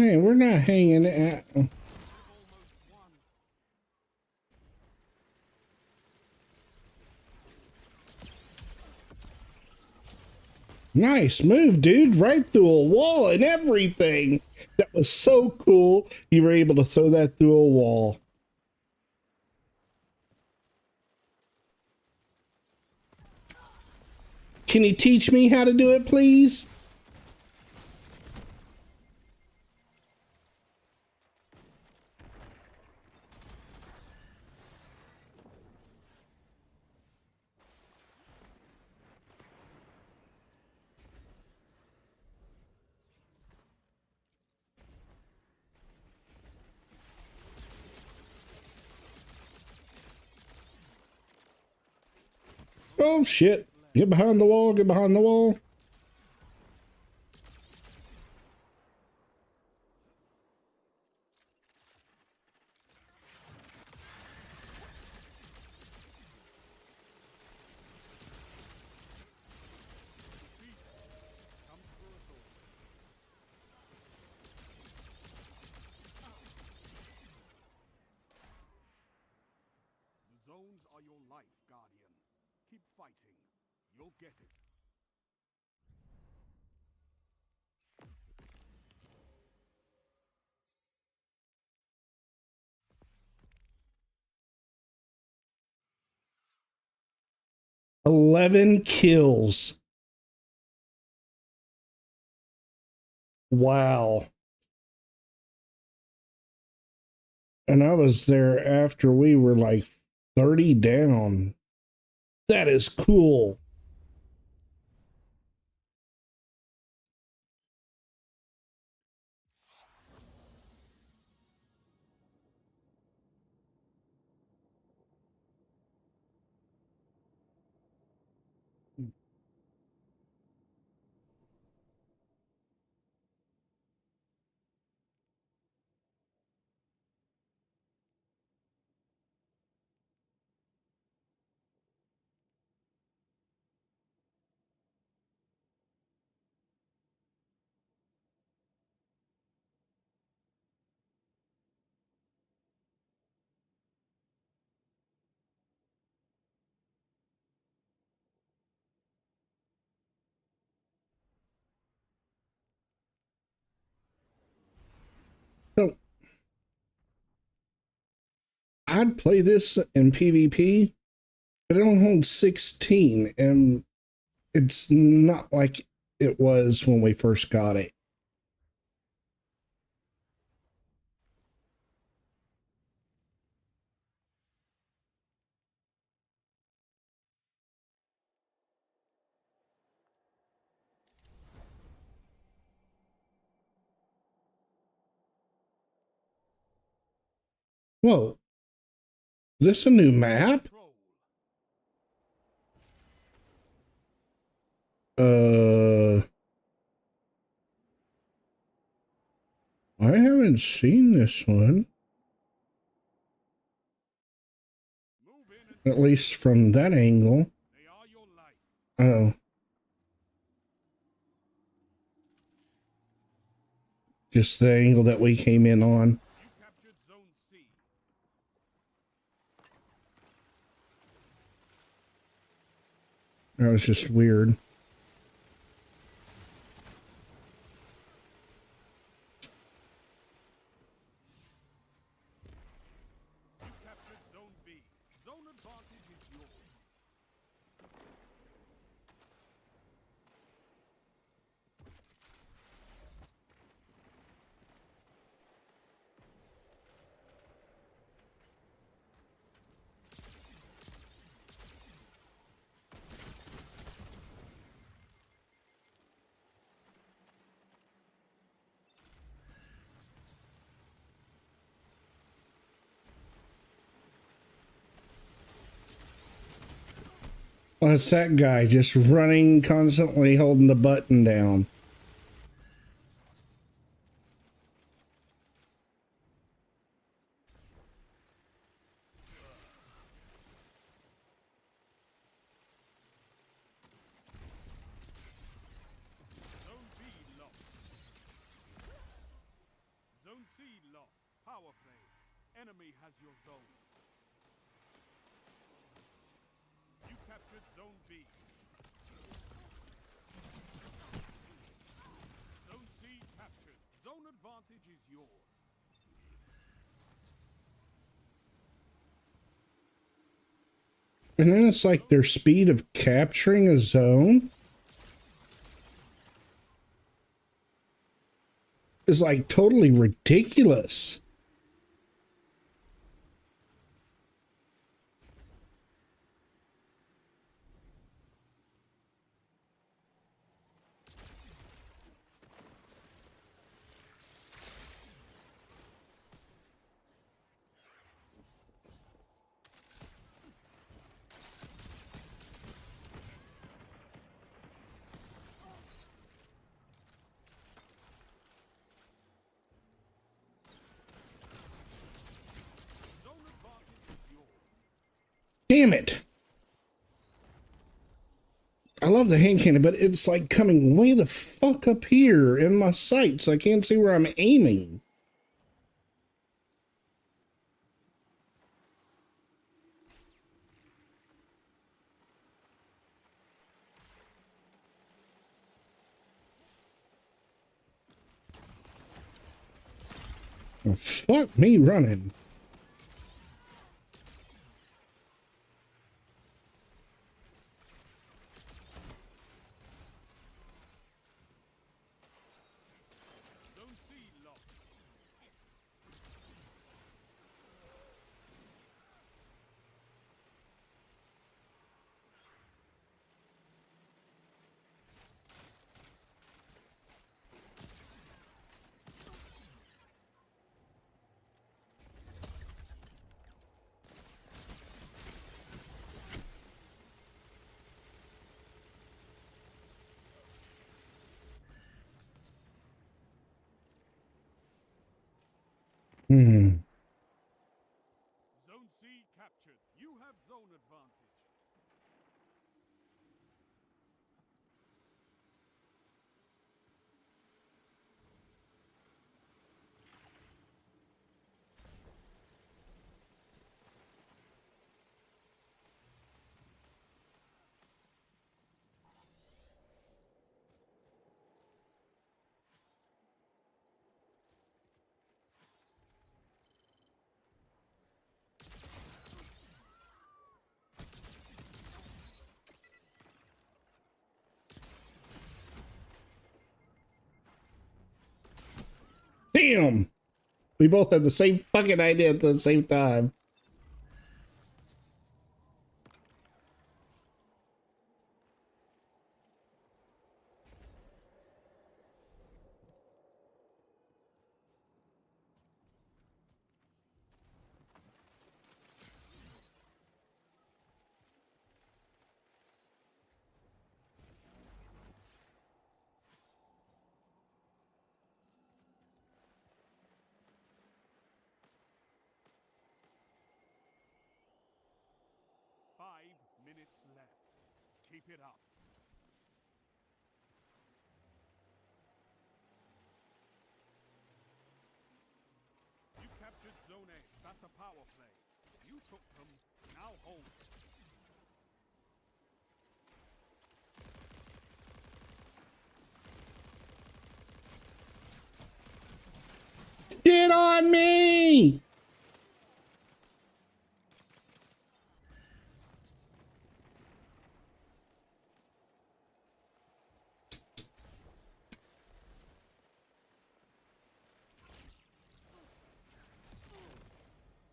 Hey, we're not hanging at. Nice move, dude. Right through a wall and everything. That was so cool. You were able to throw that through a wall. Can you teach me how to do it, please? Oh, shit. Get behind the wall. Get behind the wall. The zones are your life, Guardian. Keep fighting. You'll get it. $11 kills. Wow. And I was there after we were like 30 down. That is cool. I'd play this in PvP, but it don't hold 16, and it's not like it was when we first got it. Whoa. This a new map? I haven't seen this one. At least from that angle. Oh. Just the angle that we came in on. That was just weird. Well, it's that guy just running, constantly holding the button down. Zone C lost. Power play. Enemy has your zone. You captured Zone B. Zone C captured. Zone advantage is yours. And then it's like their speed of capturing a zone is like totally ridiculous. Damn it. I love the hand cannon, but it's like coming way the fuck up here in my sights. I can't see where I'm aiming. Oh, fuck me running. Zone C lost. Hmm. Zone C captured. You have zone advantage. Bam! We both had the same fucking idea at the same time. Keep it up. You captured Zone A. That's a power play. You took them. Now hold it. Get on me!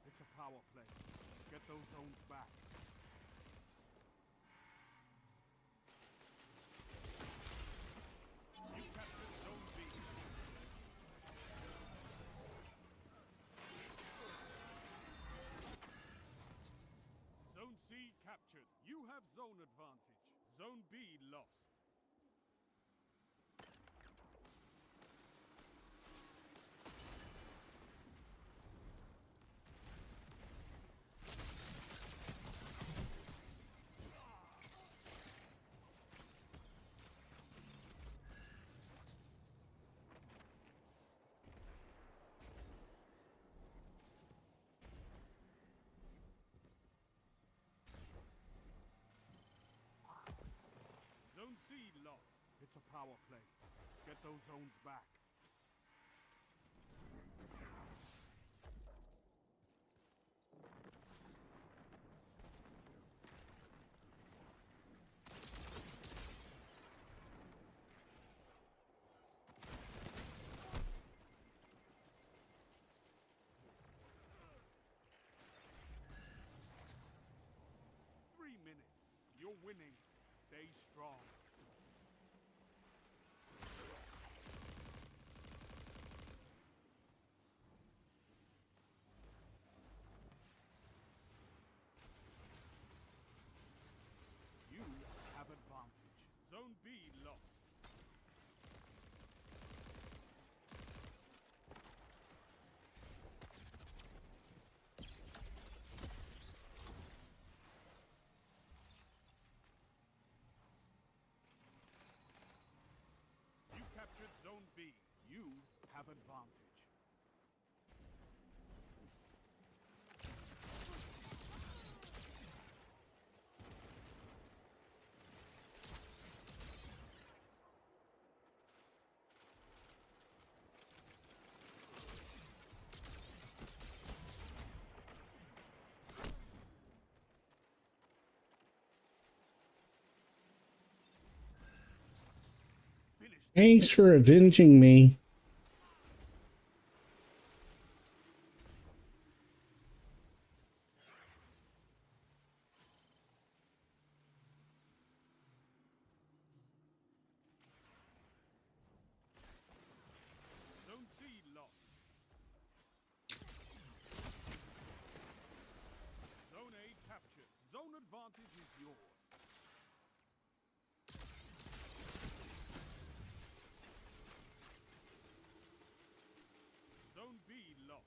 It's a power play. Get those zones back. You captured Zone B. Zone C captured. You have zone advantage. Zone B lost. Zone C lost. It's a power play. Get those zones back. You're winning. Stay strong. You have advantage. Zone B lost. You captured Zone B. You have advantage. Thanks for avenging me. Zone C lost. Zone A captured. Zone advantage is yours. Zone B lost.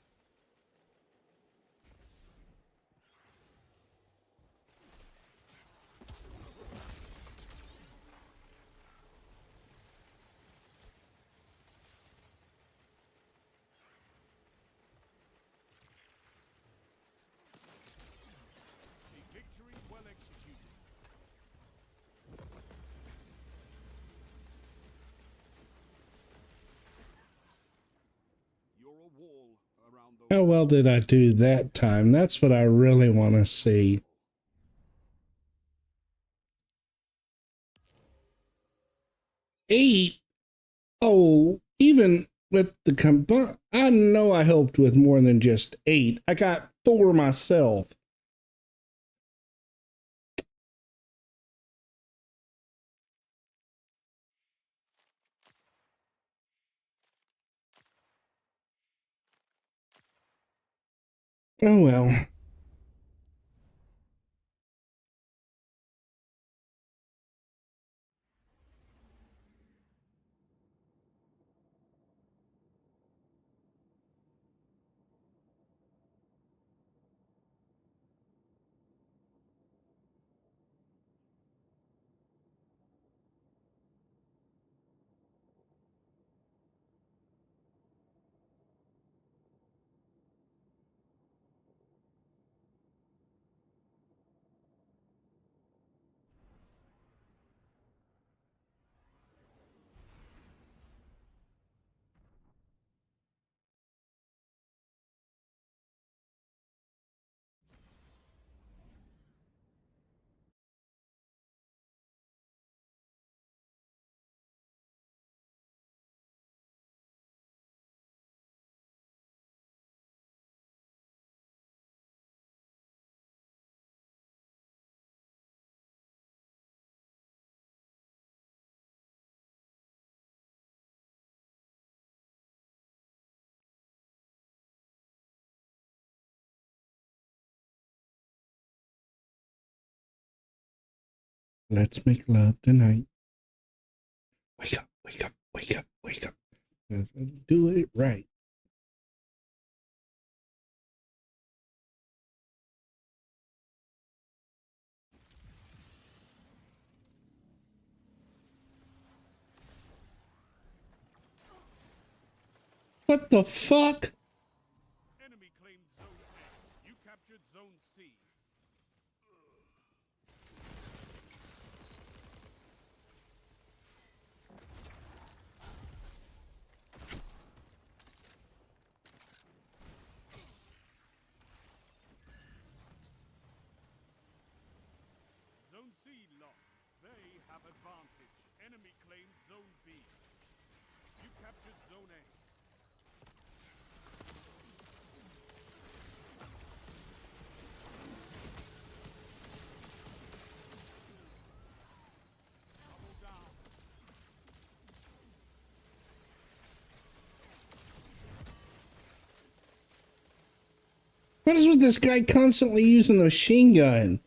A victory well executed. You're a wall around the How well did I do that time? That's what I really want to see. Eight? Oh, even with the I know I helped with more than just 8. I got 4 myself. Oh well. Let's make love tonight. Wake up, wake up, wake up, wake up. Let's do it right. What the fuck? Enemy claimed Zone A. You captured Zone C. Zone C lost. They have advantage. Enemy claimed Zone B. You captured Zone A. Double down. What is with this guy constantly using the machine gun?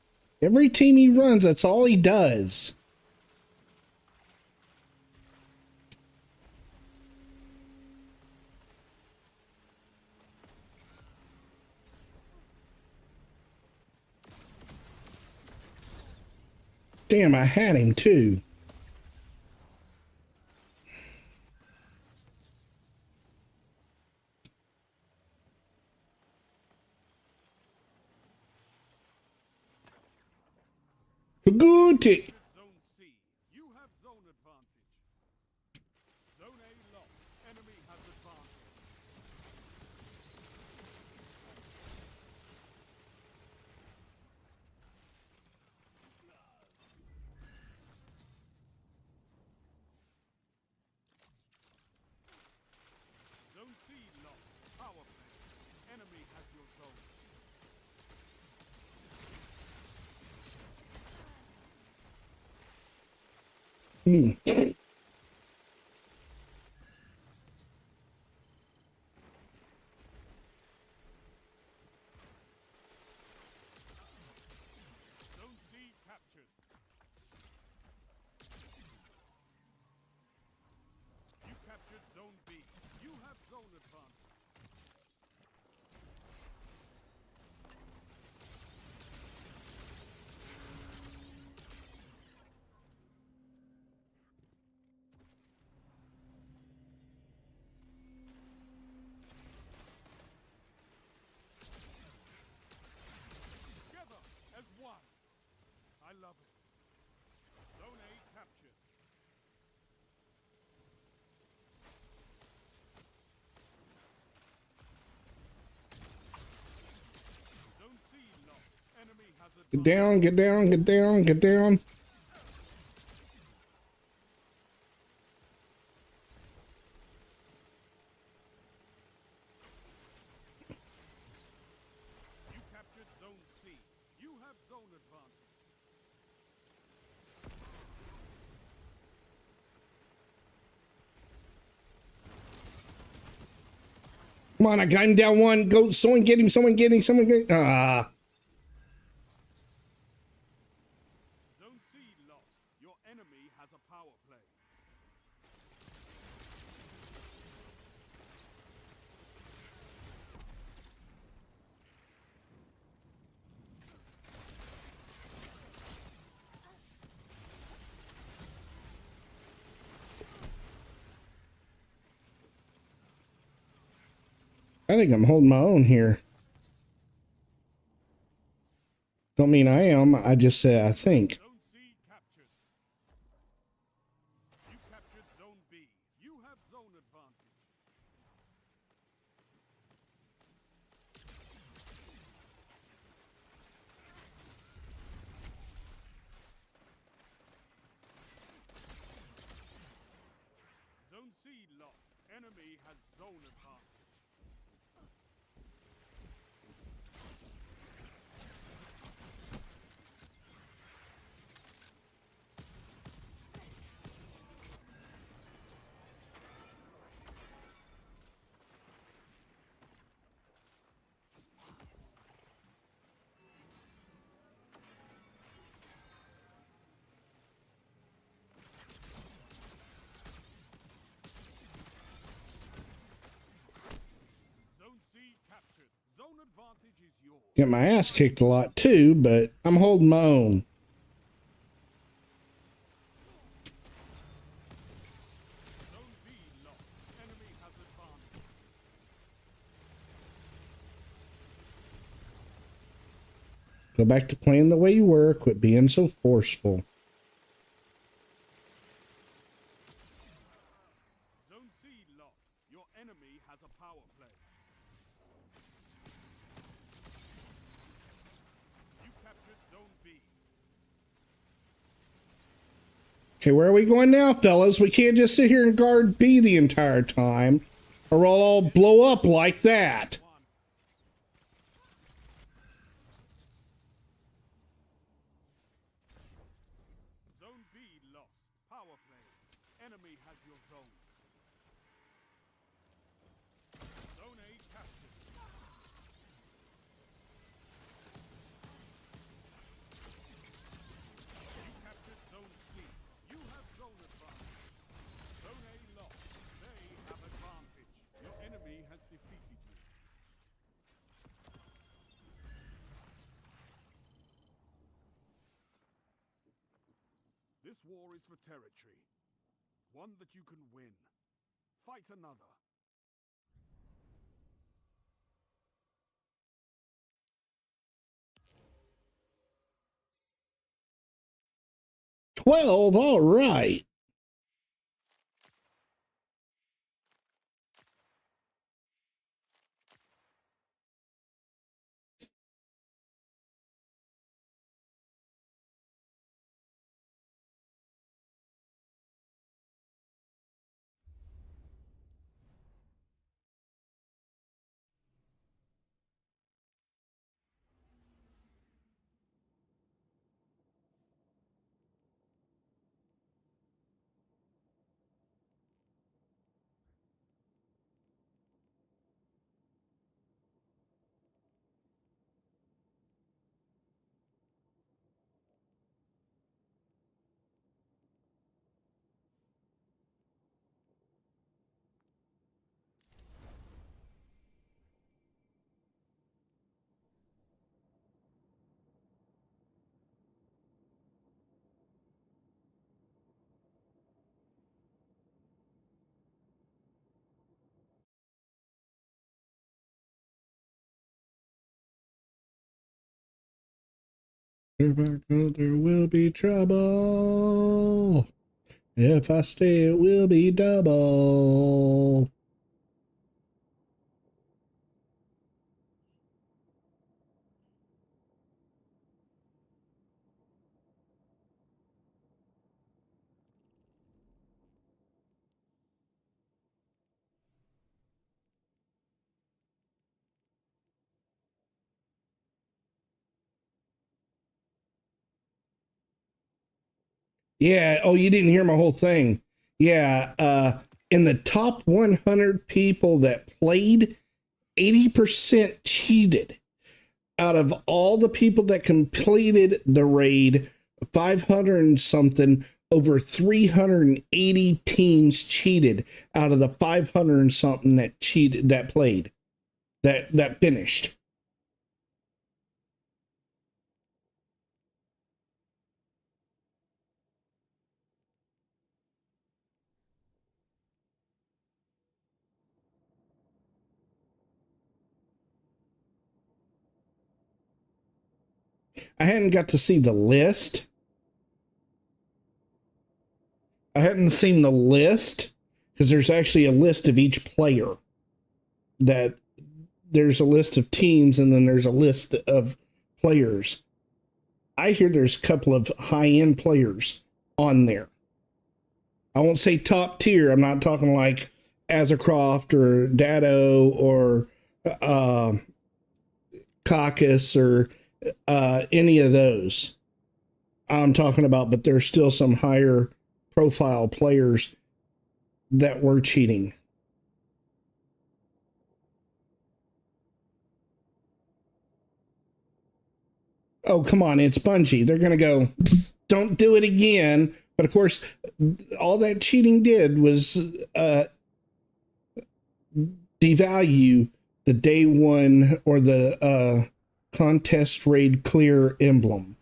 Every team he runs, that's all he does. Damn, I had him too. Good. Zone C. You have zone advantage. Zone A lost. Enemy has advantage. Zone C lost. Power play. Enemy has your zone. Zone C captured. You captured Zone B. You have zone advantage. Together as one. I love it. Zone A captured. Zone C lost. Enemy has Get advantage. down, get down, get down, get down. Come on, I got him down one. Go, someone get him, someone get him, someone get him. Ah. Zone C lost. Your enemy has a power play. I think I'm holding my own here. Don't mean I am. I just say I think. Zone C captured. You captured Zone B. You have zone advantage. Zone C lost. Enemy has zone advantage. Zone C captured. Zone advantage is yours. Get my ass kicked a lot too, but I'm holding my own. Zone B lost. Enemy has advantage. Go back to playing the way you were. Quit being so forceful. Zone C lost. Your enemy has a power play. You captured Zone B. Okay, where are we going now, fellas? We can't just sit here and guard B the entire time, or we'll all blow up like that. Zone B lost. Power play. Enemy has your zone. Zone A captured. You captured Zone C. You have zone advantage. Zone A lost. They have advantage. Your enemy has defeated you. This war is for territory. One that you can win. Fight another. $12, all right. If I go, there will be trouble. If I stay, it will be double. Yeah. Oh, you didn't hear my whole thing. Yeah. In the top 100 people that played 80% cheated. Out of all the people that completed the raid, 500 and something, over 380 teams cheated out of the 500 and something that cheated, that played, that finished. I hadn't got to see the list. I hadn't seen the list because there's actually a list of each player. That there's a list of teams and then there's a list of players. I hear there's a couple of high-end players on there. I won't say top tier. I'm not talking like Azercroft or Dado or Caucus or any of those. I'm talking about, but there's still some higher profile players that were cheating. Oh, come on, it's Bungie. They're going to go, don't do it again. But of course, all that cheating did was devalue the day one or the contest raid clear emblem.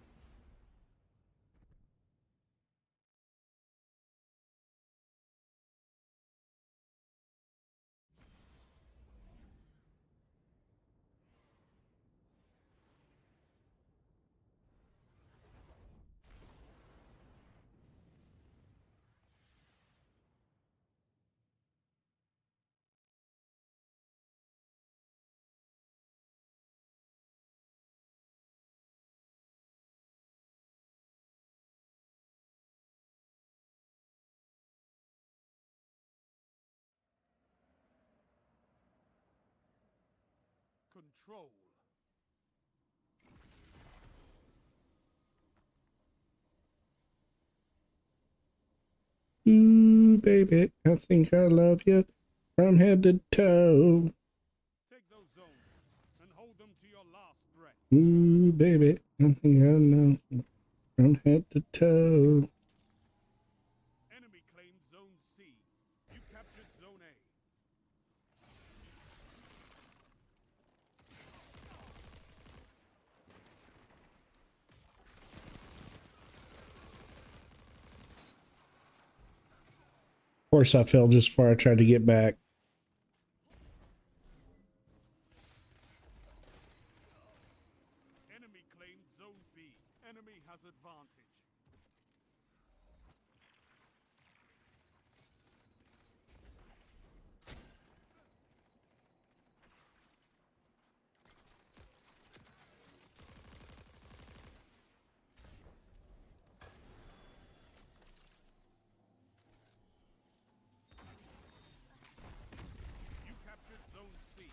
Control. Ooh, baby, I think I love you from head to toe. Take those zones and hold them to your last breath. Ooh, baby, I think I love you from head to toe. Enemy claimed Zone C. You captured Zone A. Of course, I fell just before I tried to get back. Enemy claimed Zone B. Enemy has advantage. You captured Zone C.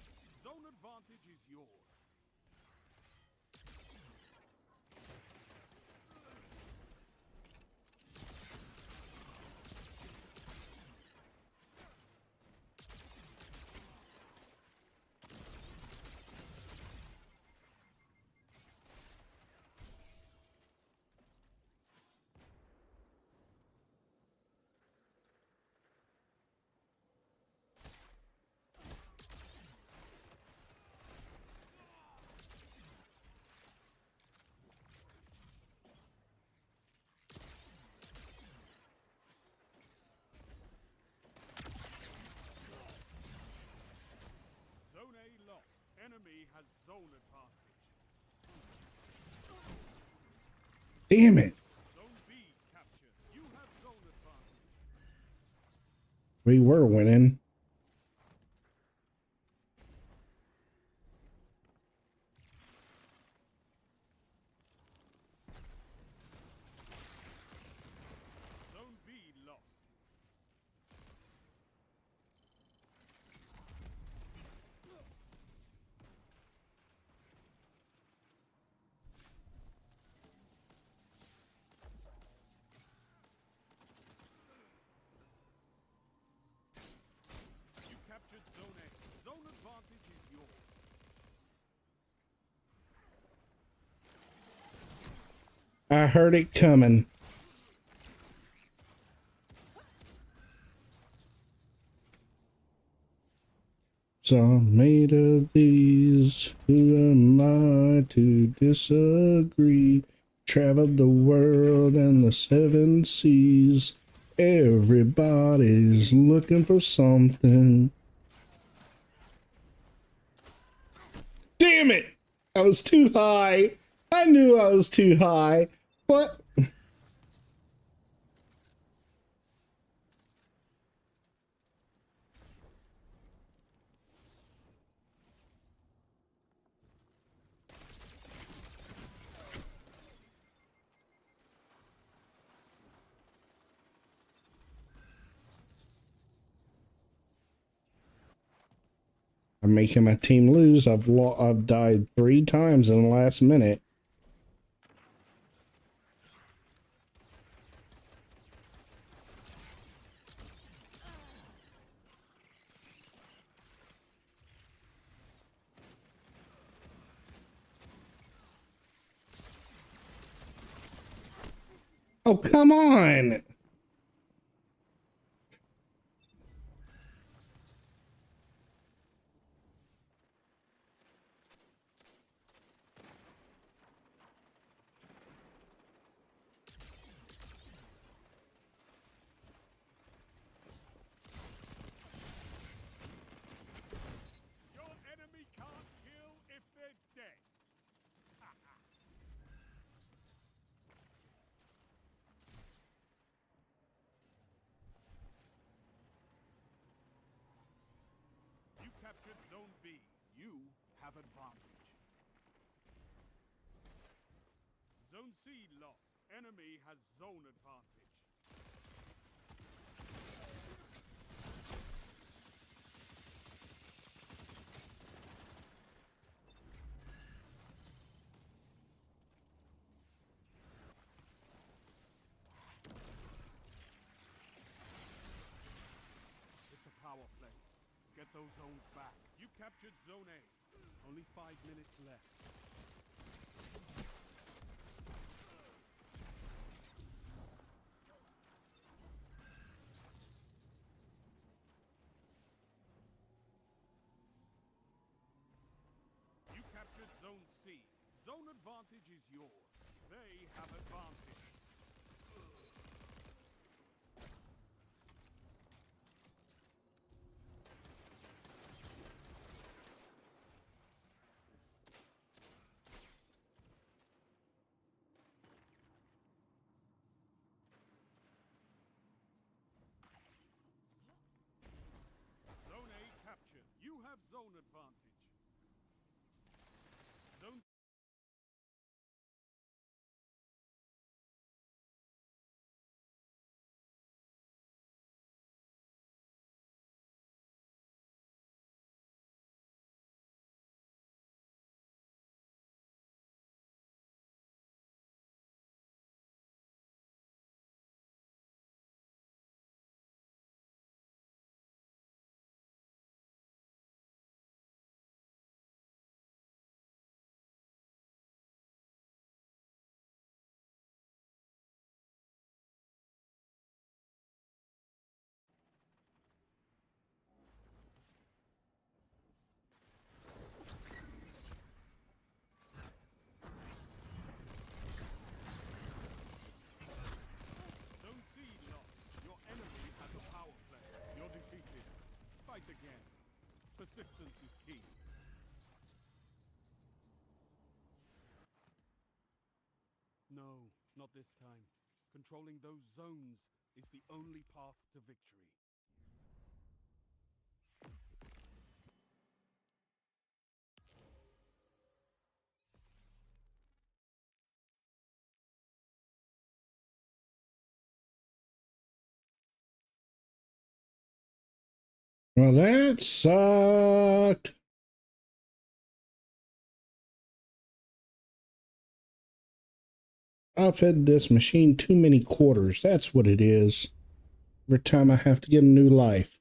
Zone advantage is yours. Zone A lost. Enemy has zone advantage. Damn it. Zone B captured. You have zone advantage. We were winning. Zone B lost. I heard it coming. So I'm made of these. Who am I to disagree? Traveled the world and the seven seas. Everybody's looking for something. Damn it! I was too high. I knew I was too high. What? I'm making my team lose. I've died 3 times in the last minute. Oh, come on! Your enemy can't kill if they're dead. You captured Zone B. You have advantage. Zone C lost. Enemy has zone advantage. It's a power play. Get those zones back. You captured Zone A. Only 5 minutes left. You captured Zone C. Zone advantage is yours. They have advantage. Zone A captured. You have zone advantage. Zone Zone C lost. Your enemy has a power play. You're defeated. Fight again. Persistence is key. No, not this time. Controlling those zones is the only path to victory. Well, that sucked. I fed this machine too many quarters. That's what it is. Every time I have to get a new life.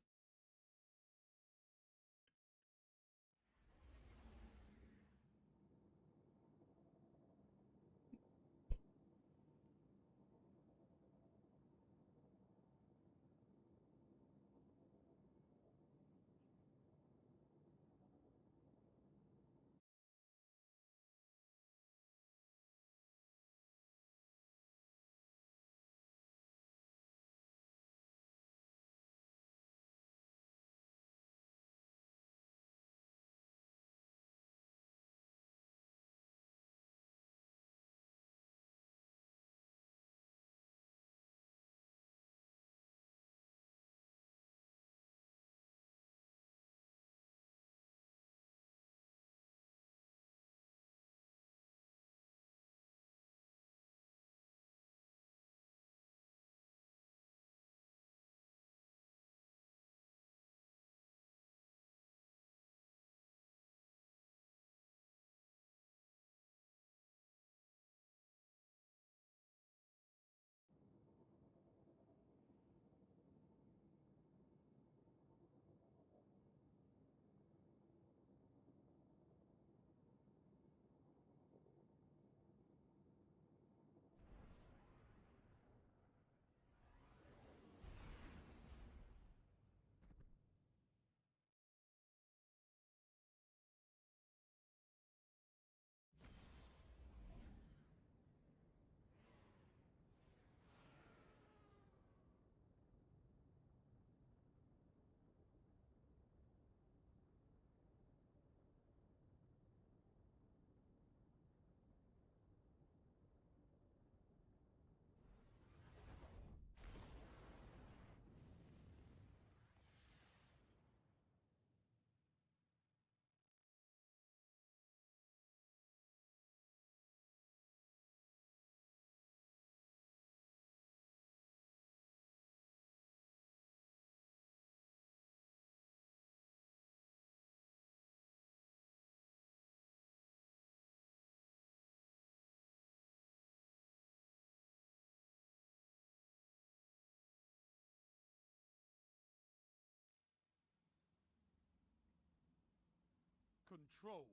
control.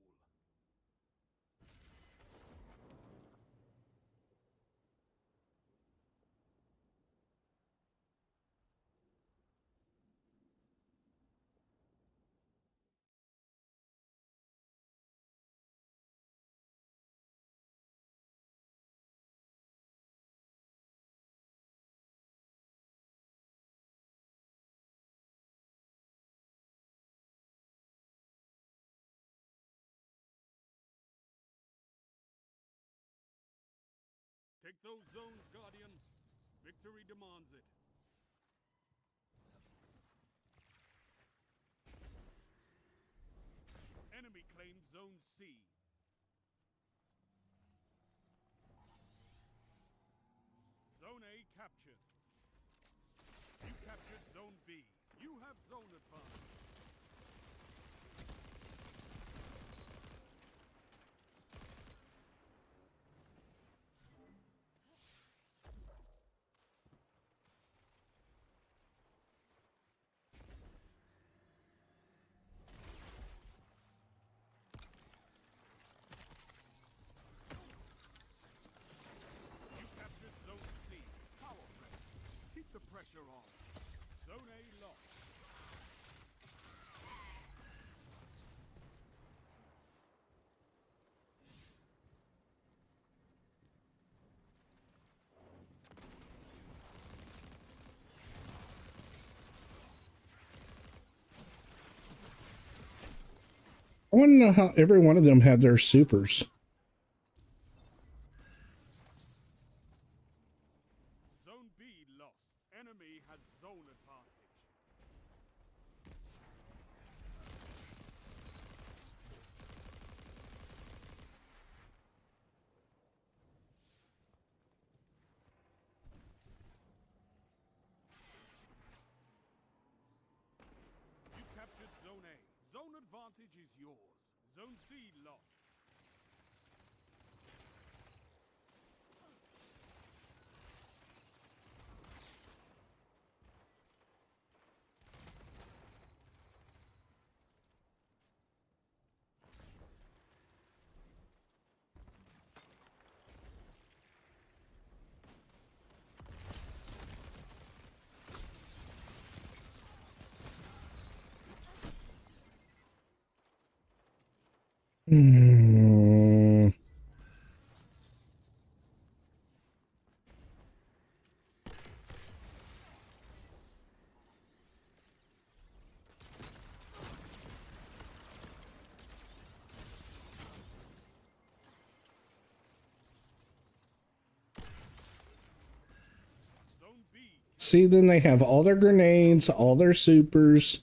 Take those zones, Guardian. Victory demands it. Enemy claimed Zone C. Zone A captured. You captured Zone B. You have zone advantage. You captured Zone C. Power play. Keep the pressure on. Zone A lost. I want to know how every one of them had their supers. Zone B lost. Enemy has zone advantage. You captured Zone A. Zone advantage is yours. Zone C lost. Hmm. Zone B. See, then they have all their grenades, all their supers.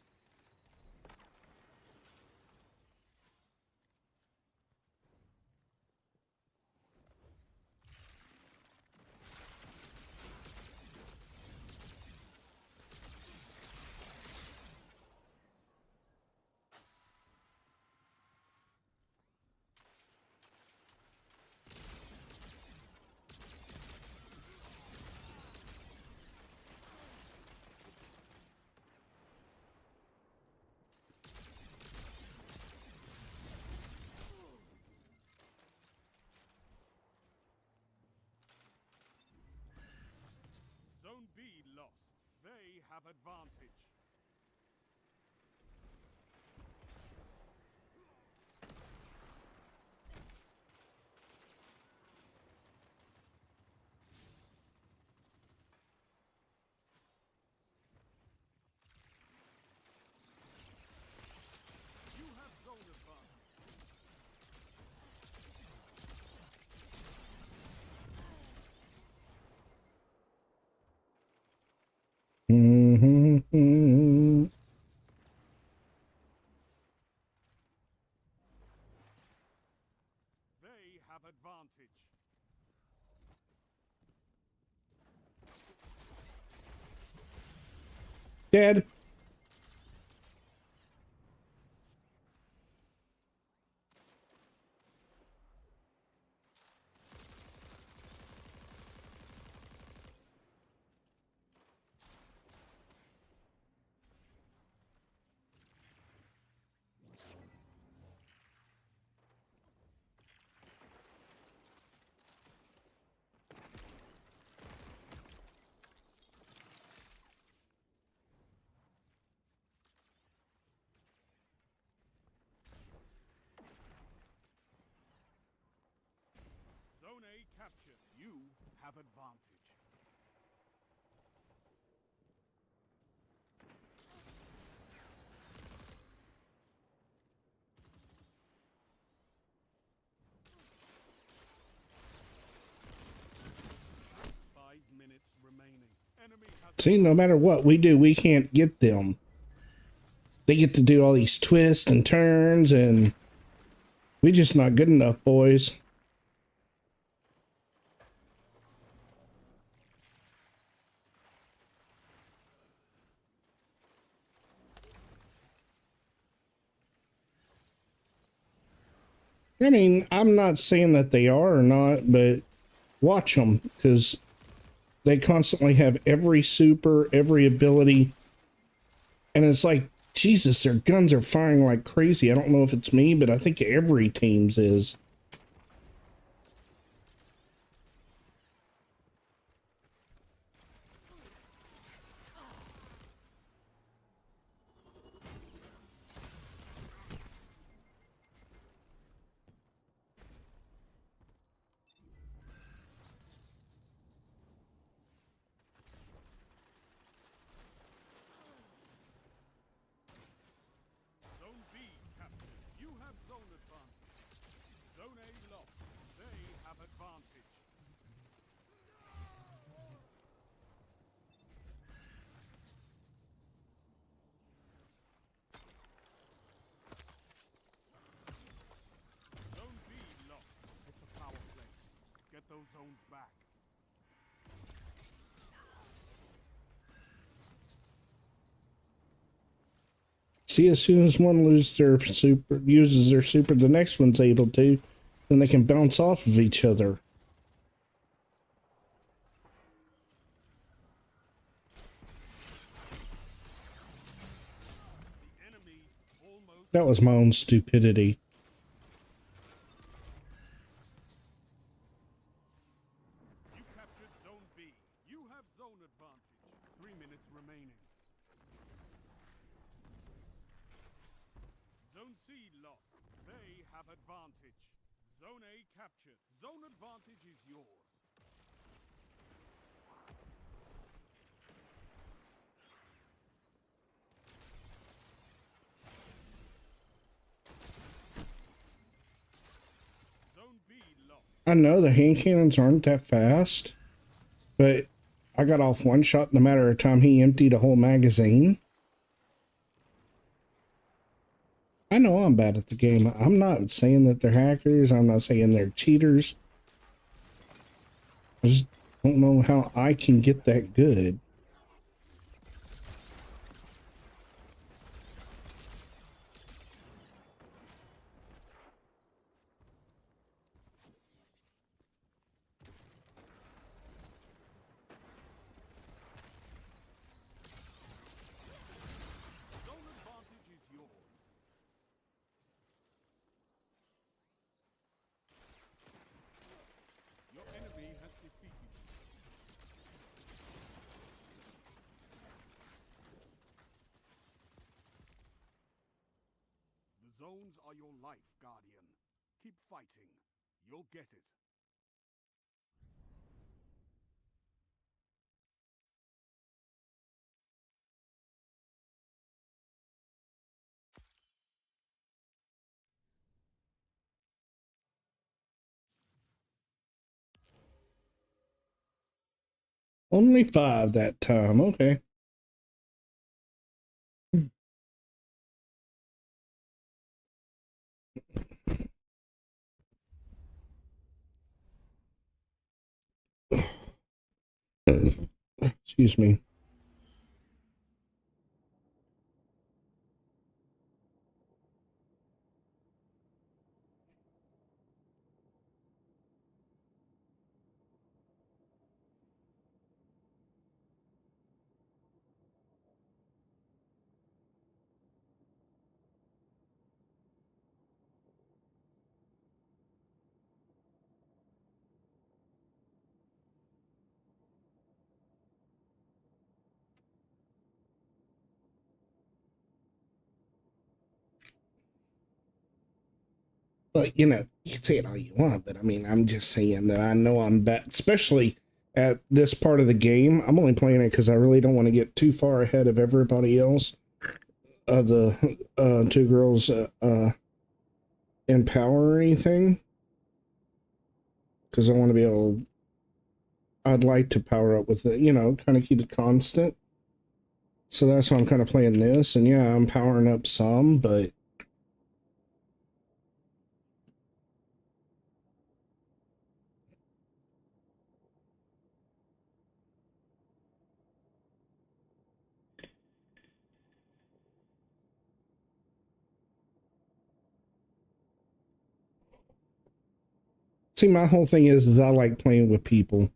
Zone B lost. They have advantage. You have zone advantage. Mm-hmm. They have advantage. Dead. have advantage. 5 minutes remaining. Enemy has See, no matter what we do, we can't get them. They get to do all these twists and turns, and we just not good enough, boys. I mean, I'm not saying that they are or not, but watch them, because they constantly have every super, every ability, and it's like, Jesus, their guns are firing like crazy. I don't know if it's me, but I think every team's is. Zone B captured. You have zone advantage. Zone A lost. They have advantage. Zone B lost. It's a power play. Get those zones back. See, as soon as one loses their super, uses their super, the next one's able to, then they can bounce off of each other. The enemy almost. That was my own stupidity. You captured Zone B. You have zone advantage. 3 minutes remaining. Zone C lost. They have advantage. Zone A captured. Zone advantage is yours. Zone B lost. I know the hand cannons aren't that fast, but I got off one shot in the matter of time he emptied a whole magazine. I know I'm bad at the game. I'm not saying that they're hackers. I'm not saying they're cheaters. I just don't know how I can get that good. Zone advantage is yours. Your enemy has defeated you. The zones are your life, Guardian. Keep fighting. You'll get it. Only 5 that time. Okay. Excuse me. But, you know, you can say it all you want, but I mean, I'm just saying that I know I'm bad, especially at this part of the game. I'm only playing it because I really don't want to get too far ahead of everybody else. The two girls in power or anything. Because I want to be able... I'd like to power up with it, you know, kind of keep it constant. So that's why I'm kind of playing this. And yeah, I'm powering up some, but... See, my whole thing is I like playing with people.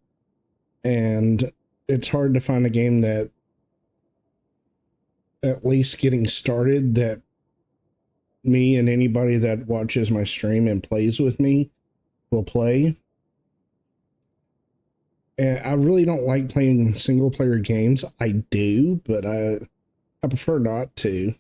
And it's hard to find a game that, at least getting started, that me and anybody that watches my stream and plays with me will play. And I really don't like playing single player games. I do, but I prefer not to.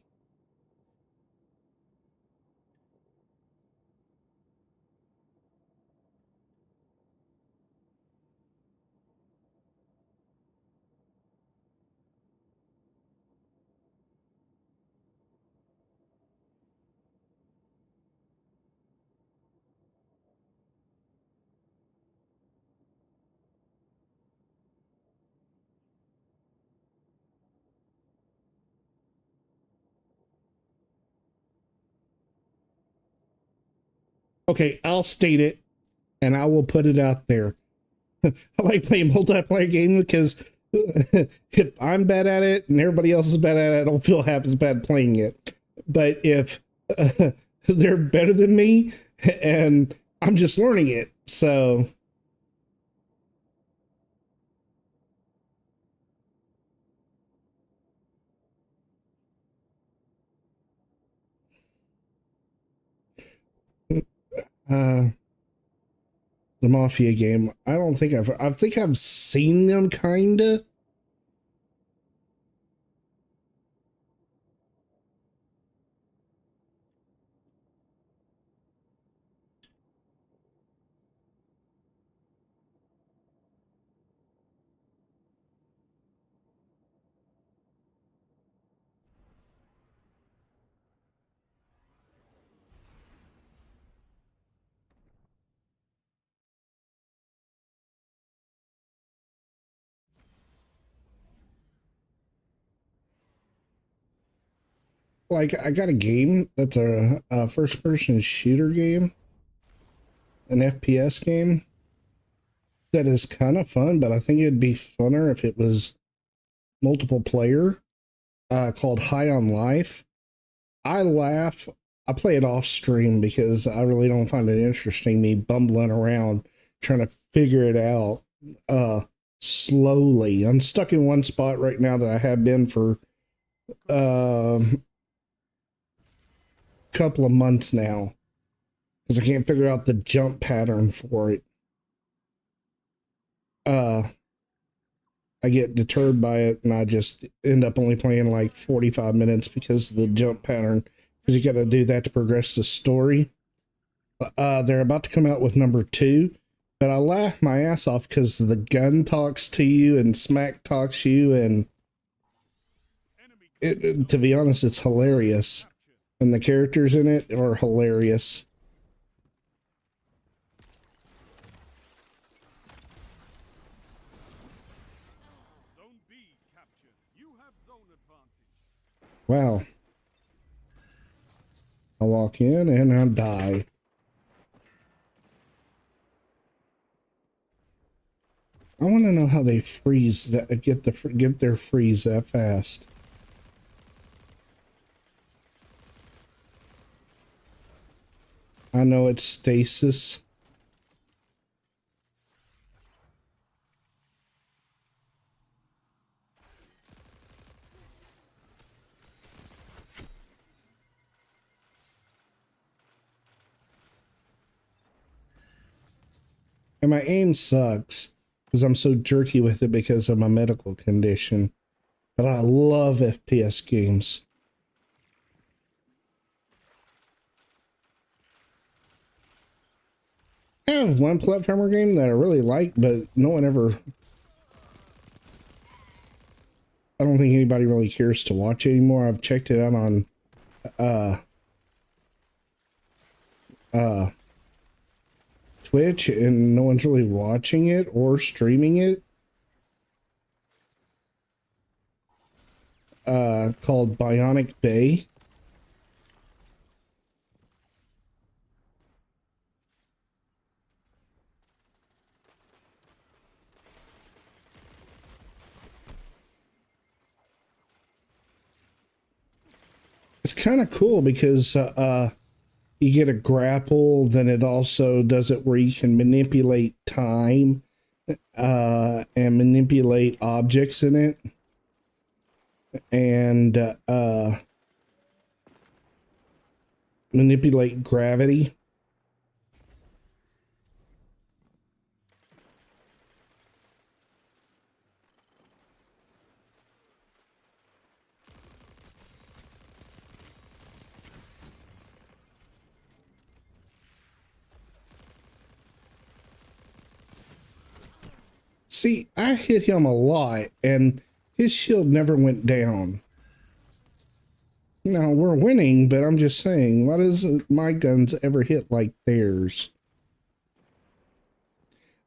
Okay, I'll state it and I will put it out there. I like playing multiplayer games because if I'm bad at it and everybody else is bad at it, I don't feel half as bad playing it. But if they're better than me and I'm just learning it, so... the Mafia game. I don't think I think I've seen them kinda. Like, I got a game that's a first-person shooter game, an FPS game, that is kind of fun, but I think it'd be funner if it was multiple player, called High on Life. I laugh. I play it off stream because I really don't find it interesting, me bumbling around trying to figure it out slowly. I'm stuck in one spot right now that I have been for couple of months now because I can't figure out the jump pattern for it. I get deterred by it and I just end up only playing like 45 minutes because of the jump pattern, because you got to do that to progress the story. They're about to come out with number 2, but I laugh my ass off because the gun talks to you and smack talks you, and to be honest, it's hilarious. And the characters in it are hilarious. Zone B captured. You have zone advantage. Wow. I walk in and I die. I want to know how they freeze that, get their freeze that fast. I know it's stasis. And my aim sucks because I'm so jerky with it because of my medical condition. But I love FPS games. I have one platformer game that I really like, but no one ever I don't think anybody really cares to watch it anymore. I've checked it out on Twitch, and no one's really watching it or streaming it. Called Bionic Bay. It's kind of cool because you get a grapple, then it also does it where you can manipulate time and manipulate objects in it. And manipulate gravity. See, I hit him a lot, and his shield never went down. Now, we're winning, but I'm just saying, why doesn't my guns ever hit like theirs?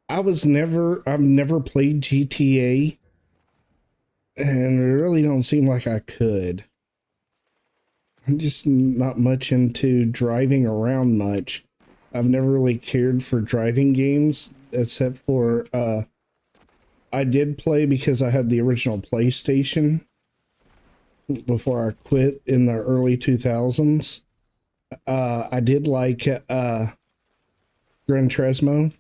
I've never played GTA, and it really don't seem like I could. I'm just not much into driving around much. I've never really cared for driving games, except for, I did play because I had the original PlayStation before I quit in the early 2000s. I did like Gran Turismo.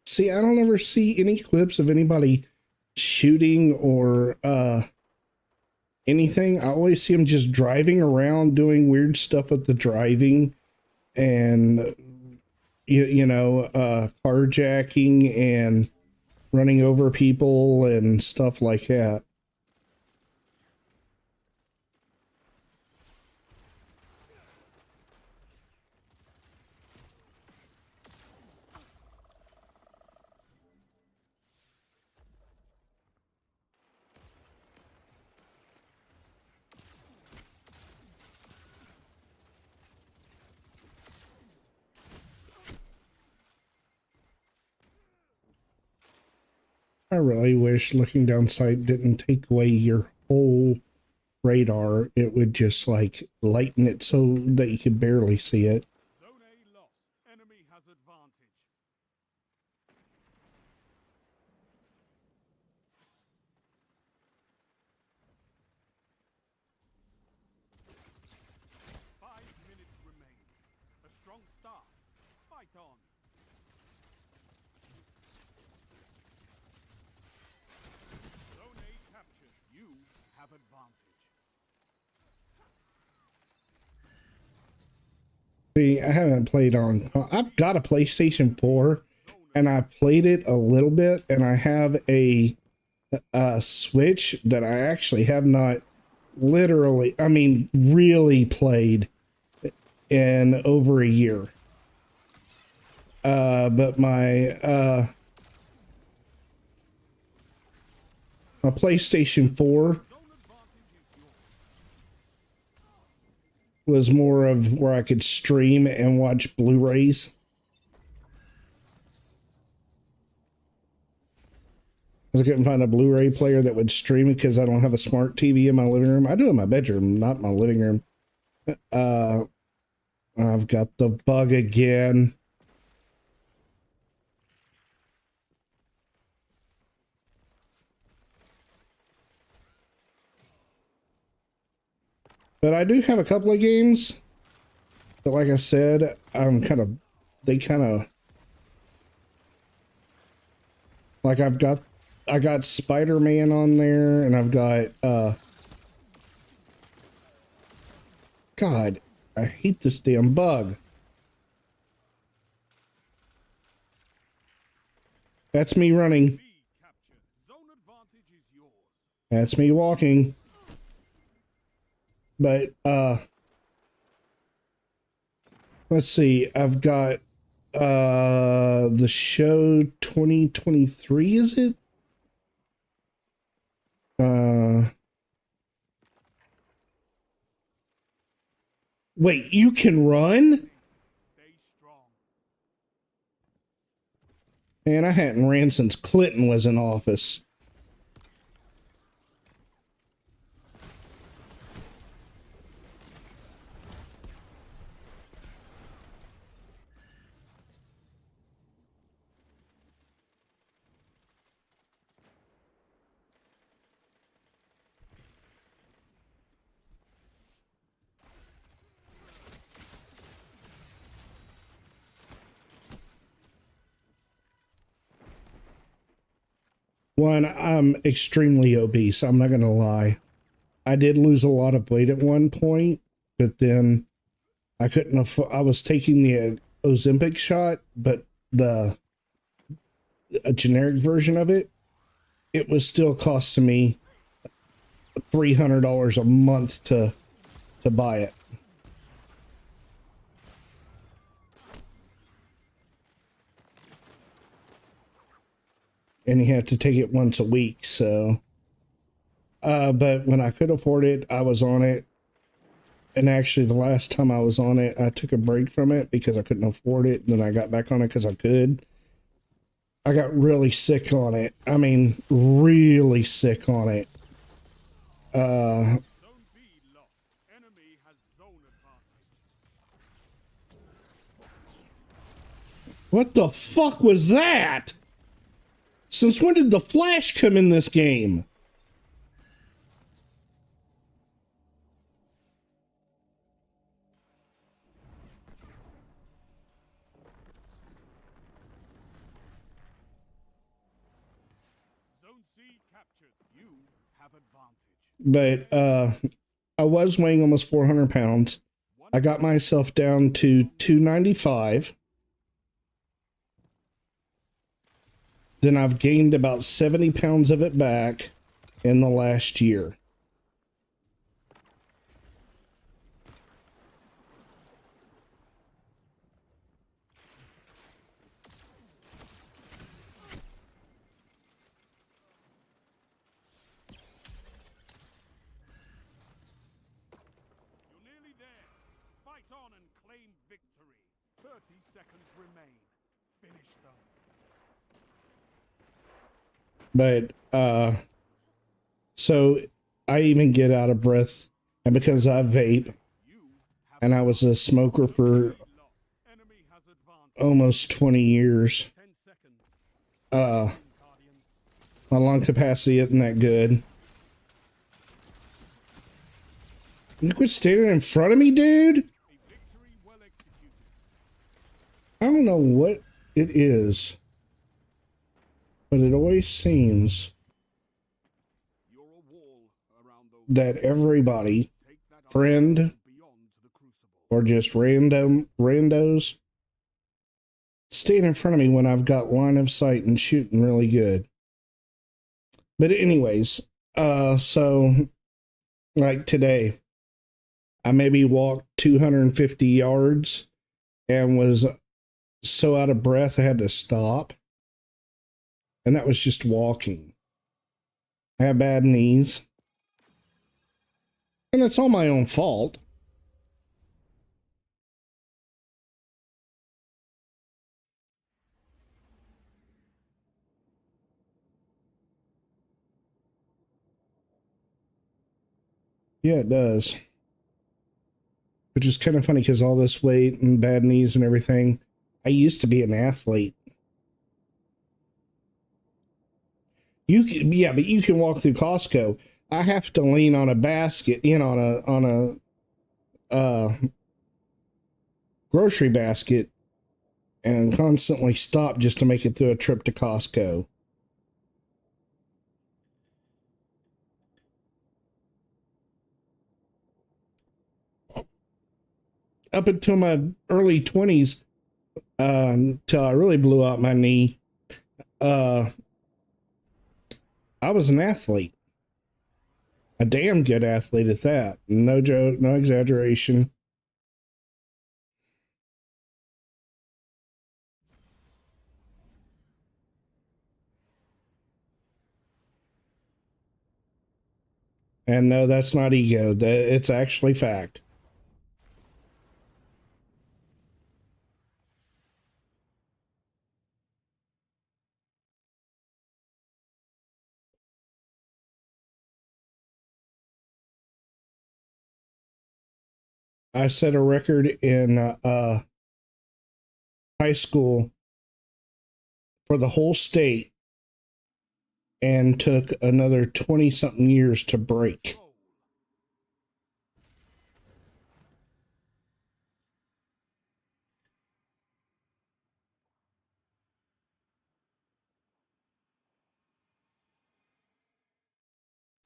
See, I don't ever see any clips of anybody shooting or anything. I always see them just driving around doing weird stuff with the driving and carjacking and running over people and stuff like that. I really wish looking down sight didn't take away your whole radar. It would just like lighten it so that you could barely see it. Zone A lost. Enemy has advantage. A strong start. Fight on. Zone A captured. You have advantage. See, I haven't played on. I've got a PlayStation 4, and I played it a little bit, and I have a Switch that I actually have not really played in over a year. But my PlayStation 4 was more of where I could stream and watch Blu-rays. Because I couldn't find a Blu-ray player that would stream it because I don't have a smart TV in my living room. I do in my bedroom, not my living room. I've got the bug again. But I do have a couple of games. But like I said, like I got Spider-Man on there, and I've got God, I hate this damn bug. That's me running. B captured. Zone advantage is yours. That's me walking. But, let's see. I've got, the show 2023, is it? Wait, you can run? Stay strong. Man, I hadn't ran since Clinton was in office. One, I'm extremely obese. I'm not going to lie. I did lose a lot of weight at one point, but then I couldn't afford, I was taking the Ozempic shot, but a generic version of it, it was still costing me $300 a month to buy it. And you have to take it once a week, so but when I could afford it, I was on it. And actually the last time I was on it, I took a break from it because I couldn't afford it, and then I got back on it because I could. I got really sick on it. I mean, really sick on it. Zone B lost. Enemy has zone advantage. What the fuck was that? Since when did the Flash come in this game? Zone C captured. You have advantage. But I was weighing almost 400 pounds. I got myself down to 295. Then I've gained about 70 pounds of it back in the last year. You're nearly there. Fight on and claim victory. 30 seconds remain. Finish them. But so I even get out of breath, and because I vape You have and I was a smoker for lost. Enemy has advantage. almost 20 years, 10 seconds. uh Guardians. my lung capacity isn't that good. You quit standing in front of me, dude. A victory well executed. I don't know what it is, but it always seems You're a wall around those. that everybody, Take that friend beyond the crucible. or just randos, stand in front of me when I've got line of sight and shooting really good. But anyways, so like today, I maybe walked 250 yards and was so out of breath I had to stop. And that was just walking. I have bad knees. And it's all my own fault. Yeah, it does. Which is kind of funny because all this weight and bad knees and everything, I used to be an athlete. You can, yeah, but you can walk through Costco. I have to lean on a basket, on a grocery basket, and constantly stop just to make it through a trip to Costco. up until my early 20s, until I really blew out my knee, I was an athlete. A damn good athlete at that. No joke, no exaggeration. And no, that's not ego. It's actually fact. I set a record in high school for the whole state and took another 20 something years to break.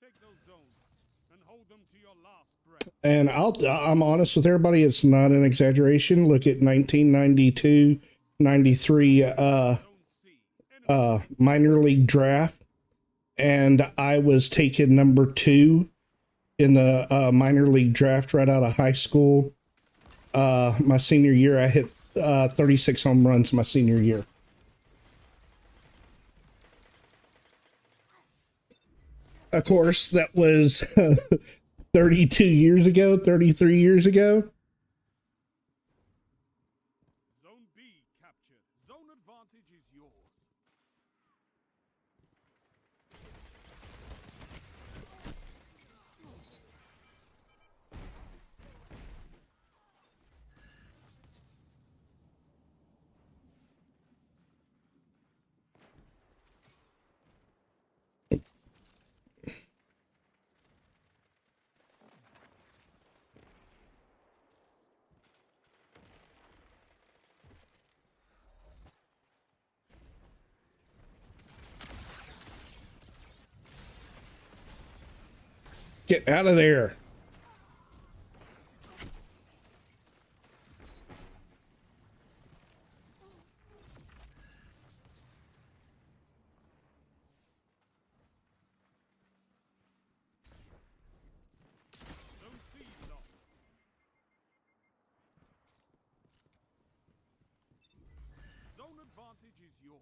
Take those zones and hold them to your last breath. And I'm honest with everybody, it's not an exaggeration. Look at 1992, 93 minor league draft, and I was taken number 2 in the minor league draft right out of high school. My senior year, I hit 36 home runs my senior year. Of course, that was 32 years ago, 33 years ago. Zone B captured. Zone advantage is yours. Get out of there. Zone C lost. Zone advantage is yours.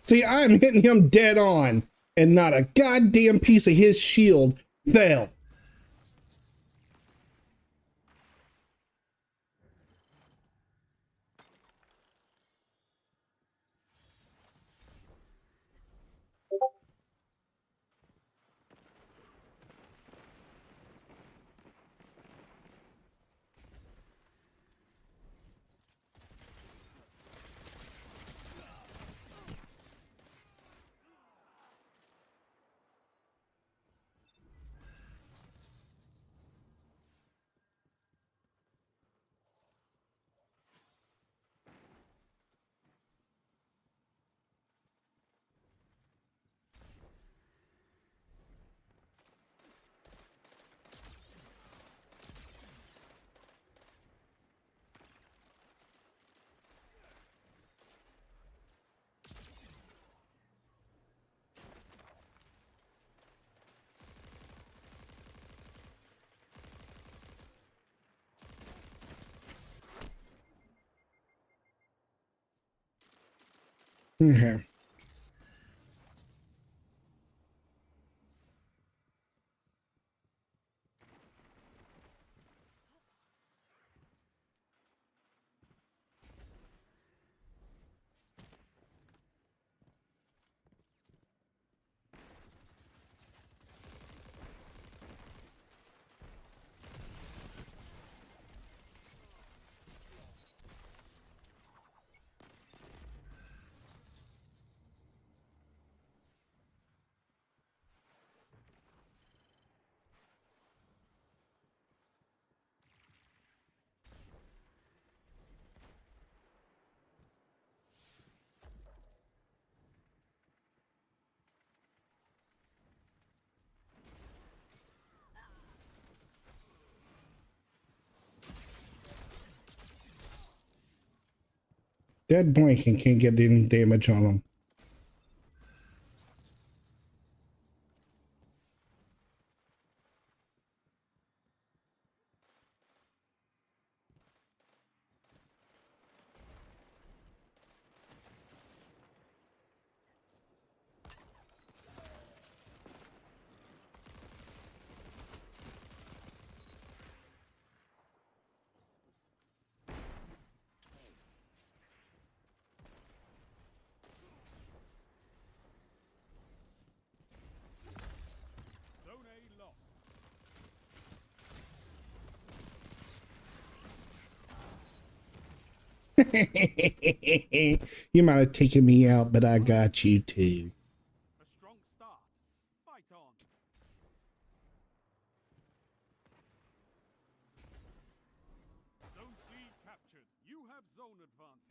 See, I'm hitting him dead on, and not a goddamn piece of his shield fell. Okay. dead blank and can't get any damage on them. Zone A lost. You might have taken me out, but I got you too. A strong start. Fight on. Zone C captured. You have zone advantage.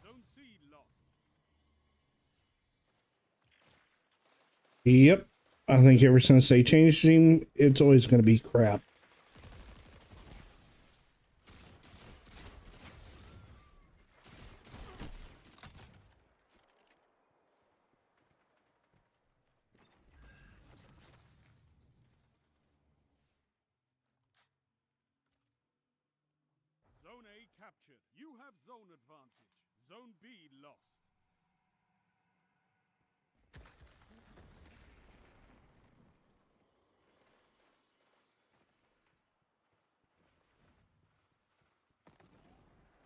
Zone C lost. Yep. I think ever since they changed him, it's always going to be crap. Zone A captured. You have zone advantage. Zone B lost.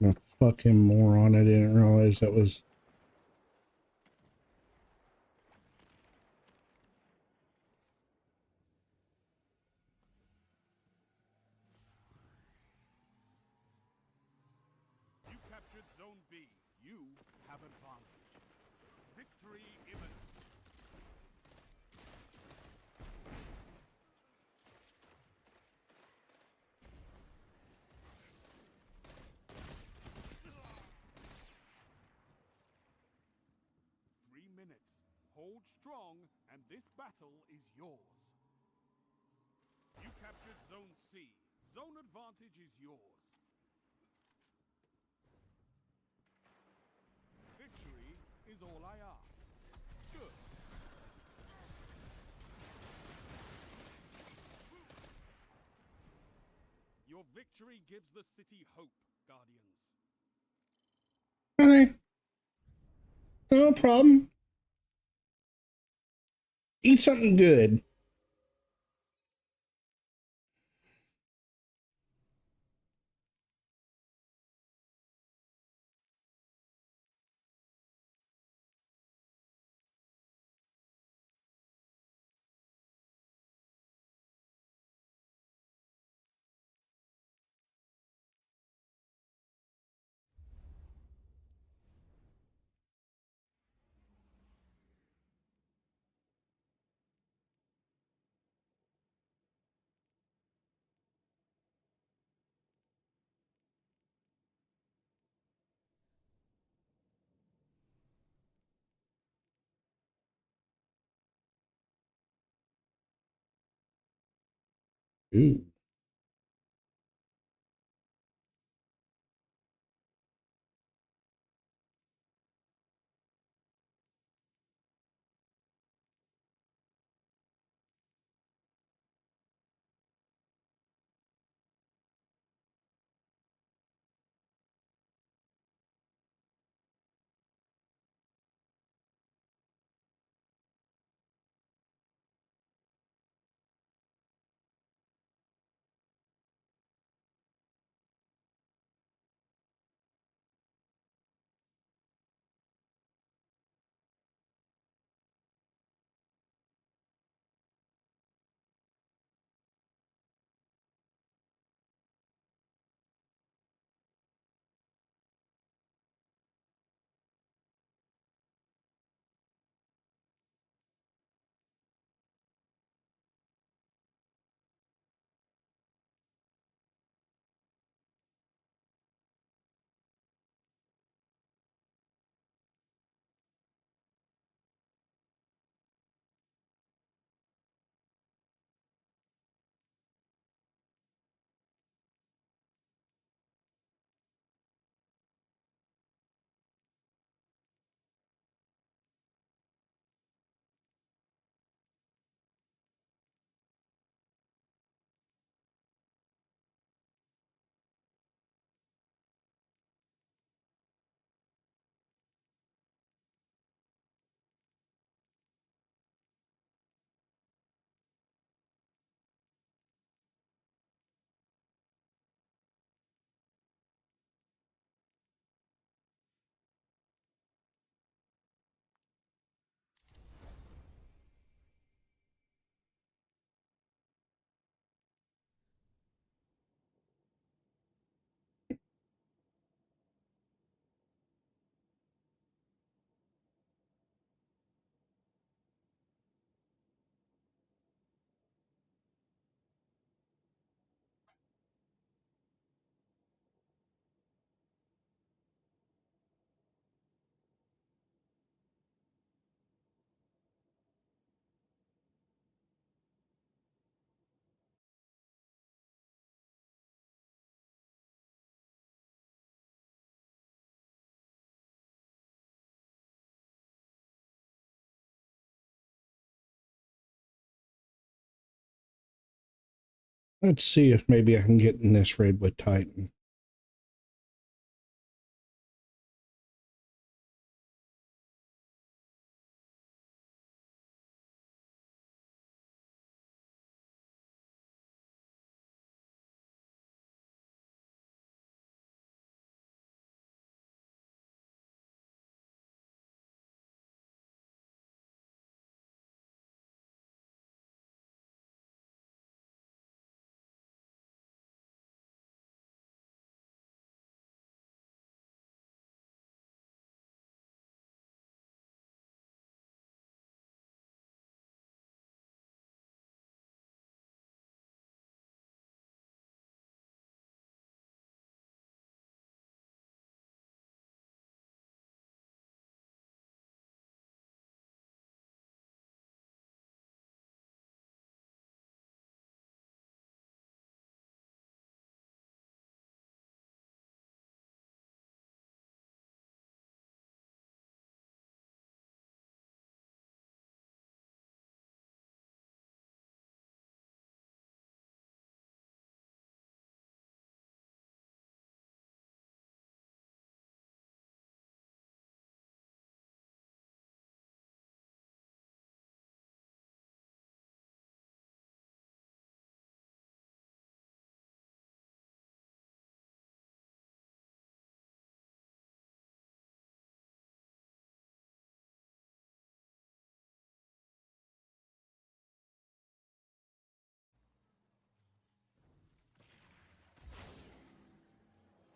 A fucking moron. I didn't realize that was... You captured Zone B. You have advantage. Victory imminent. Hold strong, and this battle is yours. You captured Zone C. Zone advantage is yours. Victory is all I ask. Good. Your victory gives the city hope, Guardians. Okay. No problem. Eat something good. Ooh. Let's see if maybe I can get in this raid with Titan.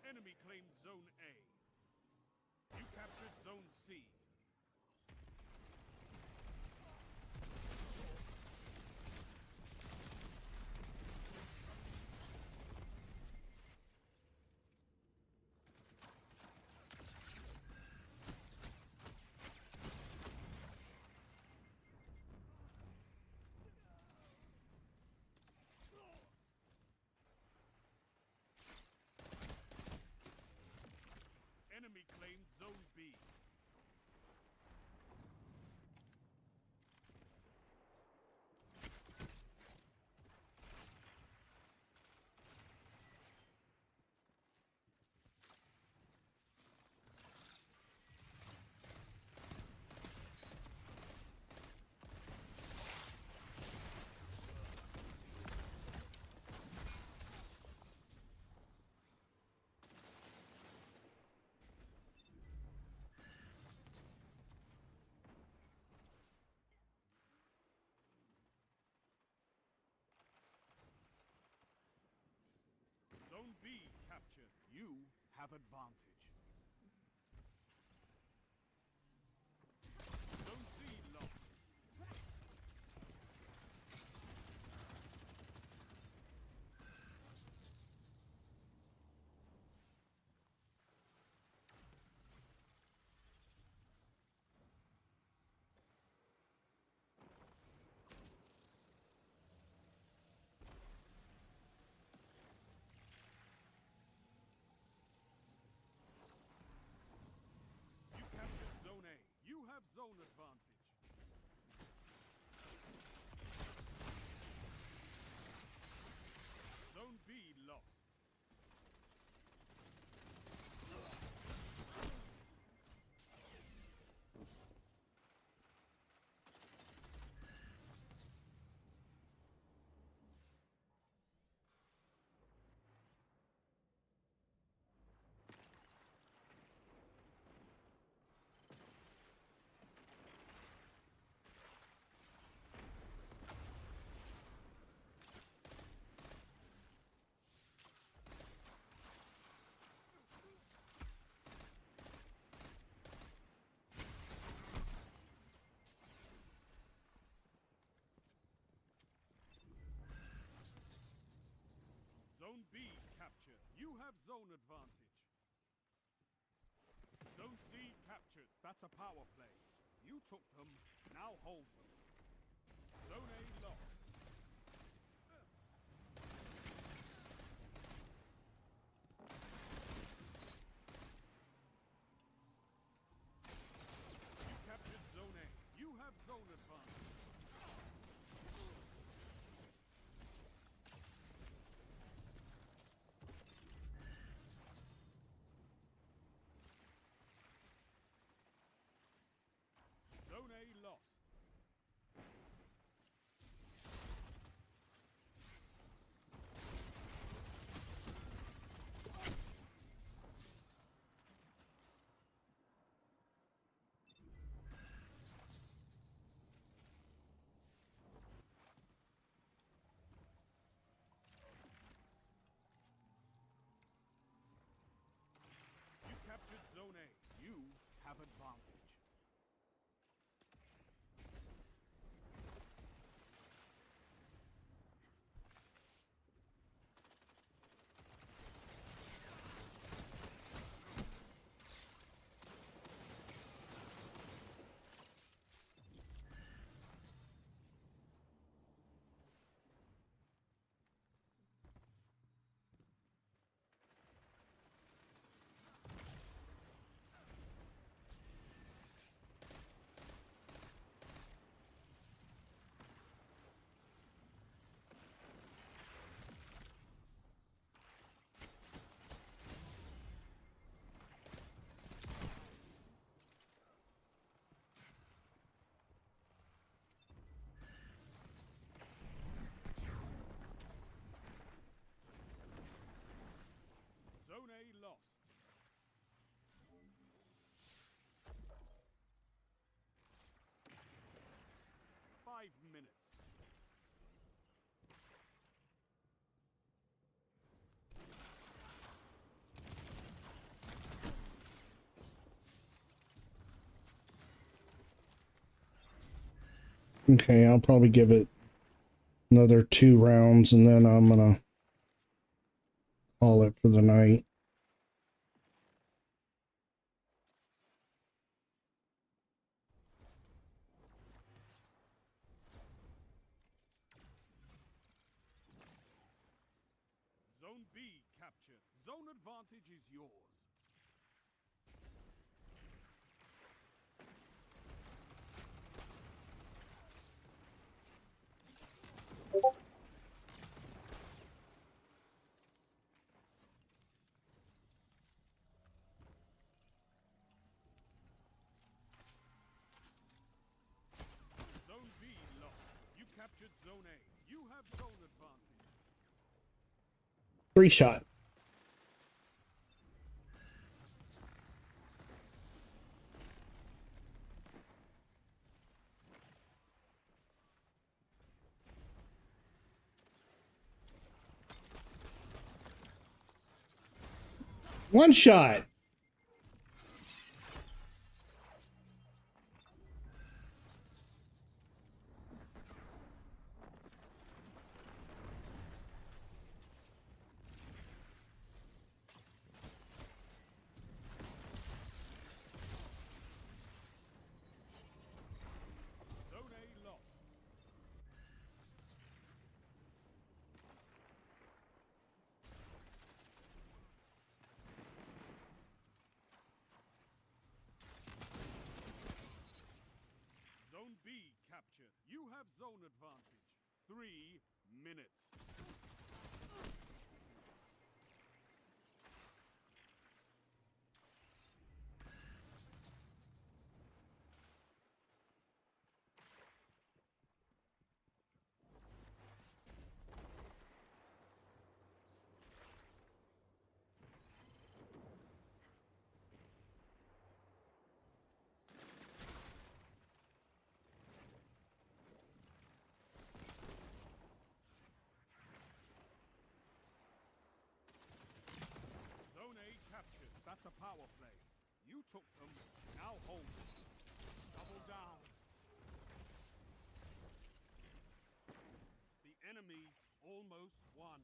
Enemy claimed Zone A. You captured Zone C. Enemy claimed Zone B. Zone B captured. You have advantage. Zone C lost. You captured Zone A. You have zone advantage. Zone B lost. Zone B captured. You have zone advantage. Zone C captured. That's a power play. You took them, now hold them. Zone A lost. You captured Zone A. You have zone advantage. Zone A lost. You captured Zone A. You have advantage. Zone A lost. Five minutes. Okay, I'll probably give it another 2 rounds and then I'm gonna call it for the night. Zone B captured. Zone advantage is yours. Zone B lost. You captured Zone A. You have zone advantage. 3 shot. One shot. Zone A lost. Zone B captured. You have zone advantage. 3 minutes. Zone A captured. That's a power play. You took them. Now hold them. Double down. The enemy's almost won.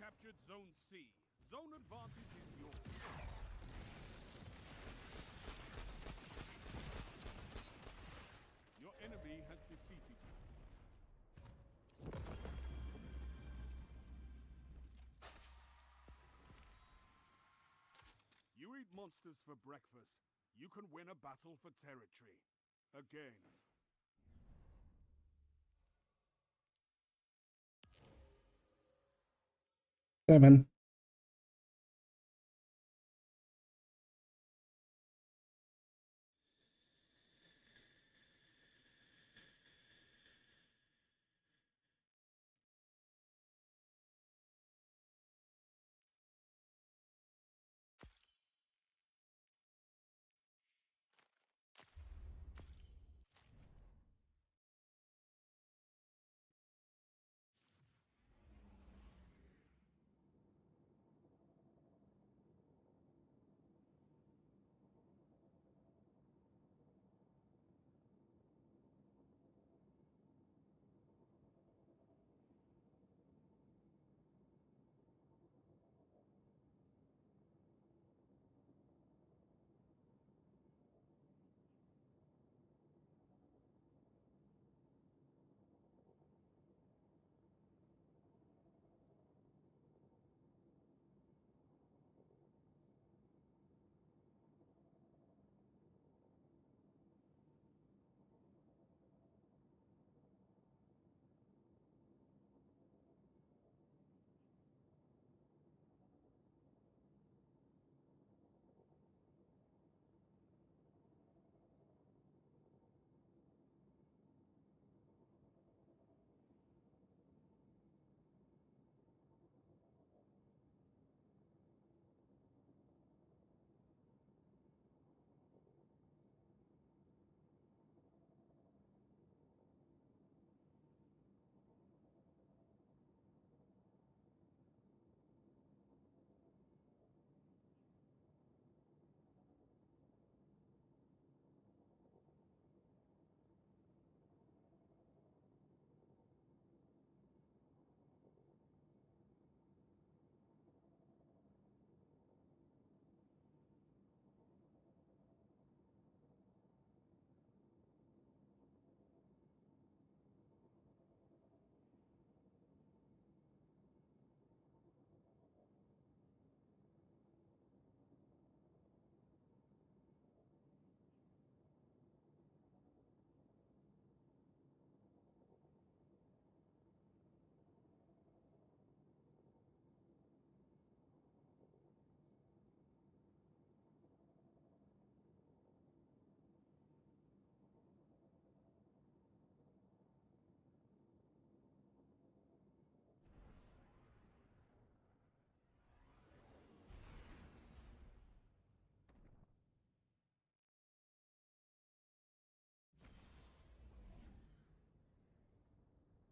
captured Zone C. Zone advantage is yours. Your enemy has defeated you. You eat monsters for breakfast. You can win a battle for territory. Again. Seven.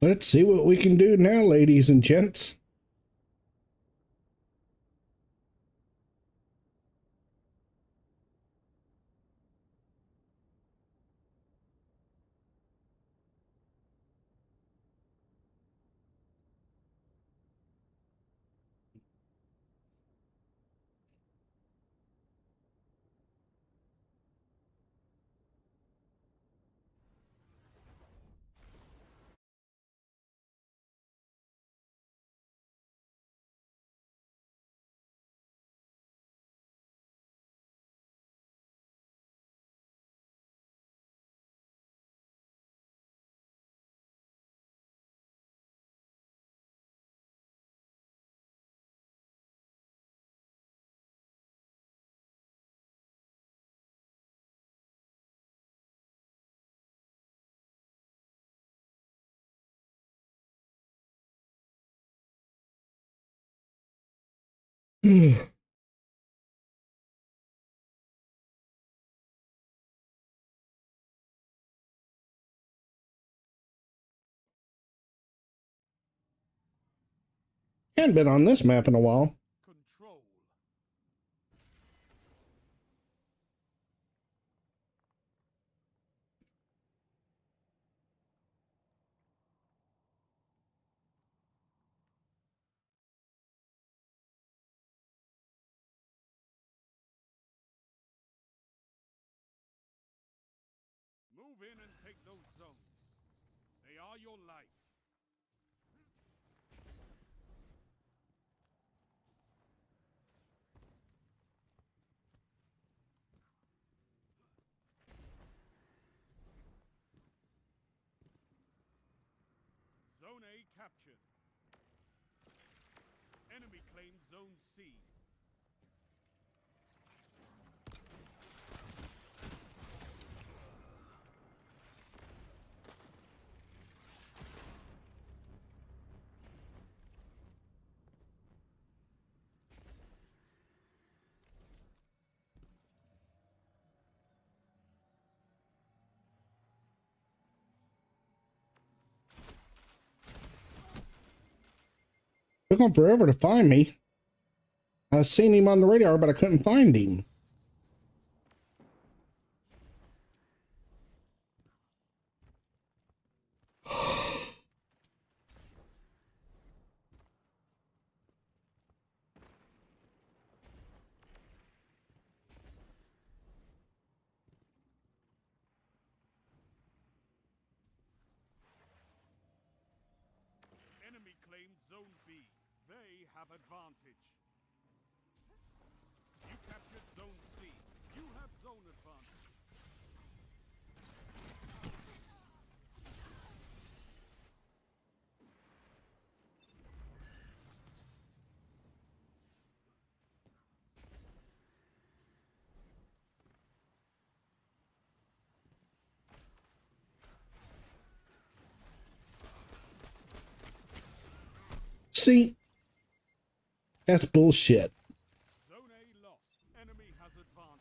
Let's see what we can do now, ladies and gents. Hadn't been on this map in a while. Control. Move in and take those zones. They are your life. Zone A captured. Enemy claimed Zone C. Took him forever to find me. I seen him on the radar, but I couldn't find him. Enemy claimed Zone B. They have advantage. You captured Zone C. You have zone advantage. See? That's bullshit. Zone A lost. Enemy has advantage.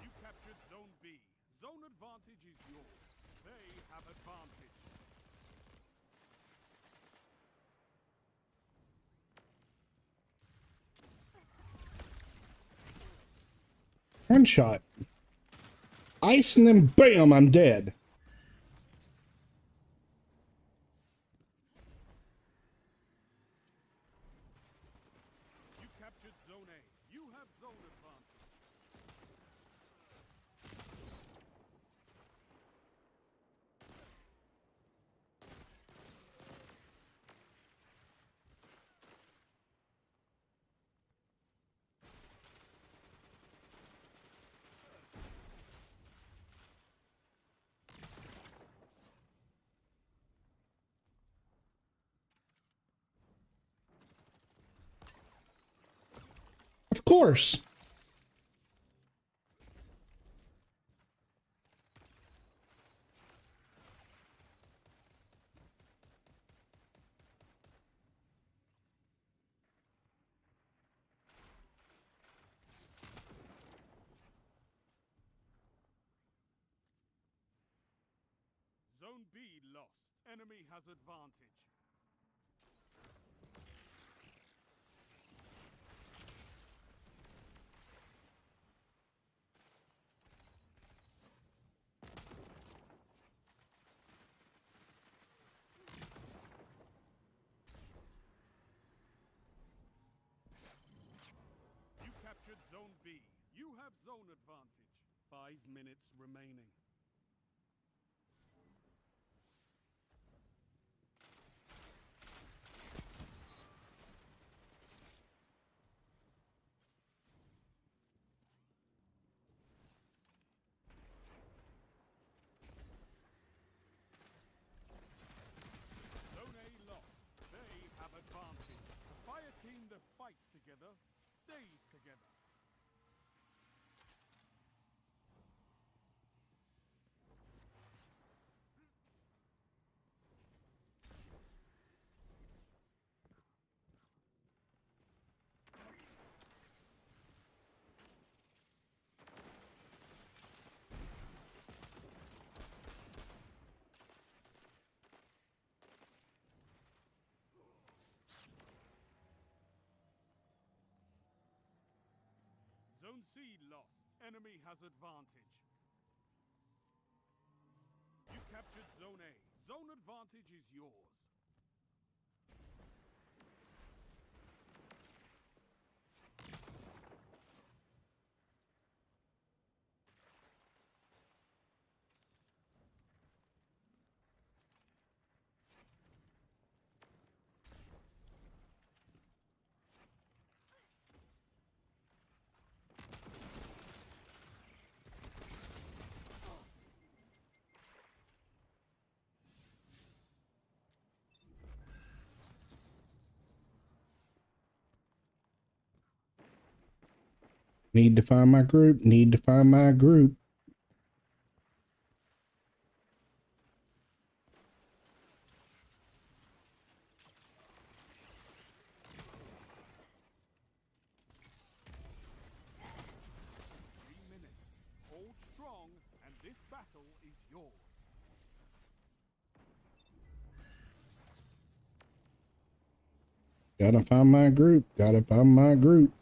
You captured Zone B. Zone advantage is yours. They have advantage. One shot. Ice and then bam, I'm dead. You captured Zone A. You have zone advantage. Of course. Zone B lost. Enemy has advantage. You captured Zone B. have zone advantage. 5 minutes remaining. Zone A lost. They have advantage. The fire team that fights together stays together. Zone C lost. Enemy has advantage. You captured Zone A. Zone advantage is yours. Need to find my group. Need to find my group. Hold strong, and this battle is yours. Gotta find my group. Gotta find my group.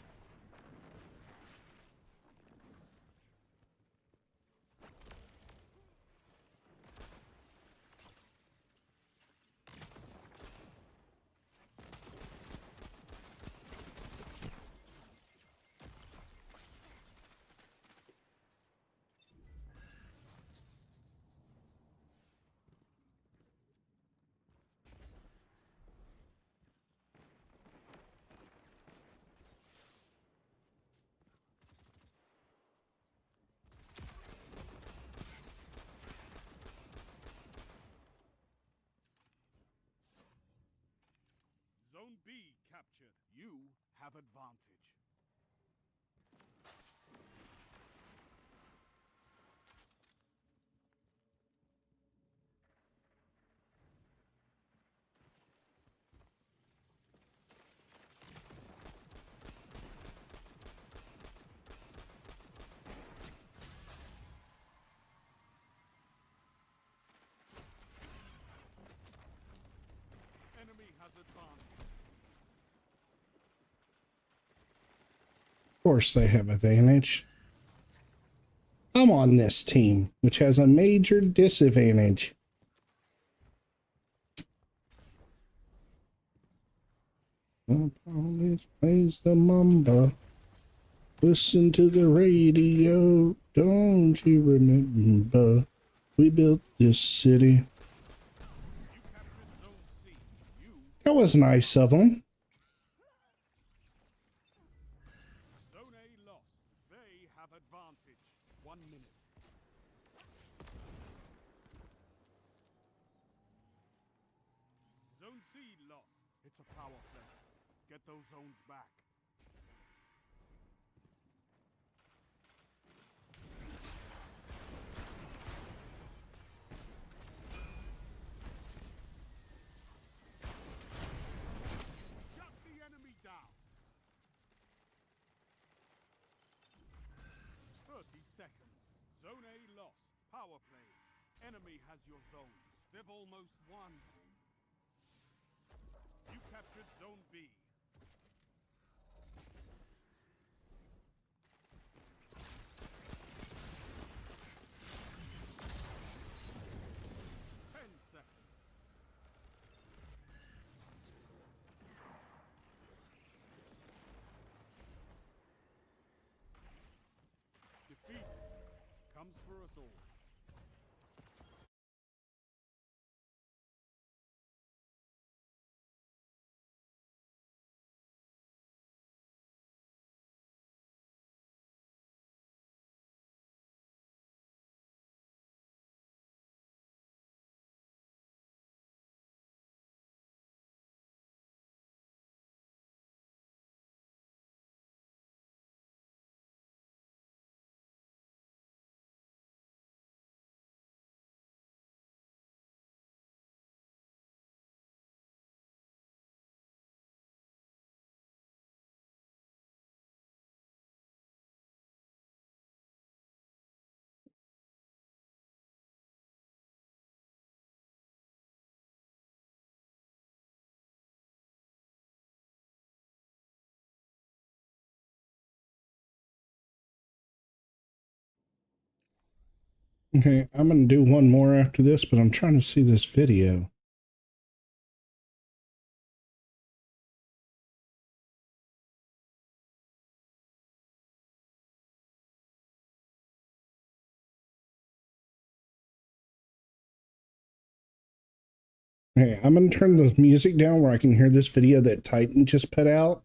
Zone B captured. You have advantage. Enemy has advantage. Of course they have advantage. I'm on this team, which has a major disadvantage. Always plays the mamba. Listen to the radio. Don't you remember? We built this city. You captured Zone C. You That was nice of them. Zone A lost. They have advantage. 1 minute. Zone C lost. It's a power play. Get those zones back. Shut the enemy down. 30 seconds. Zone A lost. Power play. Enemy has your zones. They've almost won. You captured Zone B. for us all. Okay, I'm going to do one more after this, but I'm trying to see this video. Hey, I'm going to turn the music down where I can hear this video that Titan just put out.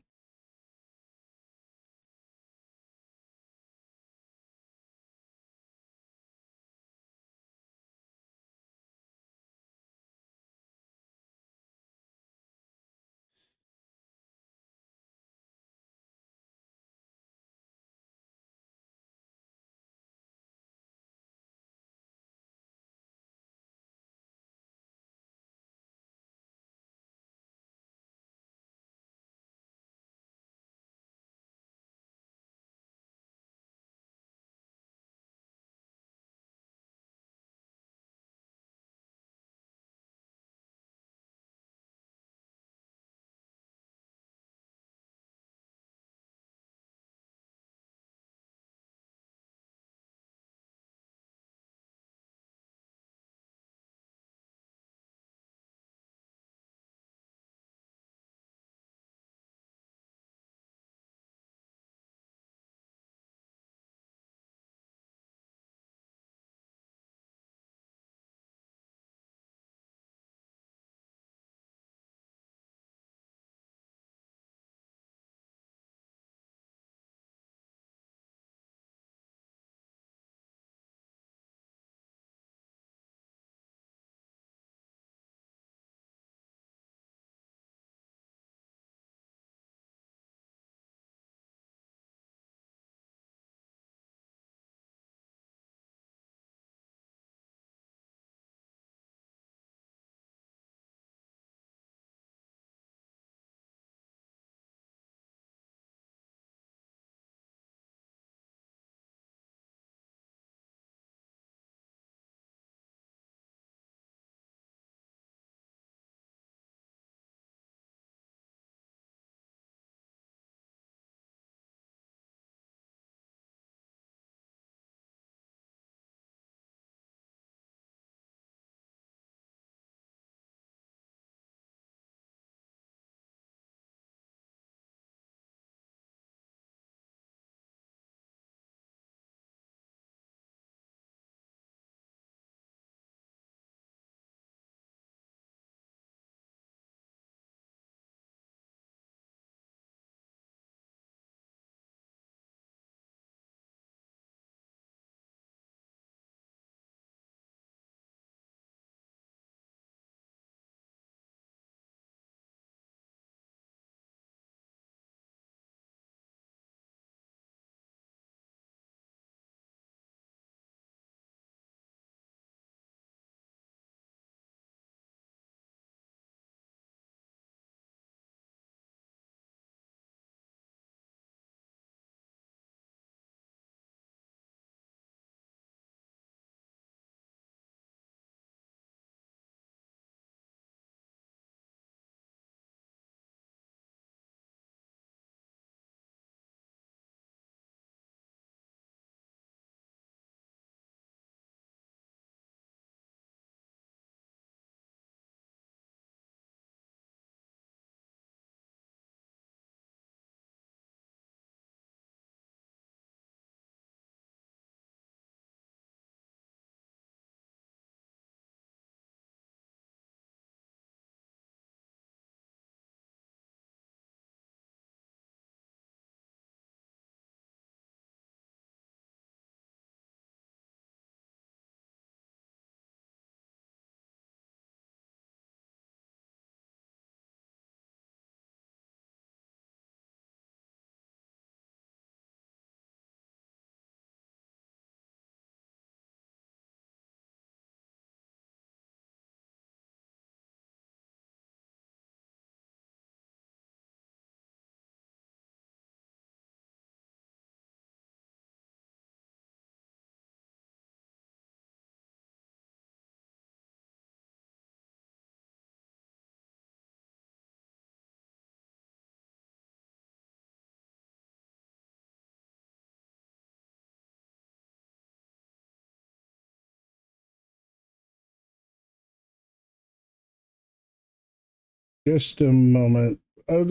Just a moment. Oh,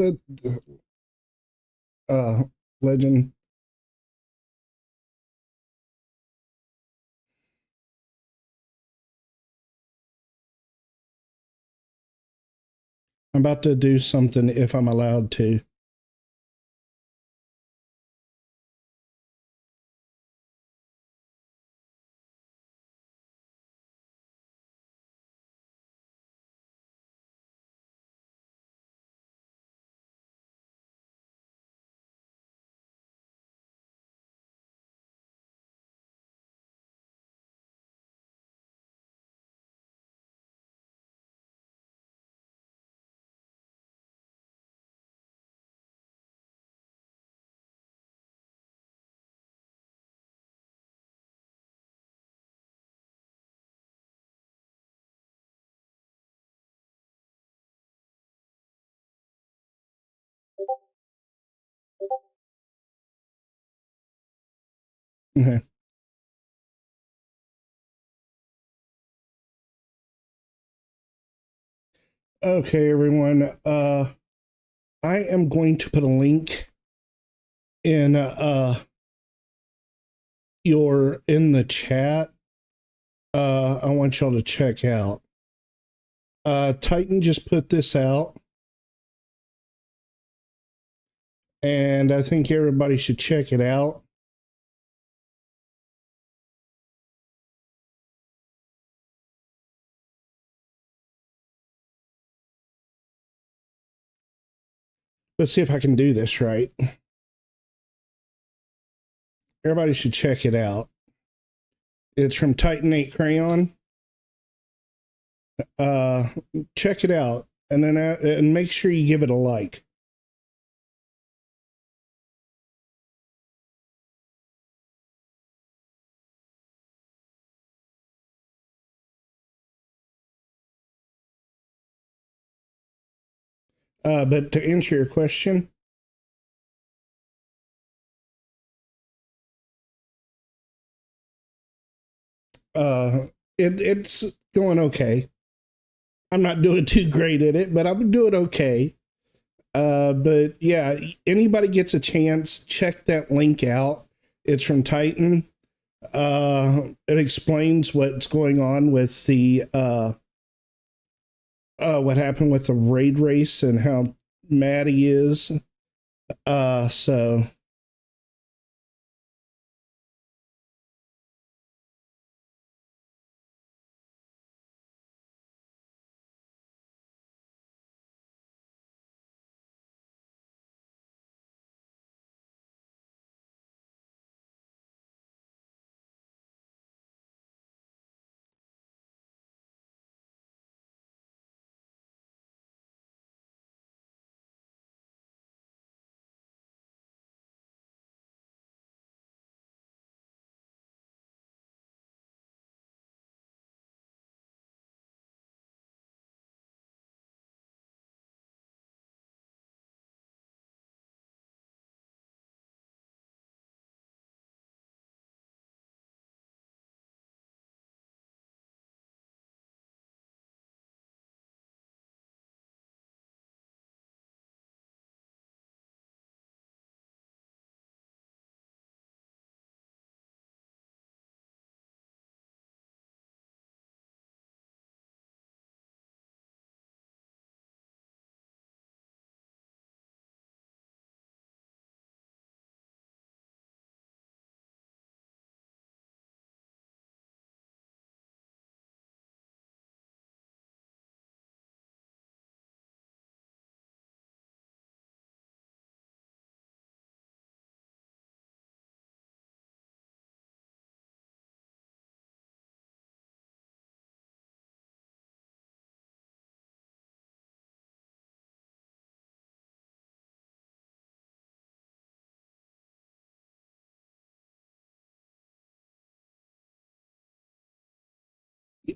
legend. I'm about to do something if I'm allowed to. Okay. Okay, everyone. I am going to put a link in in the chat. I want y'all to check out. Titan just put this out, and I think everybody should check it out. Let's see if I can do this right. Everybody should check it out. It's from Titan 8 Crayon. Check it out, and then and make sure you give it a like. But to answer your question, it's going okay. I'm not doing too great at it, but I'm doing okay. But yeah, anybody gets a chance, check that link out. It's from Titan. It explains what's going on with the what happened with the raid race and how mad he is. So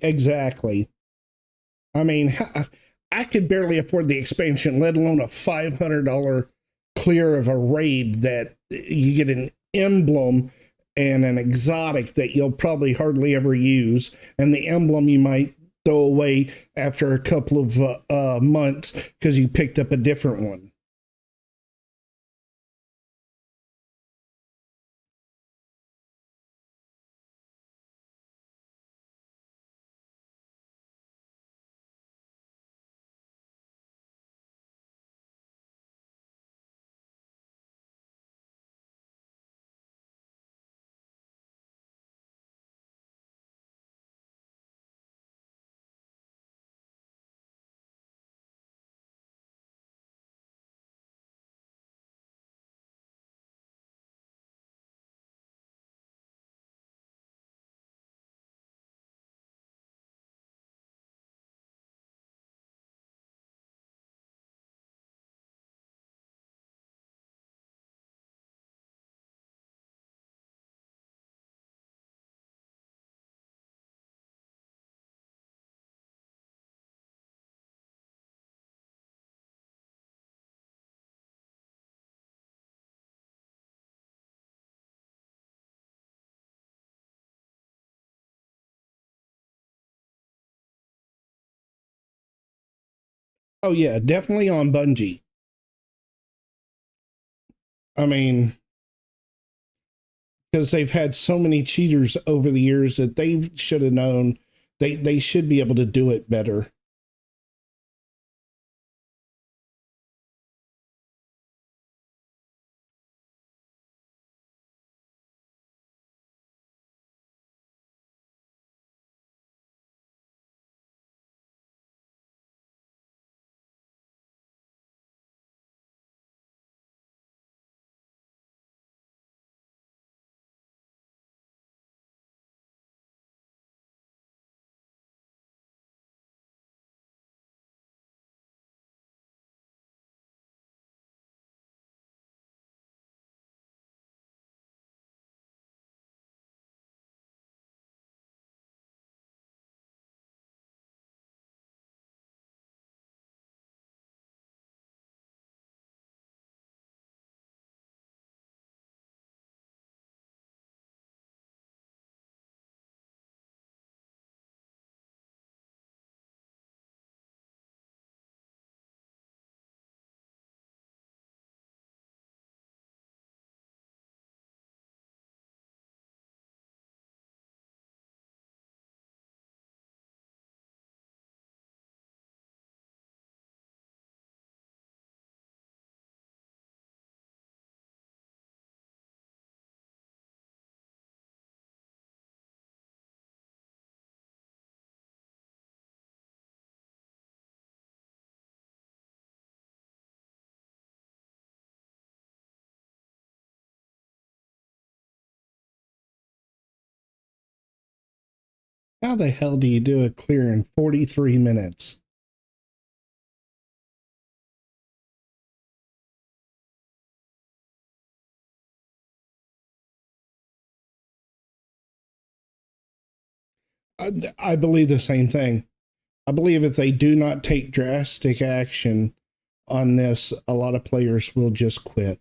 exactly. I mean, I could barely afford the expansion, let alone a $500 clear of a raid that you get an emblem and an exotic that you'll probably hardly ever use. And the emblem you might throw away after a couple of months because you picked up a different one. Oh yeah, definitely on Bungie. I mean, because they've had so many cheaters over the years that they should have known they should be able to do it better. How the hell do you do a clear in 43 minutes? I believe the same thing. I believe if they do not take drastic action on this, a lot of players will just quit.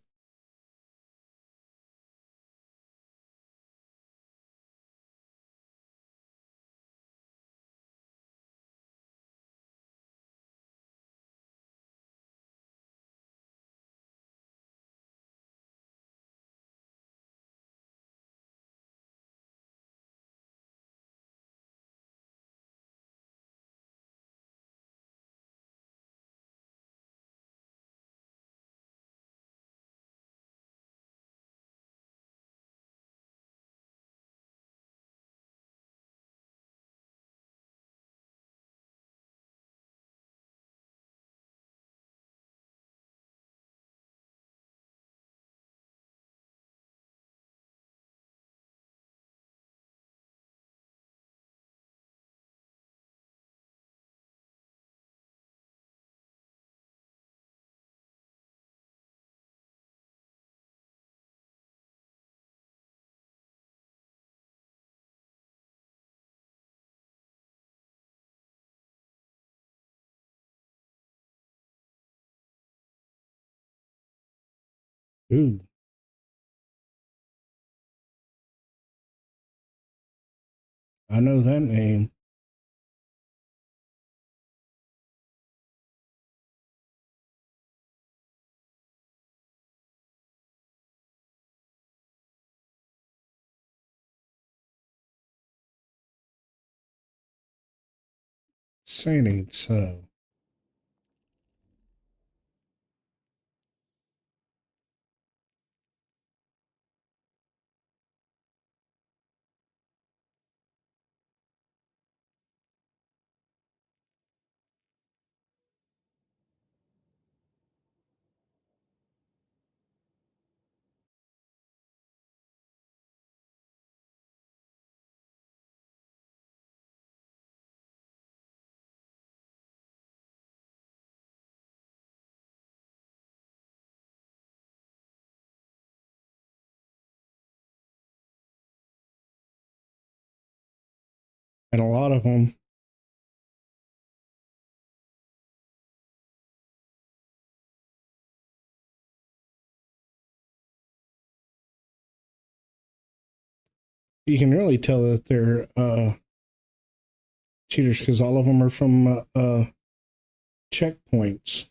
Ooh, I know that name. Saying so. And a lot of them, you can really tell that they're cheaters because all of them are from checkpoints.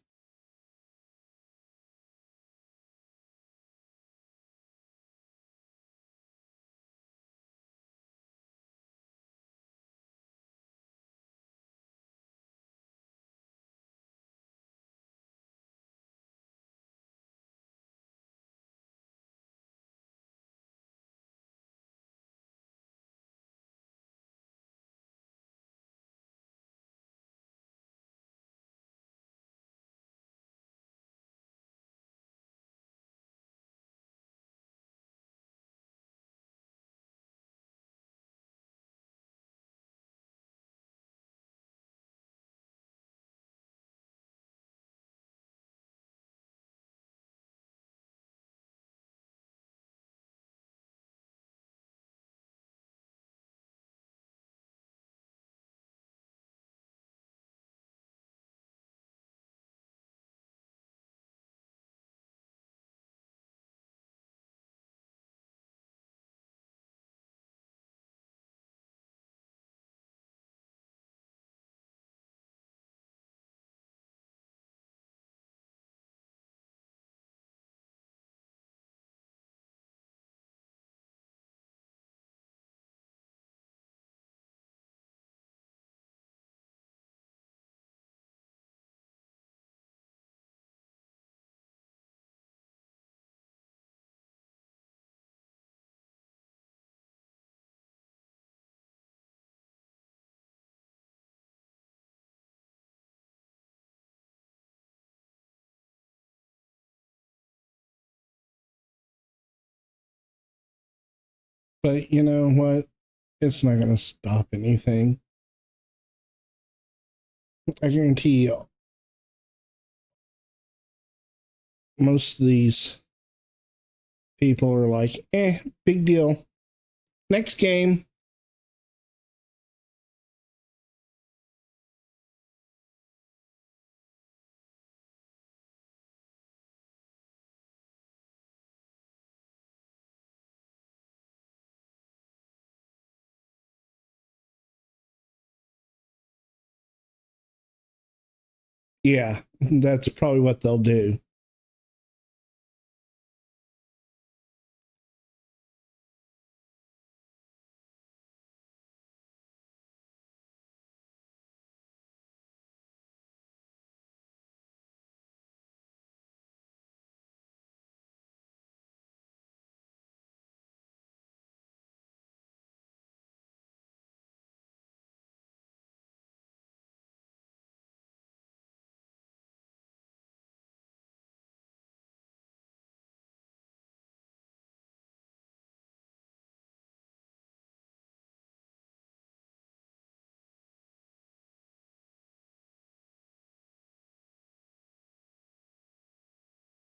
But you know what? It's not going to stop anything. I guarantee you, most of these people are like, big deal. Next game. Yeah, that's probably what they'll do.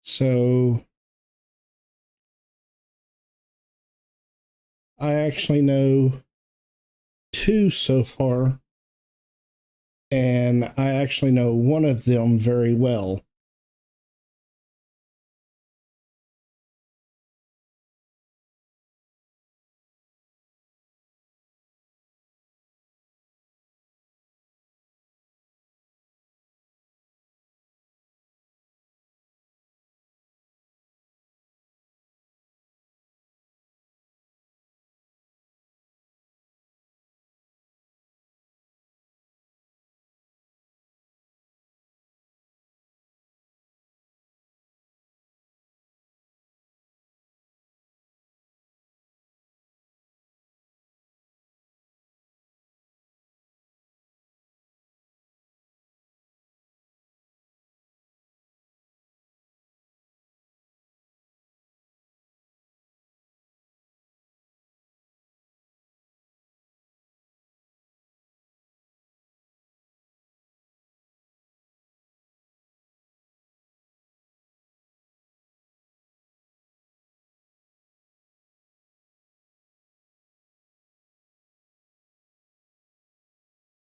So I actually know two so far, and I actually know one of them very well.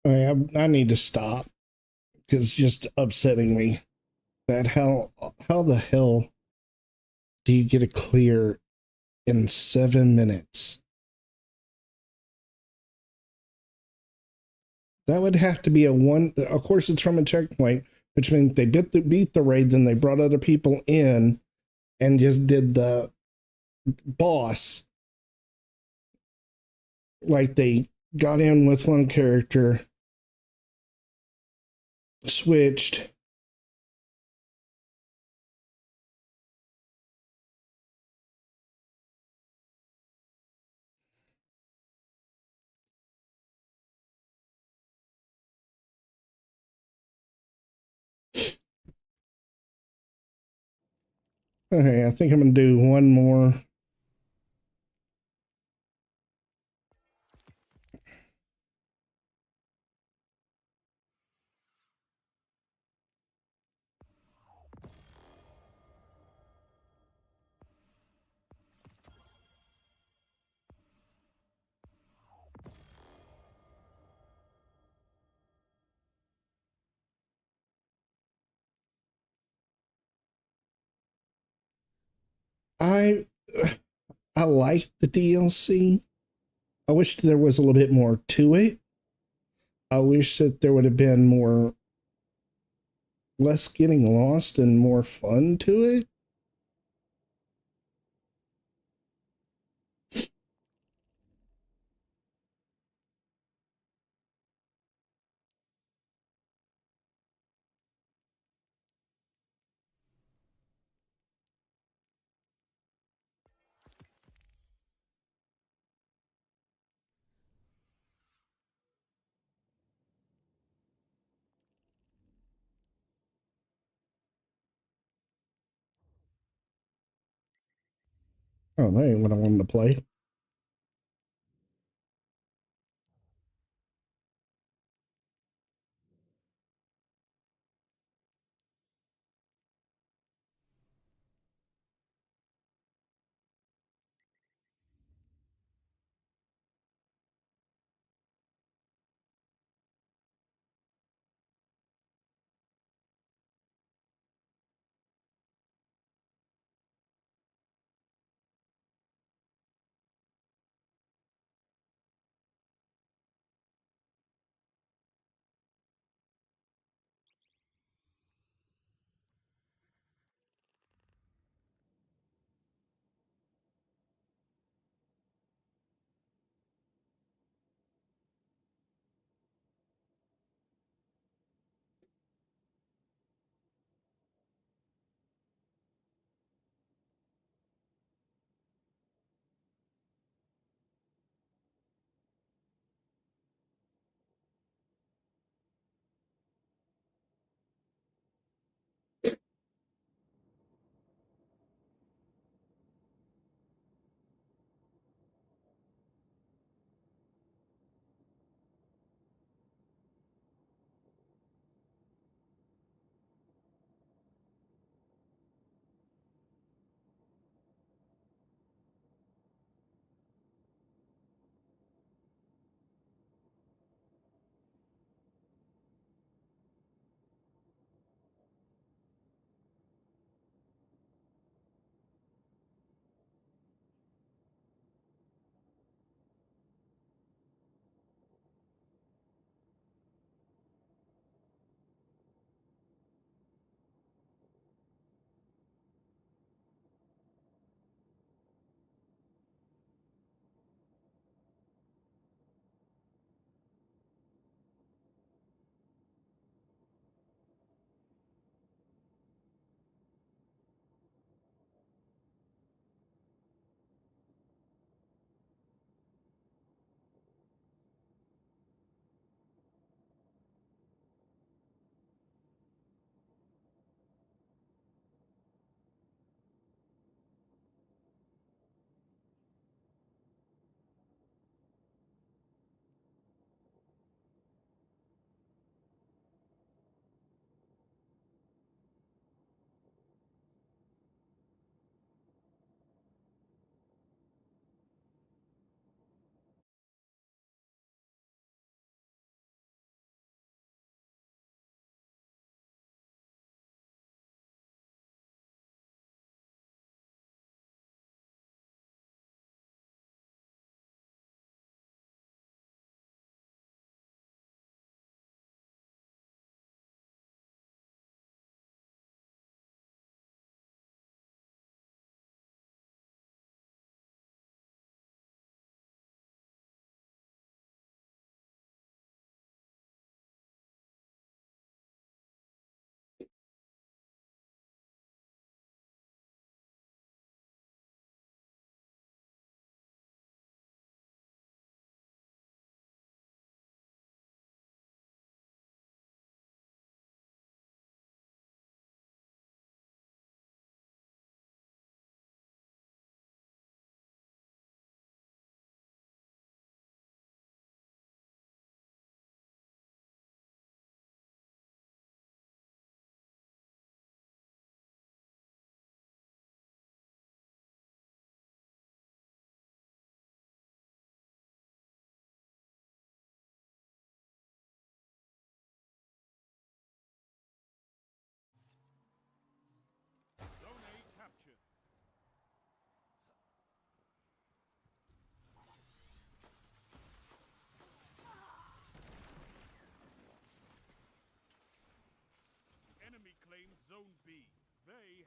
I need to stop because it's just upsetting me that how the hell do you get a clear in 7 minutes? That would have to be a one. Of course, it's from a checkpoint, which means they beat the raid, then they brought other people in and just did the boss. Like they got in with one character, switched. Okay, I think I'm gonna do one more. I I like the DLC. I wish there was a little bit more to it. I wish that there would have been more, less getting lost and more fun to it. Oh, that ain't what I wanted to play.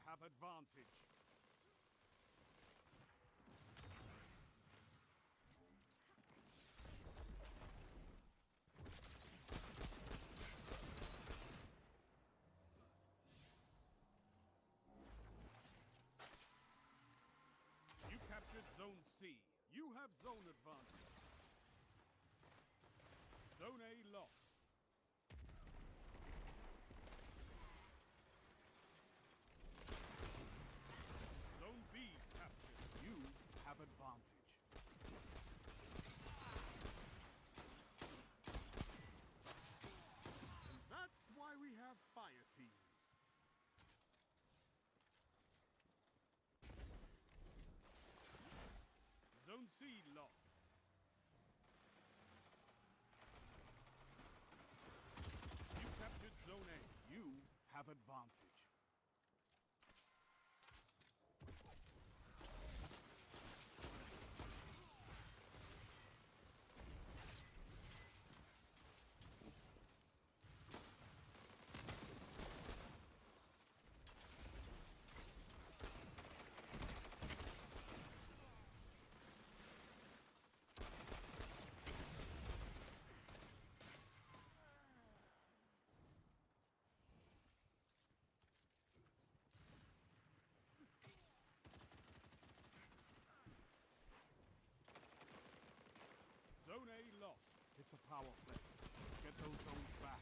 have advantage. You captured Zone C. You have zone advantage. Zone A lost. Zone B captured. You have advantage. And that's why we have fire teams. Zone C lost. You captured Zone A. You have advantage. Zone A lost. It's a power play. Get those zones back.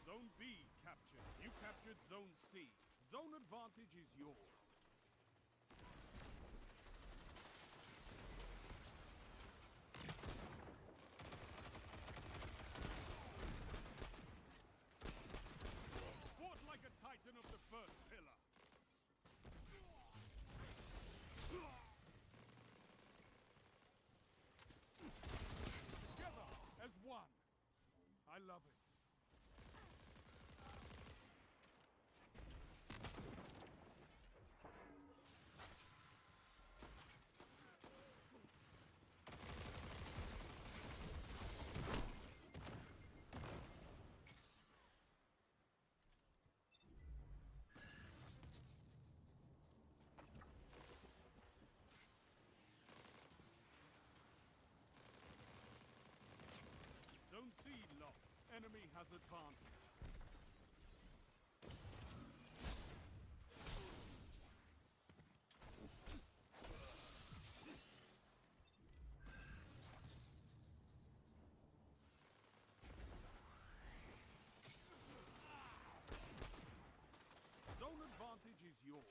Zone B captured. You captured Zone C. Zone advantage is yours. Fought like a titan of the first pillar. Together as one. I love it. Zone C lost. Enemy has advantage. Zone advantage is yours.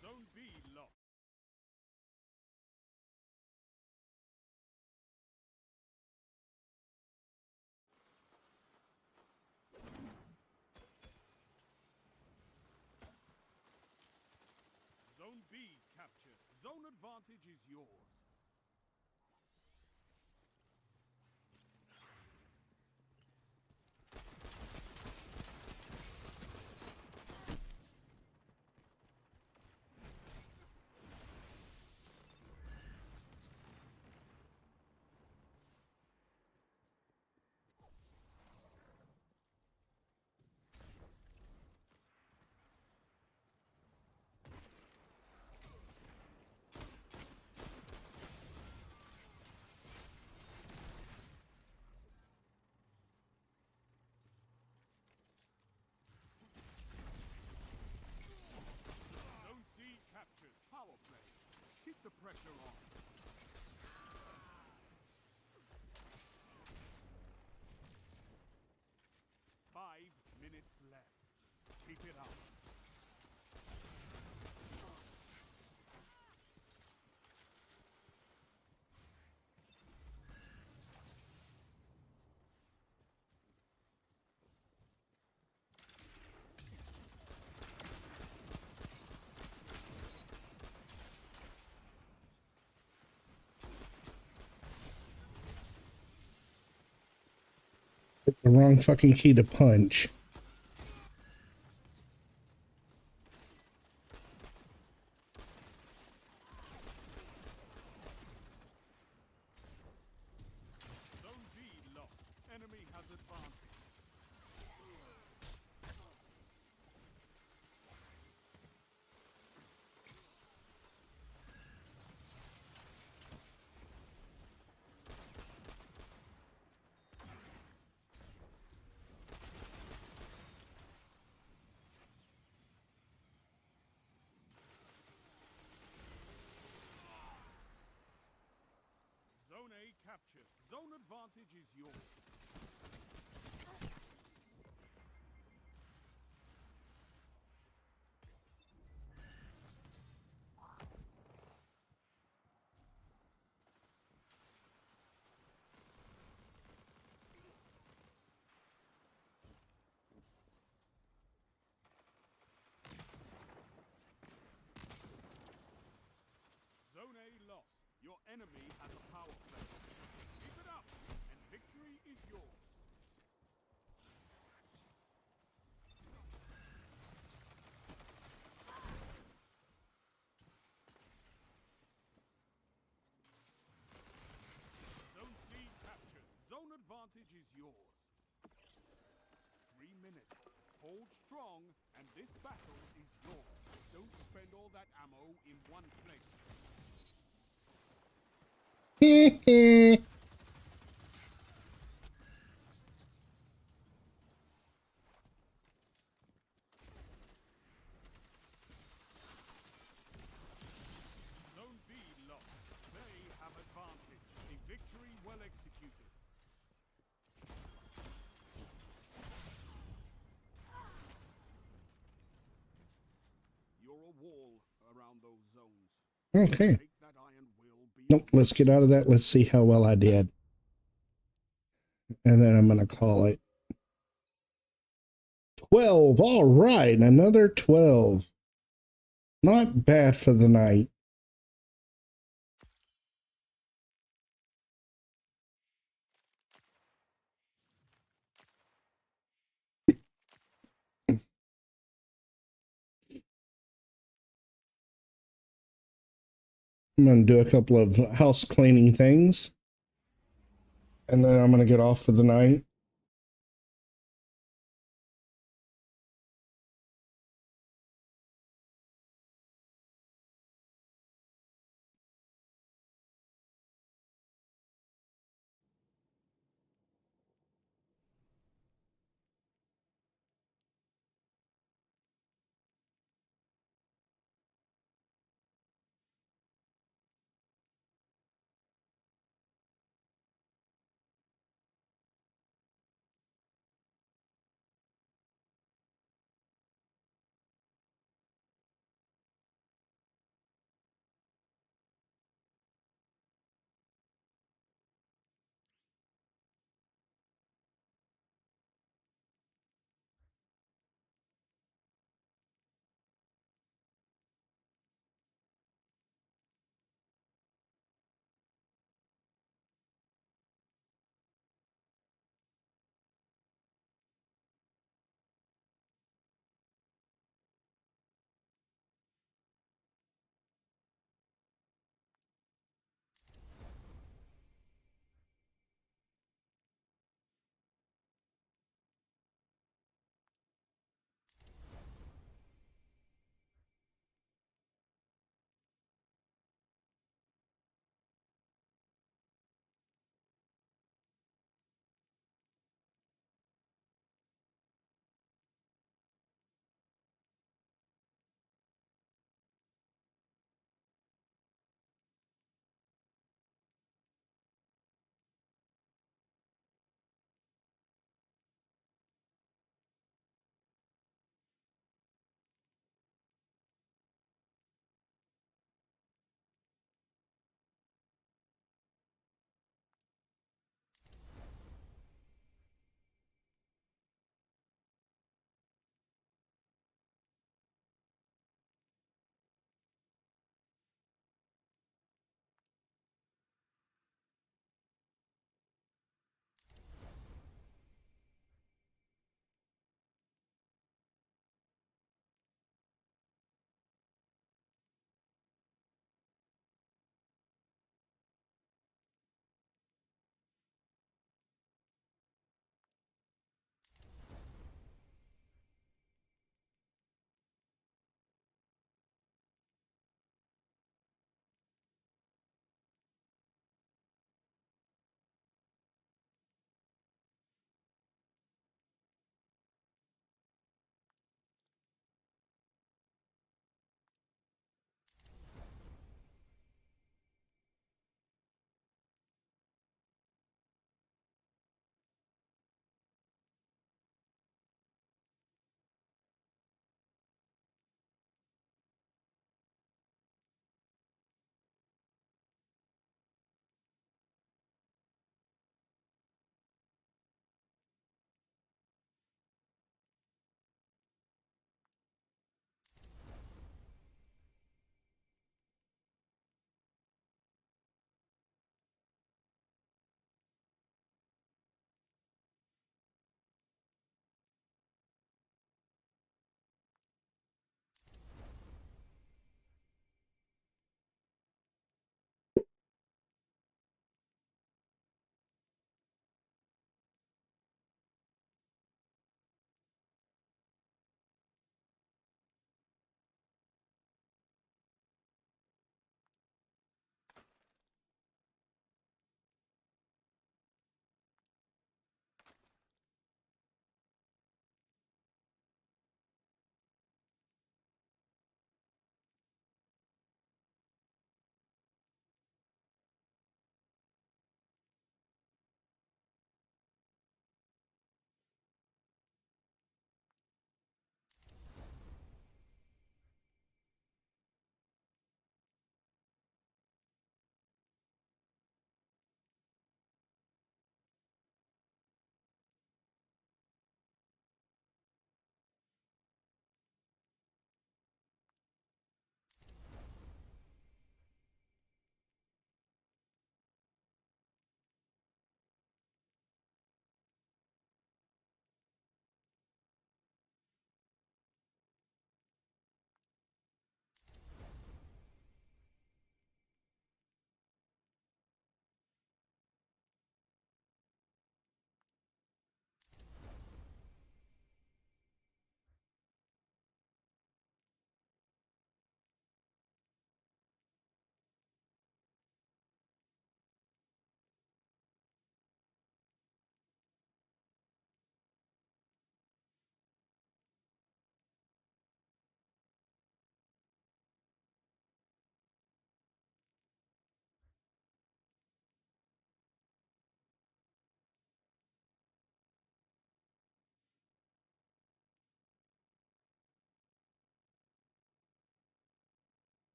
Zone B lost. Zone B captured. Zone advantage is yours. The wrong fucking key to punch. Zone D lost. Enemy has advanced. Zone A captured. Zone advantage is yours. Zone A lost. Your enemy has a power play. Keep it up, and victory is yours. Zone C captured. Zone advantage is yours. 3 minutes. Hold strong, and this battle is yours. Don't spend all that ammo in one place. Zone B lost. They have advantage. A victory well executed. You're a wall around those zones. Okay. Take that iron will be Nope, let's get out of that. Let's see how well I did. And then I'm going to call it 12. All right, another 12. Not bad for the night. I'm going to do a couple of house cleaning things. And then I'm going to get off for the night.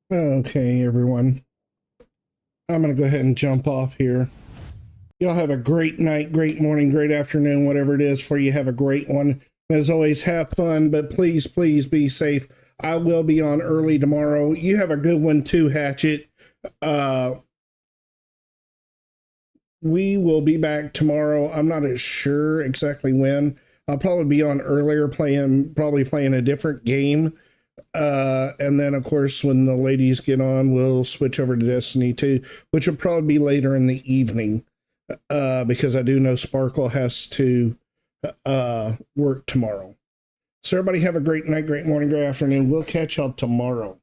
Okay, everyone. I'm going to go ahead and jump off here. Y'all have a great night, great morning, great afternoon, whatever it is for you. Have a great one. As always, have fun, but please, please be safe. I will be on early tomorrow. You have a good one too, Hatchet. We will be back tomorrow. I'm not as sure exactly when. I'll probably be on earlier probably playing a different game. And then, of course, when the ladies get on, we'll switch over to Destiny 2, which will probably be later in the evening, because I do know Sparkle has to work tomorrow. So everybody have a great night, great morning, great afternoon. We'll catch y'all tomorrow.